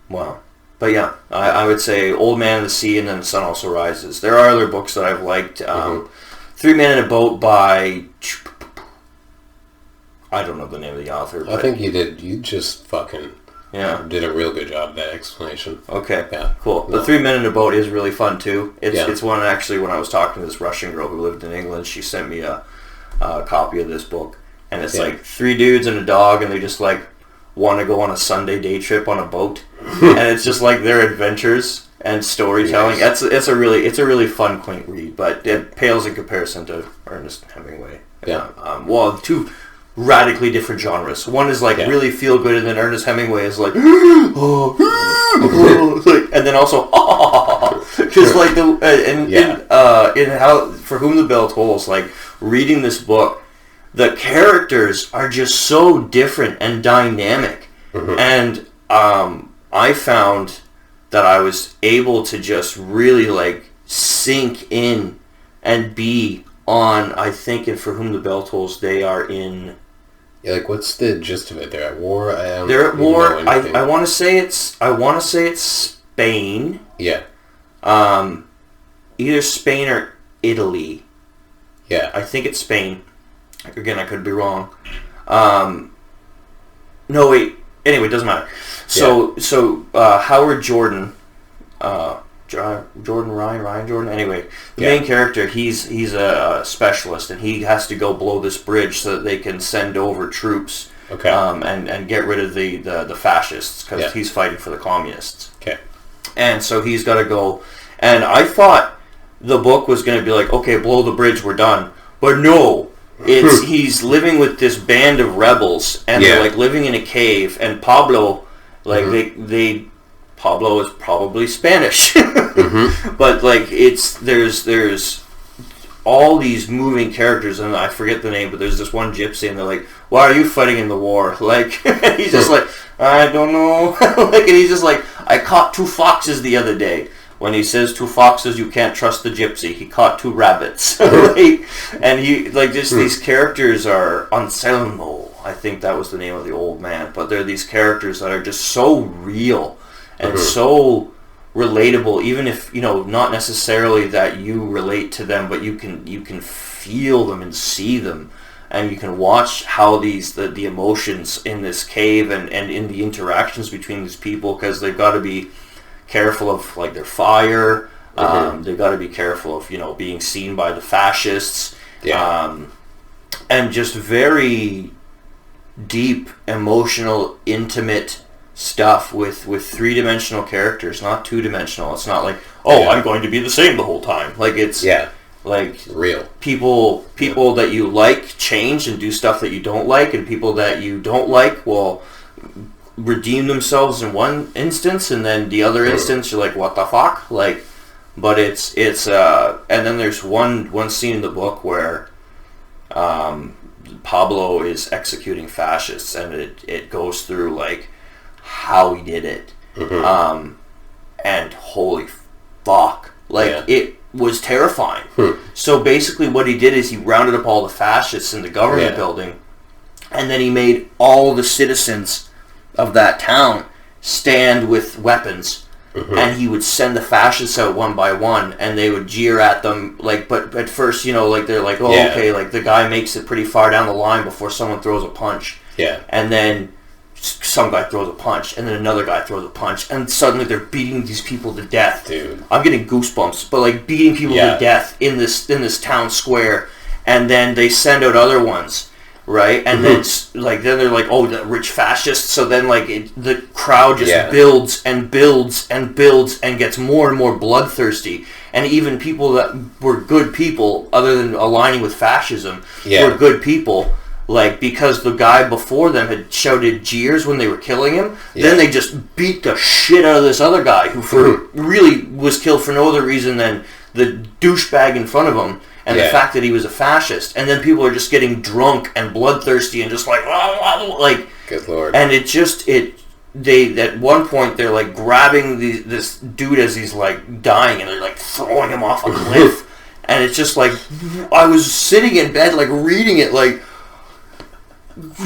Wow. But yeah, I would say Old Man of the Sea and then The Sun Also Rises. There are other books that I've liked. 3 Men in a Boat by... I don't know the name of the author. I think you did. You just fucking... Yeah, did a real good job of that explanation. Okay, yeah, cool. The 3 Men in a Boat is really fun too. It's one, actually, when I was talking to this Russian girl who lived in England, she sent me a copy of this book, and it's like 3 dudes and a dog, and they just like want to go on a Sunday day trip on a boat, and it's just like their adventures and storytelling. Yes. It's a really fun, quaint read, but it pales in comparison to Ernest Hemingway. Yeah. Well, two radically different genres. One is like really feel good, and then Ernest Hemingway is like, and then also, because like in how For Whom the Bell Tolls, like reading this book, the characters are just so different and dynamic, and I found that I was able to just really like sink in and be on. I think in For Whom the Bell Tolls, they are in. Yeah, like, what's the gist of it? They're at war. They're at war. I want to say it's Spain. Yeah. Either Spain or Italy. Yeah. I think it's Spain. Again, I could be wrong. No, wait. Anyway, it doesn't matter. So Howard Jordan. Ryan Jordan. Anyway, the main character, he's a specialist, and he has to go blow this bridge so that they can send over troops, and get rid of the fascists, because he's fighting for the communists. Okay, and so he's got to go. And I thought the book was going to be like, okay, blow the bridge, we're done, but no. He's living with this band of rebels, and they're like living in a cave, and Pablo, Like they Pablo is probably Spanish, but like there's all these moving characters, and I forget the name, but there's this one gypsy, and they're like, "Why are you fighting in the war?" Like he's just like, "I don't know," like, and he's just like, "I caught 2 foxes the other day." When he says 2 foxes, you can't trust the gypsy. He caught 2 rabbits, like, and he like just these characters are Anselmo. I think that was the name of the old man, but they're these characters that are just so real and so relatable, even if not necessarily that you relate to them, but you can feel them and see them, and you can watch how the emotions in this cave and in the interactions between these people, because they've got to be careful of like their fire. They've got to be careful of being seen by the fascists, and just very deep, emotional, intimate stuff with 3-dimensional characters, not 2-dimensional. It's not like, I'm going to be the same the whole time. Like it's like real people that you like change and do stuff that you don't like, and people that you don't like will redeem themselves in one instance, and then the other instance you're like, what the fuck? Like, but it's and then there's one scene in the book where Pablo is executing fascists, and it goes through like how he did it, and holy fuck, like it was terrifying. So basically what he did is he rounded up all the fascists in the government building, and then he made all the citizens of that town stand with weapons, and he would send the fascists out one by one, and they would jeer at them, like, but at first, like, they're like, okay, like, the guy makes it pretty far down the line before someone throws a punch, and then some guy throws a punch, and then another guy throws a punch, and suddenly they're beating these people to death. Dude, I'm getting goosebumps, but like beating people to death in this town square, and then they send out other ones, right? And then they're like, oh, the rich fascists. So then like the crowd just builds and builds and builds and gets more and more bloodthirsty, and even people that were good people, other than aligning with fascism, were good people. Like, because the guy before them had shouted jeers when they were killing him, then they just beat the shit out of this other guy who really was killed for no other reason than the douchebag in front of him and the fact that he was a fascist. And then people are just getting drunk and bloodthirsty and just like, like, good lord. And they at one point they're like grabbing this dude as he's like dying, and they're like throwing him off a cliff. And it's just like, I was sitting in bed like reading it like,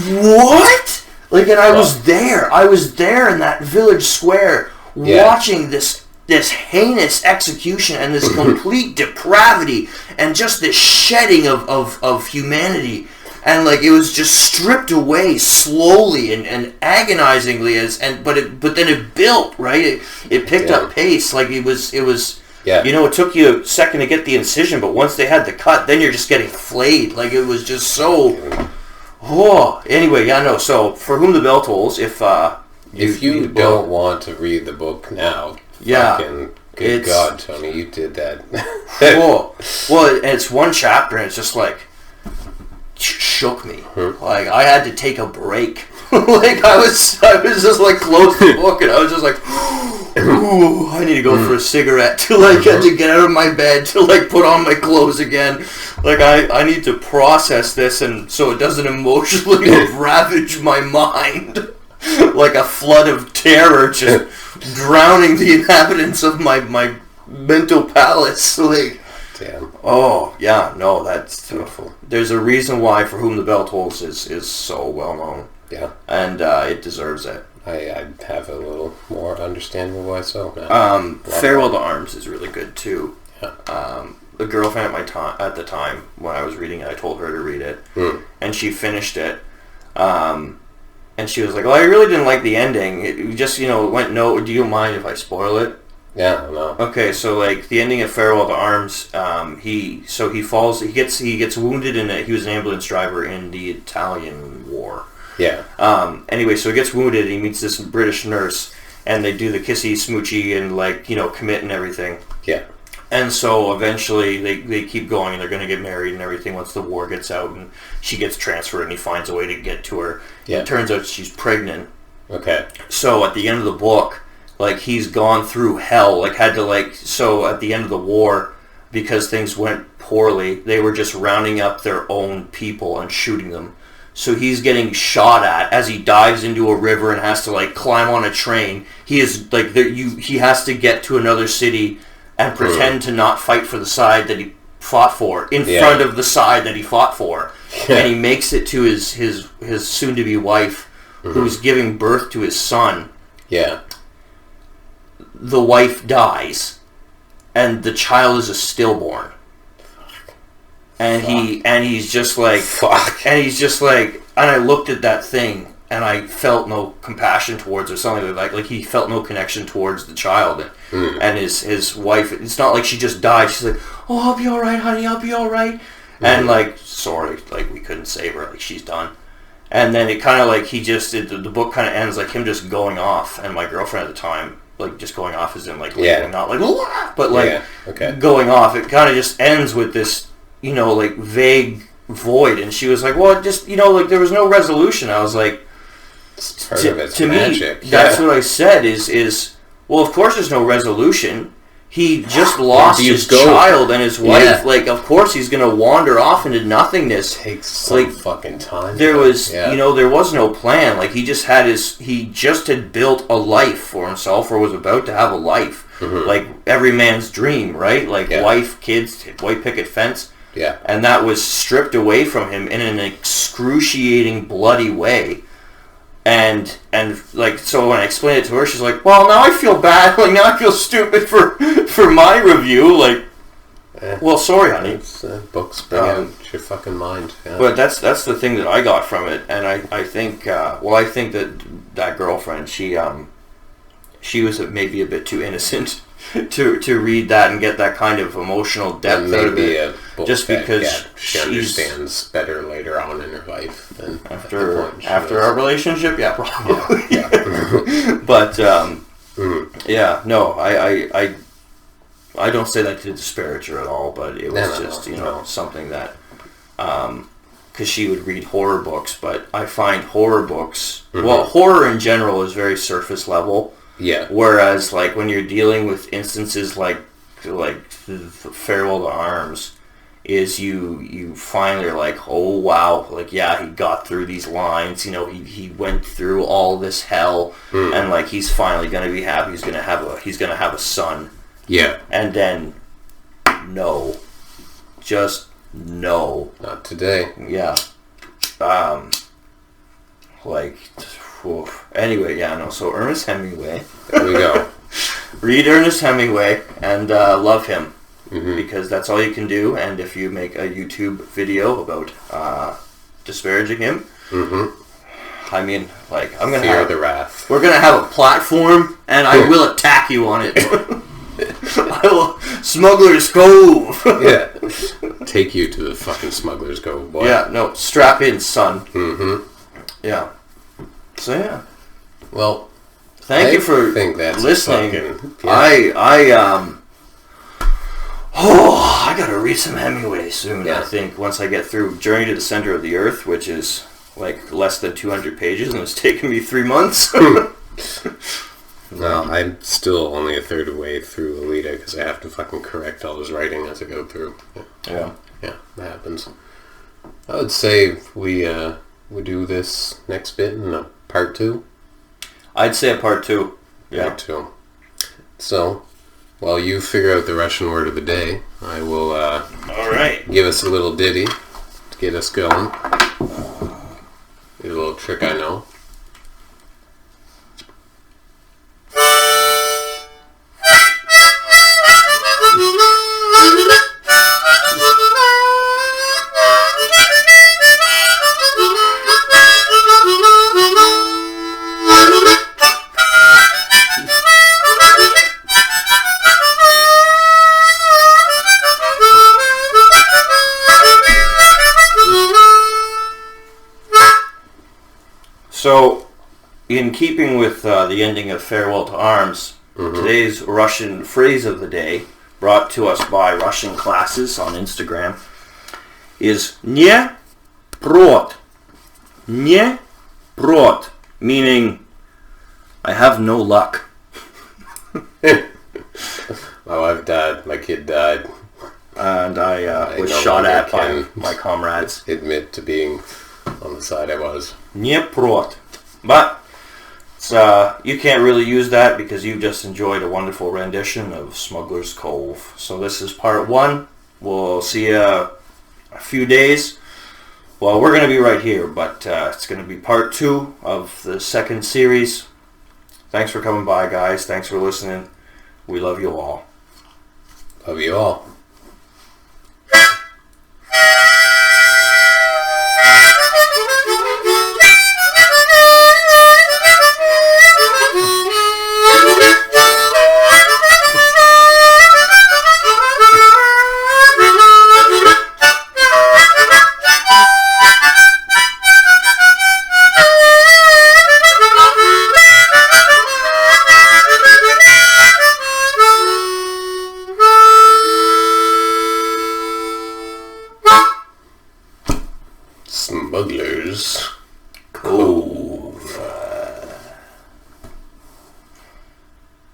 what? Like, and I was there in that village square watching this heinous execution and this complete depravity and just this shedding of humanity, and like it was just stripped away slowly and agonizingly but then it built, right? It picked up pace. Like it was it took you a second to get the incision, but once they had the cut, then you're just getting flayed. Like it was just so. Anyway, so For Whom the Bell Tolls, if you don't want to read the book now, good God, Tony, you did that. Well, it's one chapter, and it's just like shook me. Like I had to take a break. Like I was just like close the book, and I was just like, ooh, I need to go for a cigarette to like to get out of my bed to like put on my clothes again. Like I need to process this, and so it doesn't emotionally ravage my mind like a flood of terror just drowning the inhabitants of my mental palace. Like, damn. Oh yeah, no, that's beautiful. There's a reason why For Whom the Bell Tolls is so well known. Yeah, and it deserves it. I have a little more understanding of why so now. Farewell to Arms is really good too. Yeah. The girlfriend at the time when I was reading it, I told her to read it, and she finished it. And she was like, "Well, I really didn't like the ending. It just, went no. Do you mind if I spoil it?" Yeah, no. Okay, so like the ending of Farewell to Arms, he falls. He gets wounded he was an ambulance driver in the Italian War. Yeah. Anyway, so he gets wounded. He meets this British nurse, and they do the kissy smoochy and like commit and everything. Yeah. And so eventually they keep going, and they're going to get married and everything once the war gets out, and she gets transferred, and he finds a way to get to her. Yeah. It turns out she's pregnant, Okay. So at the end of the book, like, he's gone through hell, like, had to, like, so at the end of the war, because things went poorly, they were just rounding up their own people and shooting them. So he's getting shot at as he dives into a river and has to, like, climb on a train. He is, like, he has to get to another city and pretend to not fight for the side that he fought for in front of the side that he fought for. And he makes it to his soon-to-be wife, who's giving birth to his son. Yeah. The wife dies, and the child is a stillborn. And he's just like, fuck. And he's just like, and I looked at that thing, and I felt no compassion towards her, something like he felt no connection towards the child. And his wife, it's not like she just died. She's like, oh, I'll be alright, honey, I'll be alright. And, like, sorry, like, we couldn't save her, like, she's done. And then it kind of, like, the book kind of ends, like, him just going off, and my girlfriend at the time, like, just going off as in, like, leaving, not like, but, like, going off. It kind of just ends with this, you know, like, vague void. And she was like, well, just, you know, like, there was no resolution. I was like, it's part of its to magic. Me, that's what I said is, well, of course there's no resolution. He just lost his child and his wife. Yeah. Like, of course he's going to wander off into nothingness. It takes some fucking time. There was, you know, there was no plan. Like, he just had built a life for himself, or was about to have a life. Like, every man's dream, right? Like, wife, kids, white picket fence. Yeah. And that was stripped away from him in an excruciating, bloody way. And like, so when I explained it to her, she's like, well, now I feel bad. Like, now I feel stupid for my review. Like, well, sorry, honey. Books bring out your fucking mind. Yeah. But that's the thing that I got from it. And I think, I think that girlfriend, she was maybe a bit too innocent to read that and get that kind of emotional depth out of it. Just because she understands better later on in her life than after our relationship. Yeah, probably. Yeah. But no, I don't say that to disparage her at all. But it was something that because she would read horror books, but I find horror books, well, horror in general is very surface level. Yeah. Whereas, like, when you're dealing with instances like Farewell to Arms, is you finally are like, oh wow, like, yeah, he got through these lines, you know, he went through all this hell, and like, he's finally gonna be happy. He's gonna have a son. Yeah. And then, no, just no. Not today. Yeah. Like. Oof. Anyway, so Ernest Hemingway. There we go. Read Ernest Hemingway and love him, because that's all you can do. And if you make a YouTube video about disparaging him, I mean, like, I'm gonna fear the wrath. We're gonna have a platform, and I will attack you on it. I will Smugglers Cove. Yeah, take you to the fucking Smugglers Cove, boy. Yeah, no, strap in, son. Yeah. So yeah. Well, thank you for listening. I gotta read some Hemingway soon. Yeah. I think once I get through Journey to the Center of the Earth, which is like less than 200 pages, and it's taken me 3 months. Well, I'm still only a third of the way through Alita because I have to fucking correct all his writing as I go through. Yeah, that happens. I would say we do this next bit in a part 2. I'd say a part 2. Yeah. Part 2. So, while you figure out the Russian word of the day, I will all right, give us a little ditty to get us going. Here's a little trick I know. So, in keeping with the ending of Farewell to Arms, today's Russian phrase of the day, brought to us by Russian classes on Instagram, is "не прот." "Не прот," meaning I have no luck. My wife died. My kid died. And I was no shot longer at by can my comrades. Admit to being on the side I was. Nieprot. But you can't really use that because you just enjoyed a wonderful rendition of Smugglers Cove. So this is part 1. We'll see you a few days. Well, we're going to be right here, but it's going to be part 2 of the second series. Thanks for coming by, guys. Thanks for listening. We love you all. Love you all. Smugglers Cove.